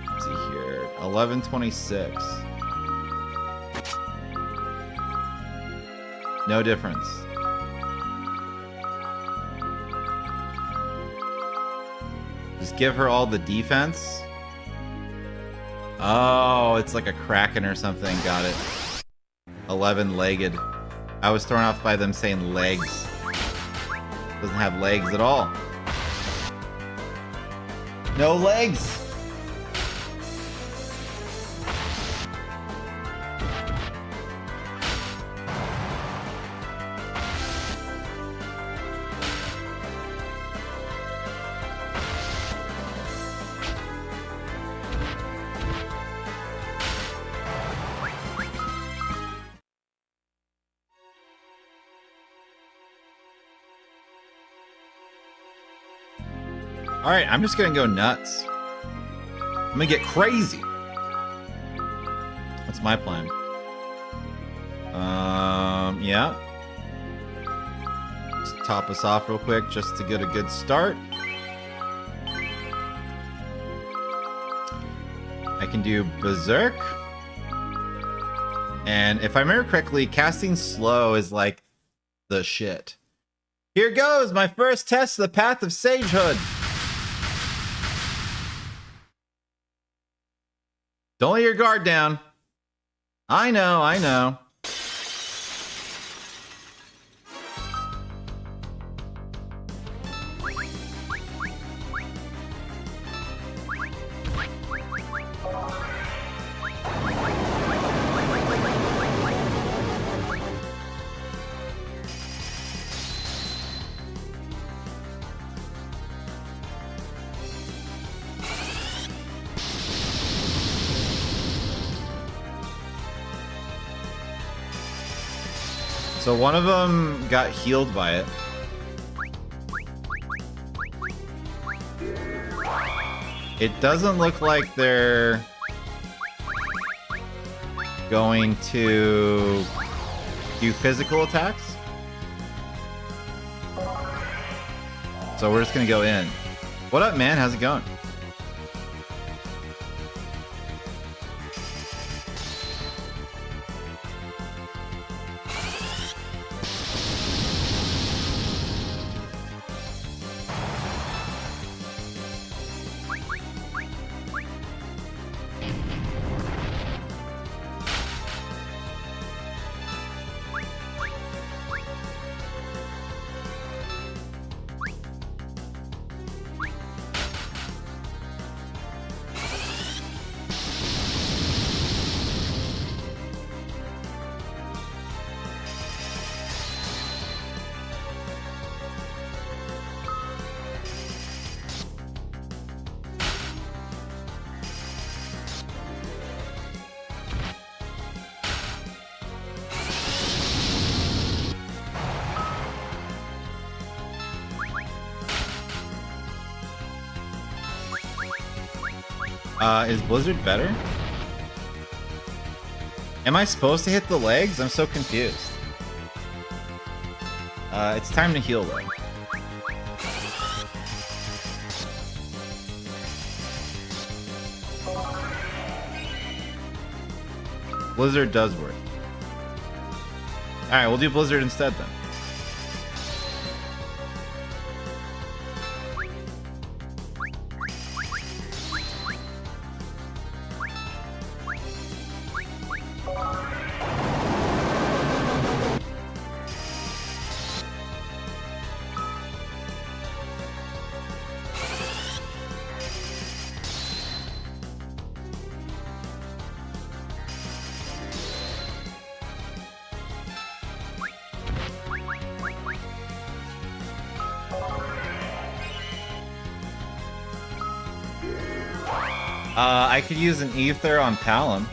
Let's see here. 1126. No difference. Just give her all the defense. Oh, it's like a kraken or something. Got it. 11-legged. I was thrown off by them saying legs. Doesn't have legs at all. No legs. All right, I'm just gonna go nuts. I'm gonna get crazy. That's my plan. Yeah. Just top us off real quick just to get a good start. I can do Berserk. And if I remember correctly, casting slow is like the shit. Here goes my first test of the Path of Sagehood. Don't let your guard down. I know, I know. So one of them got healed by it. It doesn't look like they're going to do physical attacks. So we're just gonna go in. What up, man? How's it going? Is Blizzard better? Am I supposed to hit the legs? I'm so confused. It's time to heal though. Blizzard does work. Alright, we'll do Blizzard instead then. I could use an ether on Palom.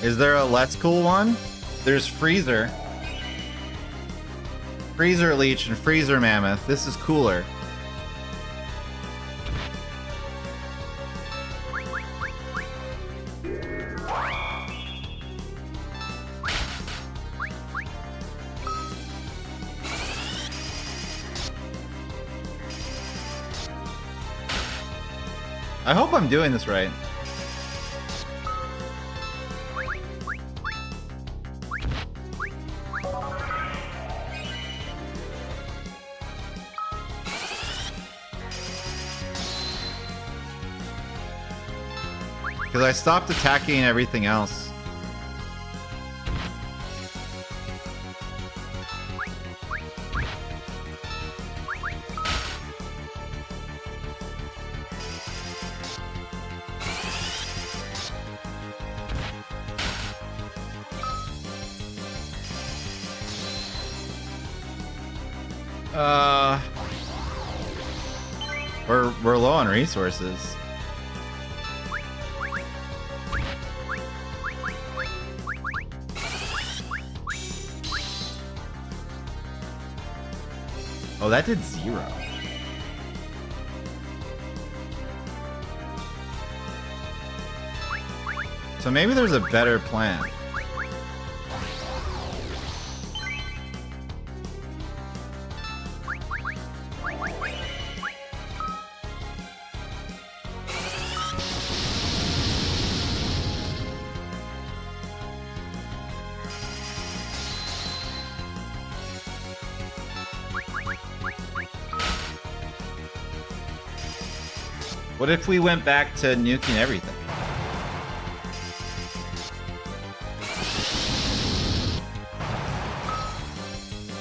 Is there a Let's Cool one? There's Freezer. Freezer Leech and Freezer Mammoth. This is cooler. I hope I'm doing this right. Because I stopped attacking everything else. We're low on resources. Oh, that did 0. So maybe there's a better plan. What if we went back to nuking everything?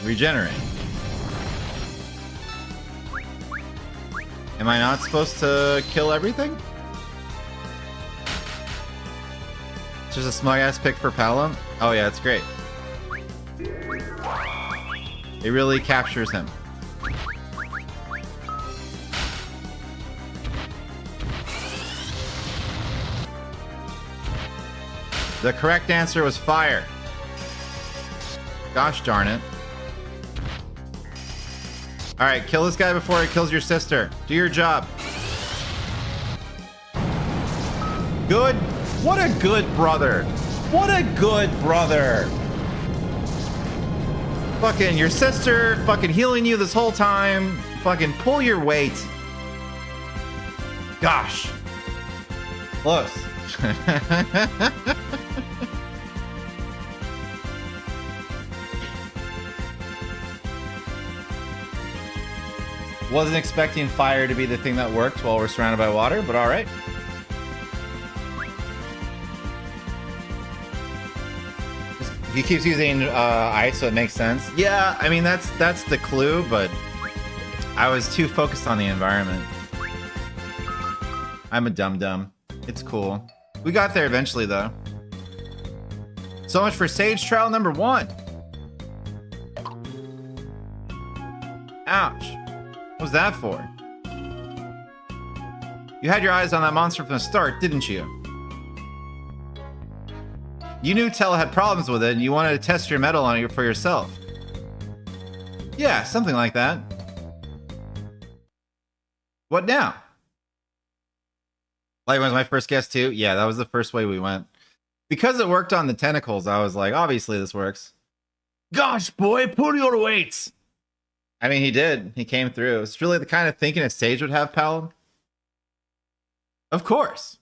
Regenerate. Am I not supposed to kill everything? It's just a smug ass pick for Palom? Oh yeah, it's great. It really captures him. The correct answer was fire. Gosh darn it. All right, kill this guy before he kills your sister. Do your job. Good. What a good brother. What a good brother. Fucking your sister fucking healing you this whole time. Fucking pull your weight. Gosh. Close. Wasn't expecting fire to be the thing that worked while we're surrounded by water, but all right. He keeps using ice, so it makes sense. Yeah, I mean that's the clue, but I was too focused on the environment. I'm a dum-dum. It's cool. We got there eventually, though. So much for Sage Trial number 1. Ouch. What was that for? You had your eyes on that monster from the start, didn't you? You knew Tella had problems with it, and you wanted to test your mettle on it for yourself. Yeah, something like that. What now? Like, was my first guess too? Yeah, that was the first way we went. Because it worked on the tentacles, I was like, obviously this works. Gosh, boy, pull your weight. I mean, he did. He came through. It's really the kind of thinking a sage would have, pal. Of course.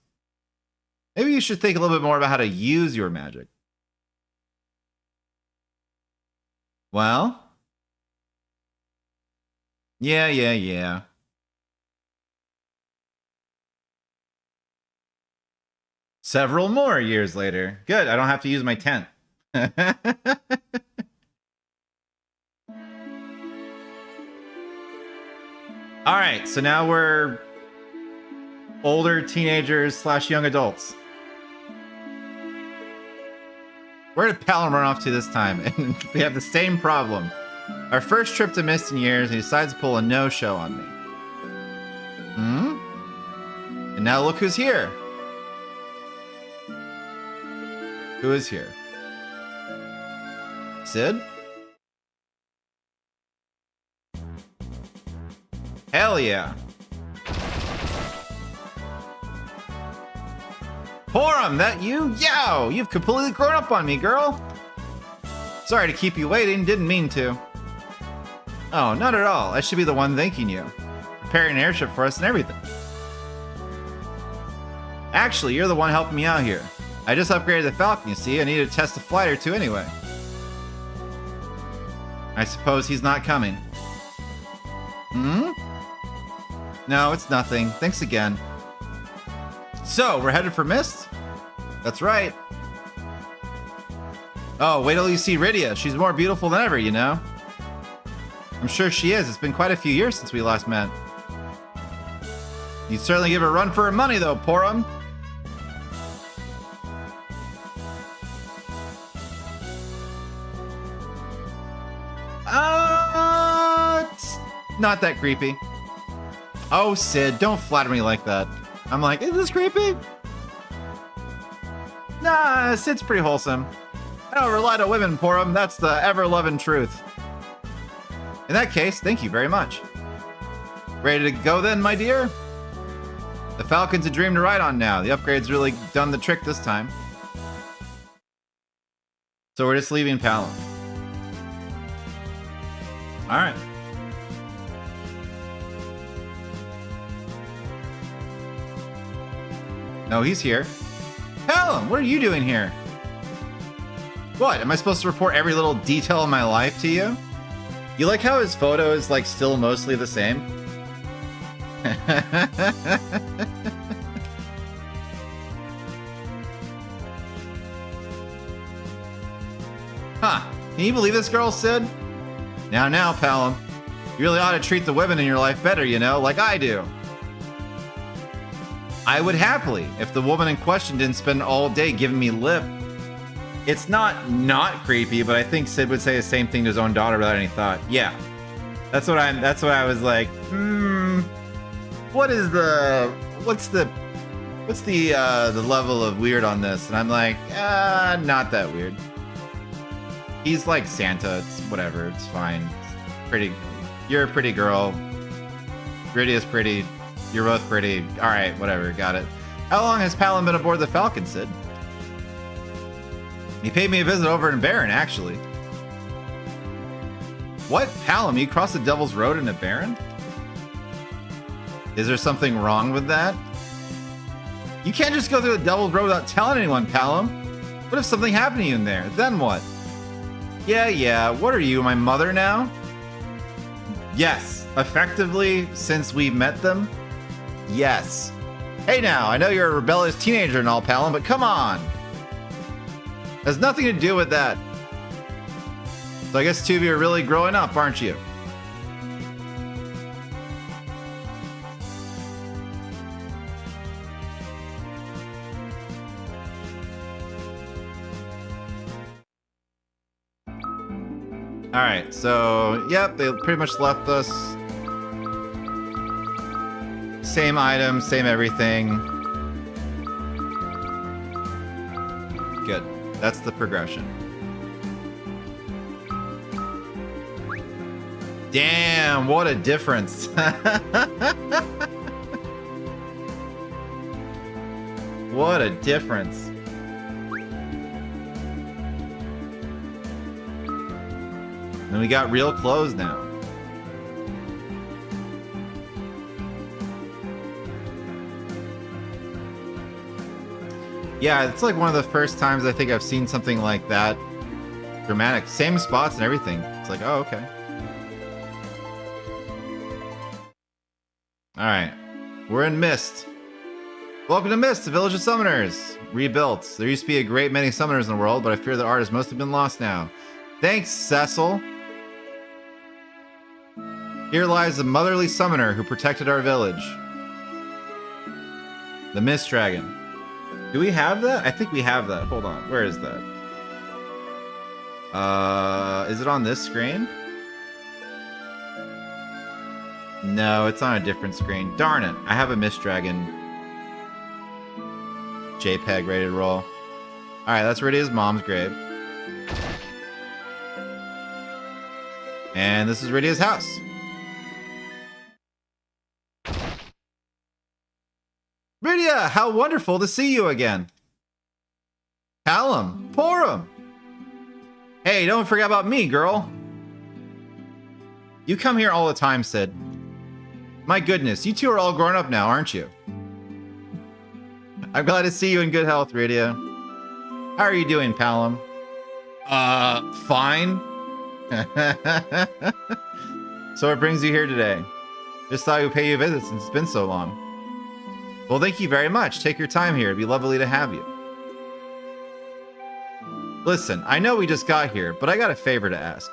Maybe you should think a little bit more about how to use your magic. Well? Yeah. Several more years later. Good, I don't have to use my tent. All right, so now we're older teenagers / young adults. Where did Palom run off to this time? And we have the same problem. Our first trip to Mist in years, and he decides to pull a no-show on me. And now look who's here. Who is here? Sid? Hell yeah. Porum, that you? Yow! You've completely grown up on me, girl. Sorry to keep you waiting, didn't mean to. Oh, not at all. I should be the one thanking you. Preparing an airship for us and everything. Actually, you're the one helping me out here. I just upgraded the Falcon, you see. I needed to test a flight or two anyway. I suppose he's not coming. No, it's nothing. Thanks again. So, we're headed for Mist? That's right. Oh, wait till you see Rydia. She's more beautiful than ever, you know? I'm sure she is. It's been quite a few years since we last met. You'd certainly give her a run for her money, though, Porum. It's not that creepy. Oh, Sid, don't flatter me like that. I'm like, is this creepy? Nah, Sid's pretty wholesome. I don't rely on women, Porum. That's the ever-loving truth. In that case, thank you very much. Ready to go then, my dear? The Falcon's a dream to ride on now. The upgrade's really done the trick this time. So we're just leaving Palom. All right. No, he's here. Palom, what are you doing here? What, am I supposed to report every little detail of my life to you? You like how his photo is like still mostly the same? Huh, can you believe this girl, Sid? Now, Palom. You really ought to treat the women in your life better, you know, like I do. I would happily, if the woman in question didn't spend all day giving me lip. It's not creepy, but I think Sid would say the same thing to his own daughter without any thought. Yeah. That's what I was like, what's the what's the level of weird on this? And I'm like, not that weird. He's like Santa. It's whatever. It's fine. It's pretty. You're a pretty girl. Gritty is pretty. You're both pretty. All right, whatever. Got it. How long has Palin been aboard the Falcon, Sid? He paid me a visit over in Barron, actually. What? Palin, you crossed the Devil's Road in a Barron? Is there something wrong with that? You can't just go through the Devil's Road without telling anyone, Palin. What if something happened to you in there? Then what? Yeah. What are you, my mother now? Yes. Effectively, since we've met them, yes. Hey now, I know you're a rebellious teenager and all, Palin, but come on. Has nothing to do with that. So I guess two of you are really growing up, aren't you? All right, so yep, they pretty much left us. Same item, same everything. Good. That's the progression. Damn, what a difference. What a difference. And we got real clothes now. Yeah, it's like one of the first times I think I've seen something like that dramatic. Same spots and everything. It's like, oh, okay. All right. We're in Mist. Welcome to Mist, the village of summoners. Rebuilt. There used to be a great many summoners in the world, but I fear the art has mostly been lost now. Thanks, Cecil. Here lies a motherly summoner who protected our village. The Mist Dragon. Do we have that? I think we have that. Hold on. Where is that? Is it on this screen? No, it's on a different screen. Darn it. I have a Mist Dragon JPEG ready to roll. Alright, that's where it is. Mom's grave. And this is Rydia's house. Rydia, how wonderful to see you again. Callum, Porum. Hey, don't forget about me, girl. You come here all the time, Sid. My goodness, you two are all grown up now, aren't you? I'm glad to see you in good health, Rydia. How are you doing, Palom? Fine. So what brings you here today? Just thought we'd pay you a visit since it's been so long. Well, thank you very much. Take your time here. It'd be lovely to have you. Listen, I know we just got here, but I got a favor to ask.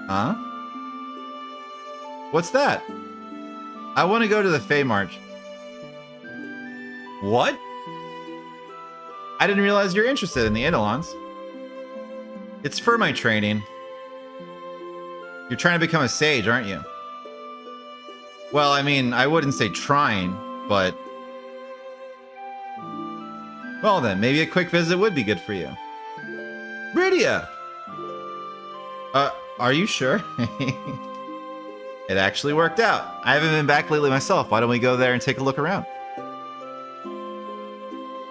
Huh? What's that? I want to go to the Fey March. What? I didn't realize you're interested in the Eidolons. It's for my training. You're trying to become a sage, aren't you? Well, I mean, I wouldn't say trying, but... Well then, maybe a quick visit would be good for you. Rydia! Are you sure? It actually worked out. I haven't been back lately myself. Why don't we go there and take a look around?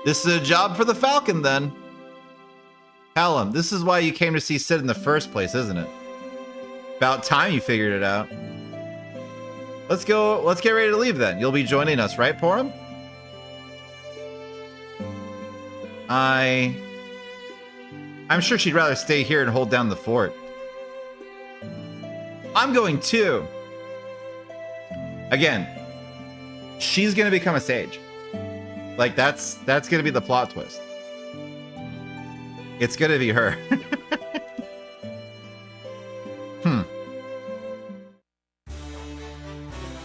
This is a job for the Falcon, then. Callum, this is why you came to see Sid in the first place, isn't it? About time you figured it out. Let's go. Let's get ready to leave, then. You'll be joining us, right, Porum? I'm sure she'd rather stay here and hold down the fort. I'm going too. Again, she's gonna become a sage. Like that's gonna be the plot twist. It's gonna be her.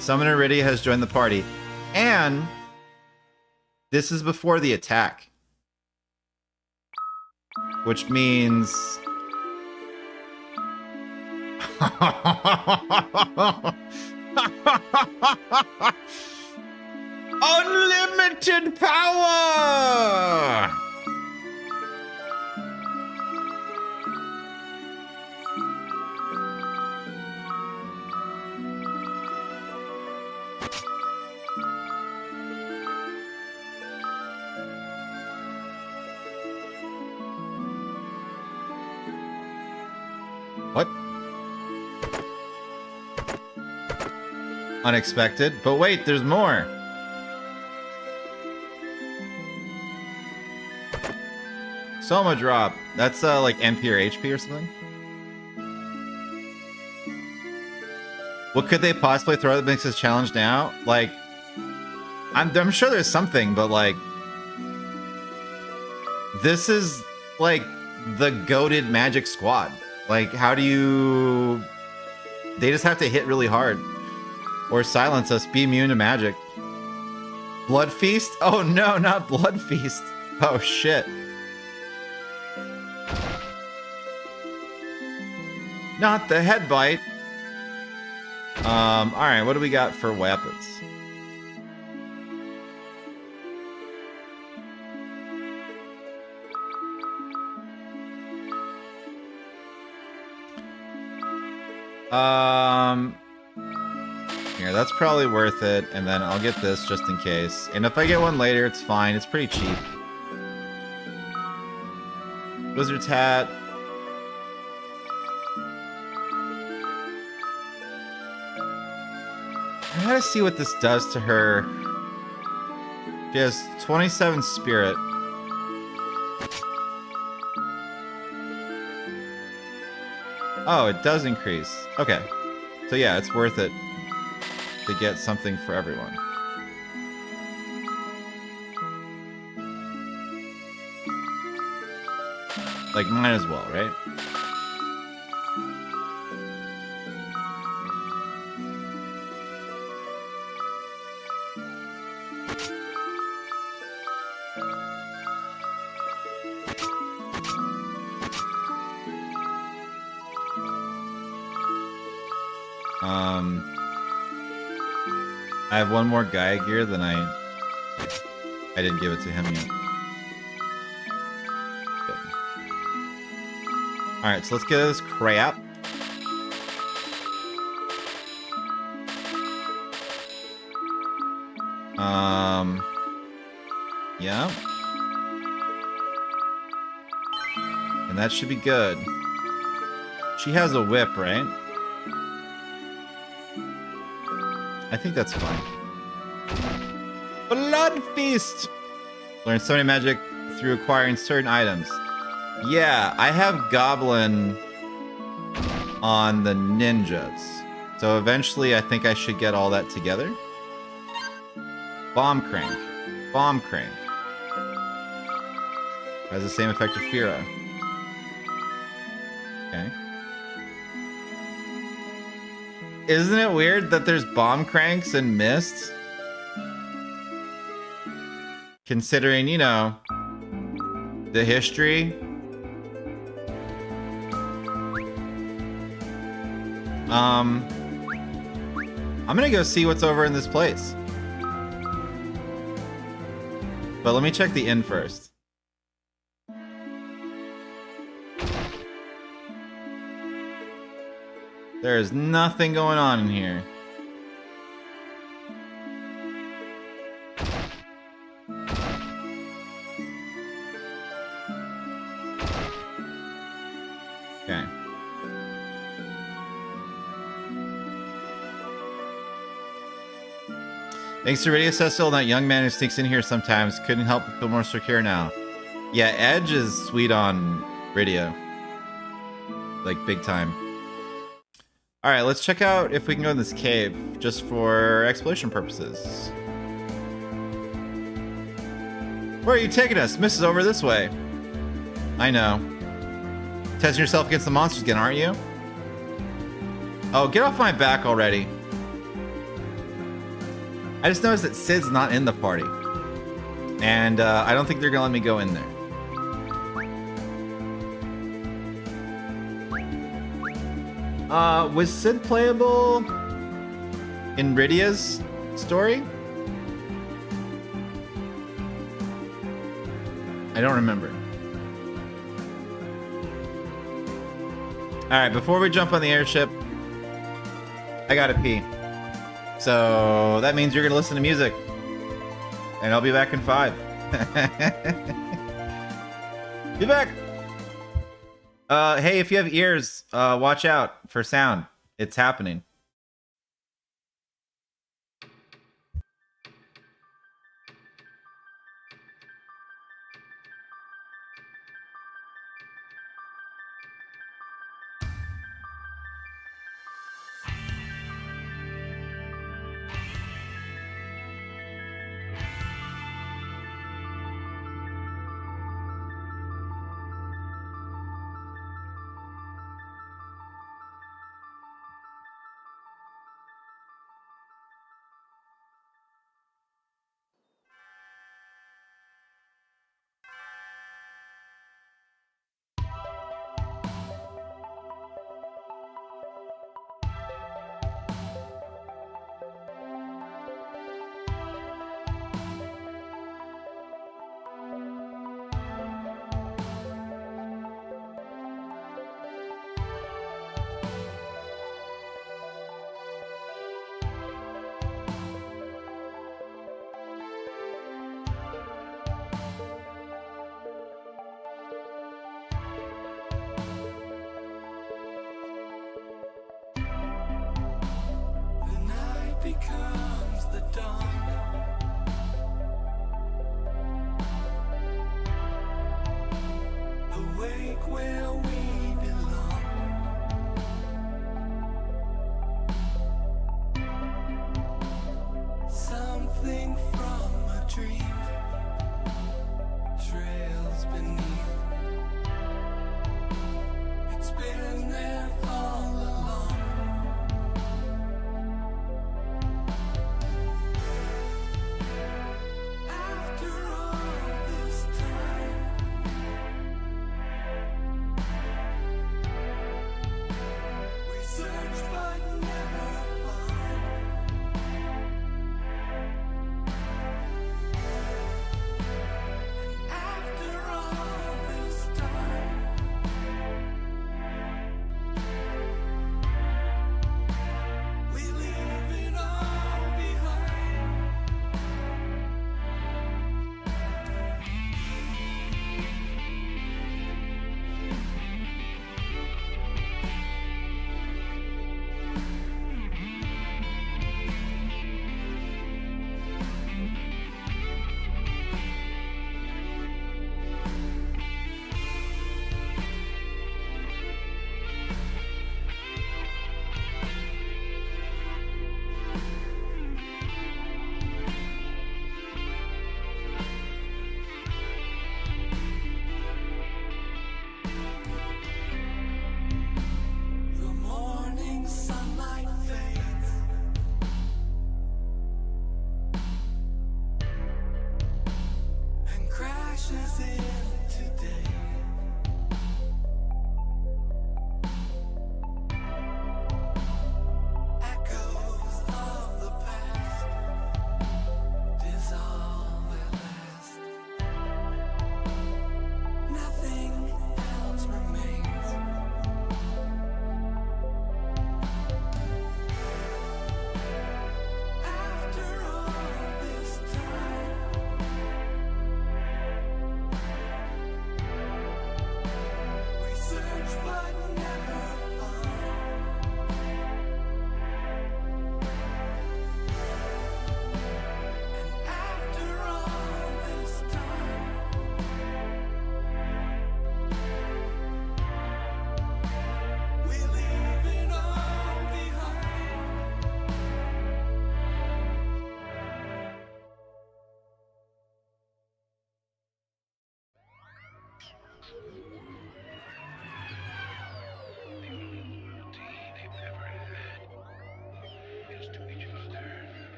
Summoner Rydia has joined the party, and this is before the attack. Which means... Unlimited power! What? Unexpected. But wait, there's more. Soma drop. That's like MP or HP or something. What could they possibly throw that makes this challenge now? Like, I'm sure there's something, but like, this is like the goated Magic squad. Like, how do you... They just have to hit really hard. Or silence us, be immune to magic. Blood Feast? Oh no, not Blood Feast. Oh shit. Not the head bite. Alright, what do we got for weapons? Here, that's probably worth it, and then I'll get this just in case. And if I get one later, it's fine. It's pretty cheap. Wizard's hat. I gotta see what this does to her. She has 27 spirit. Oh, it does increase. Okay. So yeah, it's worth it to get something for everyone. Like, might as well, right? I have one more Gaia gear than I didn't give it to him yet. Good. All right, so let's get this crap. Yeah. And that should be good. She has a whip, right? I think that's fine. Blood Feast! Learn summoning magic through acquiring certain items. Yeah, I have Goblin on the ninjas. So eventually I think I should get all that together. Bomb Crank. Bomb Crank. Has the same effect as Fira. Okay. Isn't it weird that there's bomb cranks and mists? Considering, you know, the history. I'm gonna go see what's over in this place. But let me check the inn first. There is nothing going on in here. Okay. Thanks to Radio Cecil, that young man who sneaks in here sometimes. Couldn't help but feel more secure now. Yeah, Edge is sweet on radio. Like, big time. Alright, let's check out if we can go in this cave, just for exploration purposes. Where are you taking us? Miss is over this way. I know. Testing yourself against the monsters again, aren't you? Oh, get off my back already. I just noticed that Sid's not in the party. And I don't think they're gonna let me go in there. Was Sid playable in Rydia's story? I don't remember. All right, before we jump on the airship, I gotta pee. So that means you're gonna listen to music. And I'll be back in 5. Be back! Hey, if you have ears, watch out for sound. It's happening.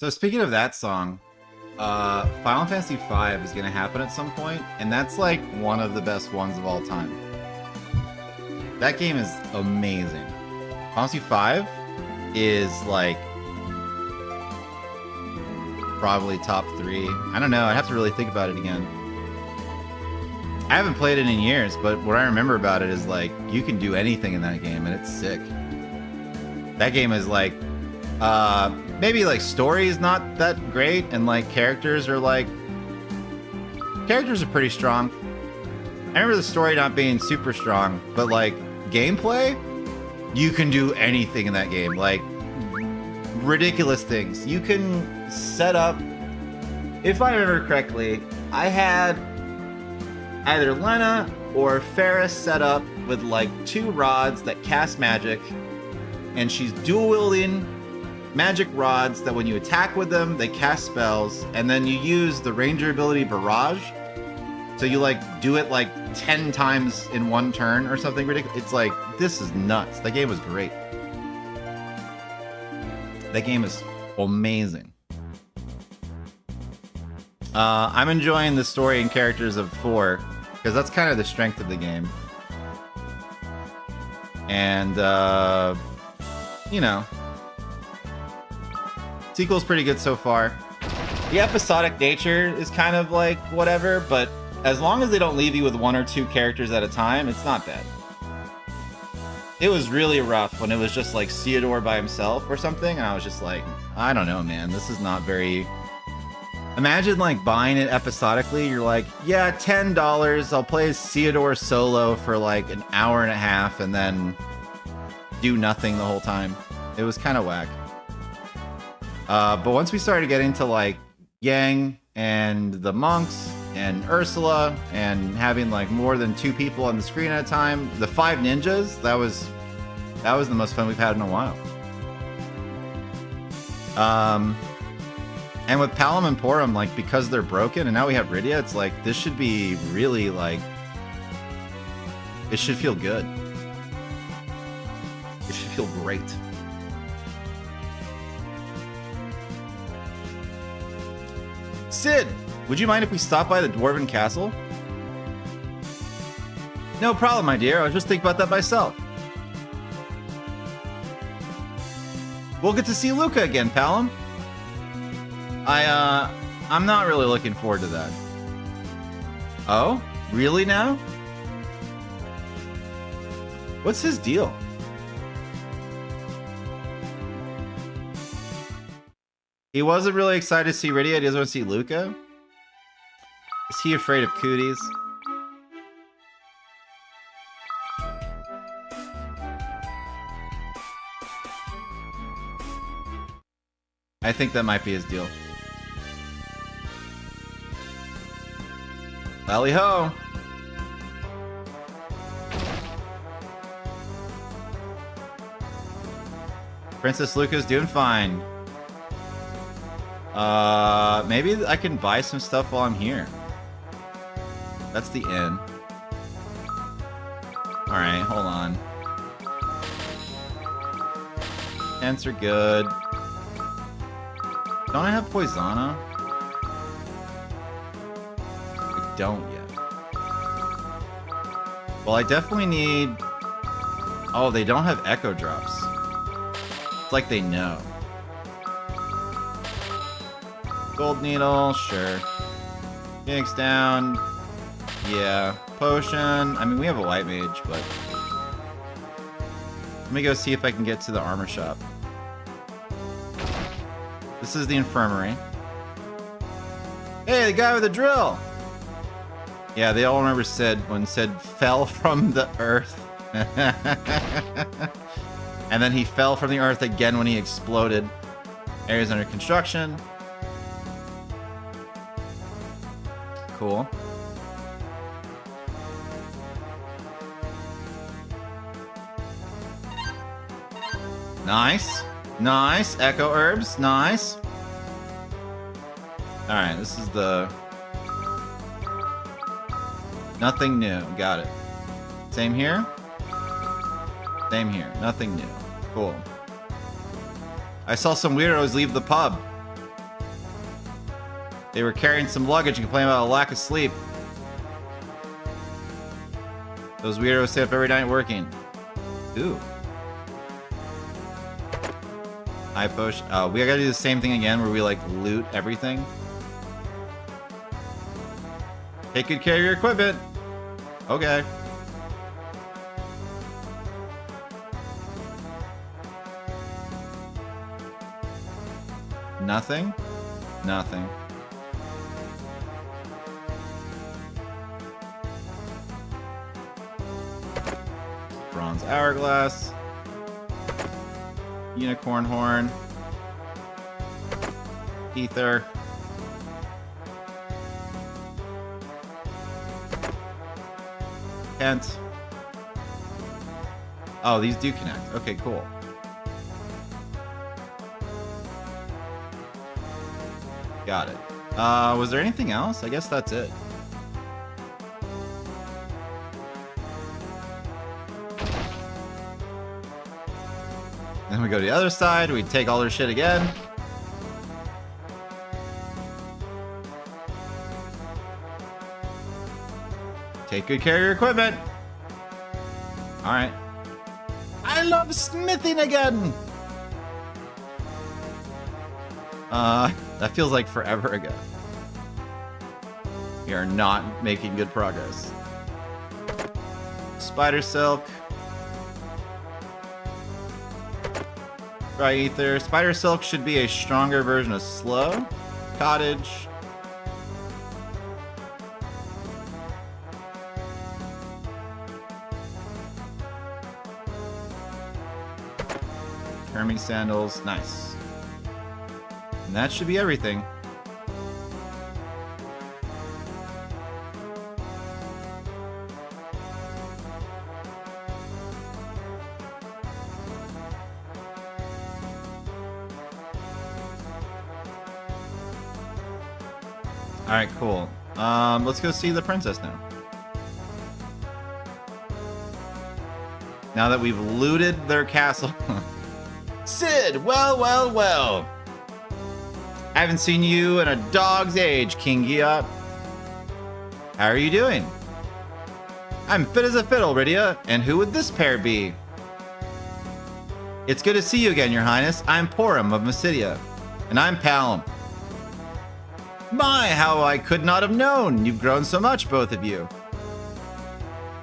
So speaking of that song, Final Fantasy V is gonna happen at some point, and that's like one of the best ones of all time. That game is amazing. Final Fantasy V is like probably top 3. I don't know. I'd have to really think about it again. I haven't played it in years, but what I remember about it is like you can do anything in that game, and it's sick. That game is like maybe like story is not that great, and like characters are pretty strong. I remember the story not being super strong, but like gameplay, you can do anything in that game. Like ridiculous things. You can set up, if I remember correctly, I had either Lena or Ferris set up with like 2 rods that cast magic, and she's dual wielding magic rods that when you attack with them, they cast spells, and then you use the ranger ability Barrage. So you like do it like 10 times in one turn or something ridiculous. It's like, this is nuts. That game was great. That game is amazing. I'm enjoying the story and characters of 4 because that's kind of the strength of the game. And, you know, sequel's pretty good so far. The episodic nature is kind of like whatever, but as long as they don't leave you with 1 or 2 characters at a time, it's not bad. It was really rough when it was just like Theodore by himself or something, and I was just like, I don't know, man, this is not very... Imagine like buying it episodically. You're like, yeah, $10. I'll play Theodore solo for like an hour and a half and then do nothing the whole time. It was kind of whack. But once we started getting to like Yang and the monks and Ursula and having like more than 2 people on the screen at a time, the 5 ninjas, that was the most fun we've had in a while. And with Palom and Porum, like, because they're broken and now we have Rydia, it's like, this should be really, like, it should feel good. It should feel great. Sid, would you mind if we stop by the Dwarven Castle? No problem, my dear. I was just thinking about that myself. We'll get to see Luca again, Palom. I'm not really looking forward to that. Oh? Really now? What's his deal? He wasn't really excited to see Rydia. He doesn't want to see Luca. Is he afraid of cooties? I think that might be his deal. Lally ho! Princess Luca's doing fine. Maybe I can buy some stuff while I'm here. That's the inn. Alright, hold on. Tents are good. Don't I have Poisana? I don't yet. Well, I definitely need... Oh, they don't have Echo Drops. It's like they know. Gold Needle, sure. Phoenix down. Yeah. Potion. I mean, we have a White Mage, but... Let me go see if I can get to the armor shop. This is the infirmary. Hey, the guy with the drill! Yeah, they all remember Sid when Sid fell from the earth. And then he fell from the earth again when he exploded. Area's under construction. Cool. Nice. Nice. Echo herbs. Nice. Alright, this is the... Nothing new. Got it. Same here. Same here. Nothing new. Cool. I saw some weirdos leave the pub. They were carrying some luggage and complaining about a lack of sleep. Those weirdos stay up every night working. Ooh. High push. Oh, we gotta do the same thing again where we like loot everything. Take good care of your equipment. Okay. Nothing? Nothing. Bronze hourglass. Unicorn horn. Ether. Kent. Oh, these do connect. Okay, cool. Got it. Was there anything else? I guess that's it. Then we go to the other side. We take all their shit again. Take good care of your equipment. All right. I love smithing again. That feels like forever ago. We are not making good progress. Spider silk. Dry ether. Spider silk should be a stronger version of slow. Cottage. Hermes sandals. Nice. And that should be everything. All right, cool. Let's go see the princess now. Now that we've looted their castle. Sid, well, well, well. I haven't seen you in a dog's age, King Giot. How are you doing? I'm fit as a fiddle, Rydia. And who would this pair be? It's good to see you again, Your Highness. I'm Porum of Mysidia. And I'm Palom. My, how I could not have known. You've grown so much, both of you.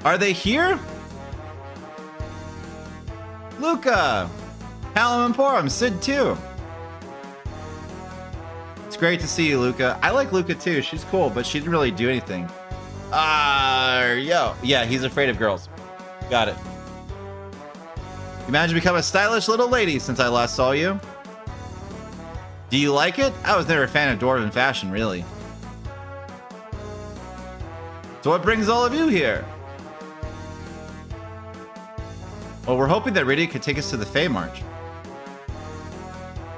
Are they here? Luca! Palom and Porum, Sid too. It's great to see you, Luca. I like Luca too. She's cool, but she didn't really do anything. Yo. Yeah, he's afraid of girls. Got it. You managed to become a stylish little lady since I last saw you. Do you like it? I was never a fan of dwarven fashion, really. So what brings all of you here? Well, we're hoping that Rydia could take us to the Fey March.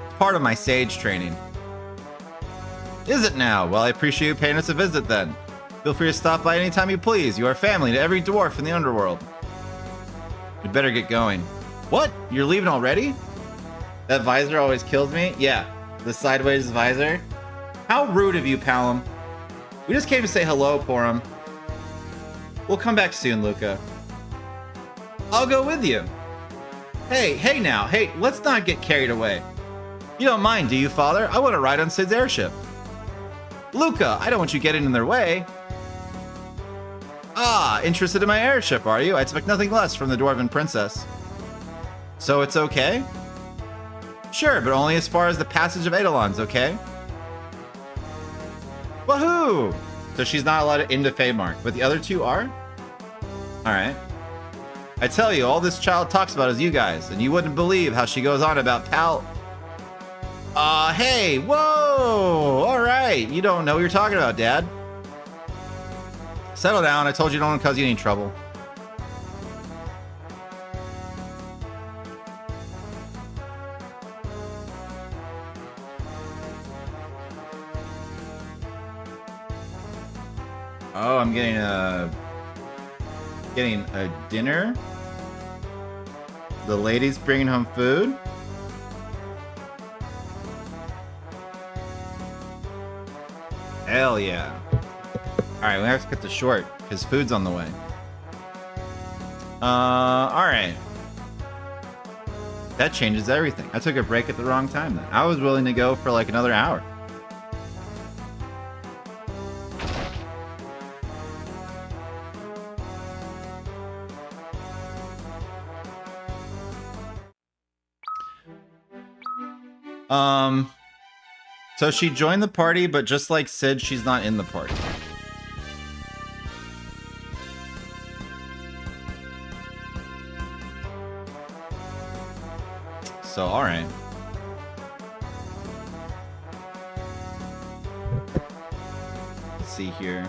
It's part of my sage training. Is it now? Well, I appreciate you paying us a visit then. Feel free to stop by anytime you please. You are family to every dwarf in the underworld. We'd better get going. What? You're leaving already? That visor always kills me? Yeah, the sideways visor. How rude of you, Palom. We just came to say hello, Porum. We'll come back soon, Luca. I'll go with you. Hey now. Hey, let's not get carried away. You don't mind, do you, Father? I want to ride on Sid's airship. Luca, I don't want you getting in their way. Ah, interested in my airship, are you? I expect nothing less from the Dwarven Princess. So it's okay? Sure, but only as far as the passage of Eidolons, okay? Woohoo! So she's not allowed into Feymark, but the other two are? Alright. I tell you, all this child talks about is you guys, and you wouldn't believe how she goes on about hey, whoa! Alright, you don't know what you're talking about, Dad. Settle down, I told you don't want to cause you any trouble. Oh, I'm getting a dinner. The lady's bringing home food. Hell yeah. All right, we have to cut this short because food's on the way. All right. That changes everything. I took a break at the wrong time then. I was willing to go for like another hour. So she joined the party, but just like Sid, she's not in the party. So, all right. Let's see here.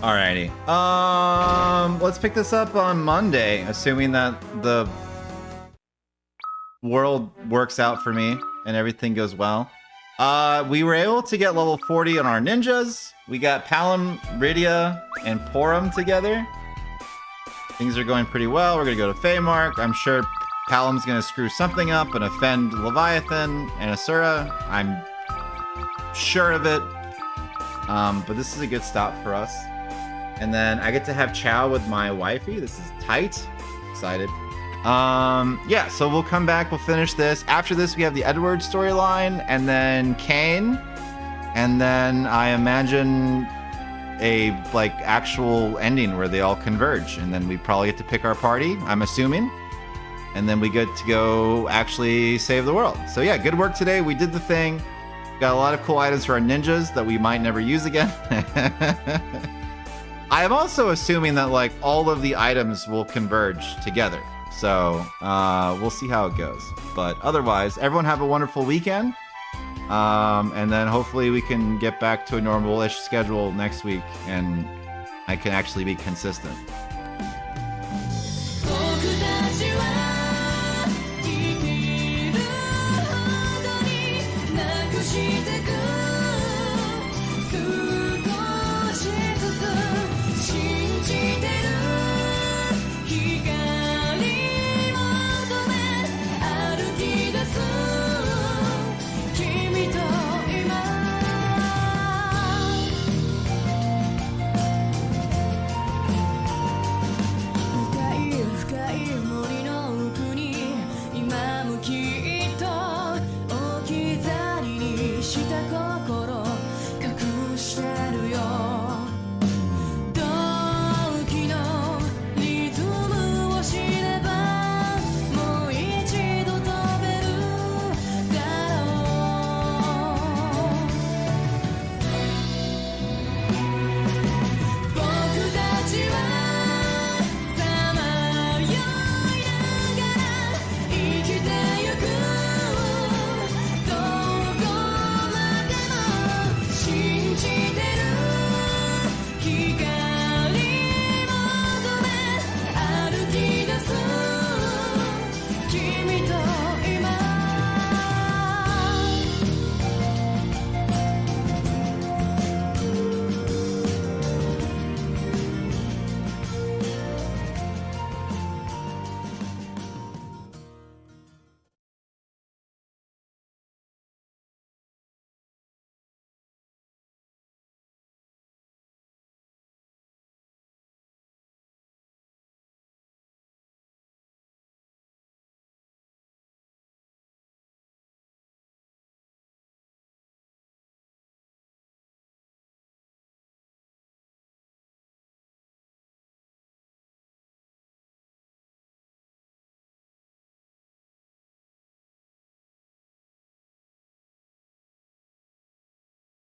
Alrighty. Let's pick this up on Monday, assuming that the world works out for me and everything goes well. We were able to get level 40 on our ninjas. We got Palom, Rydia, and Porum together. Things are going pretty well. We're gonna go to Feymark. I'm sure Palom's gonna screw something up and offend Leviathan and Asura. I'm sure of it. But this is a good stop for us. And then I get to have chow with my wifey. This is tight. Excited. Yeah, so we'll come back. We'll finish this. After this, we have the Edward storyline, and then Kane, and then I imagine a like actual ending where they all converge, and then we probably get to pick our party. I'm assuming, and then we get to go actually save the world. So yeah, good work today. We did the thing. Got a lot of cool items for our ninjas that we might never use again. I am also assuming that like all of the items will converge together. So we'll see how it goes. But otherwise, everyone have a wonderful weekend. And then hopefully we can get back to a normal-ish schedule next week and I can actually be consistent.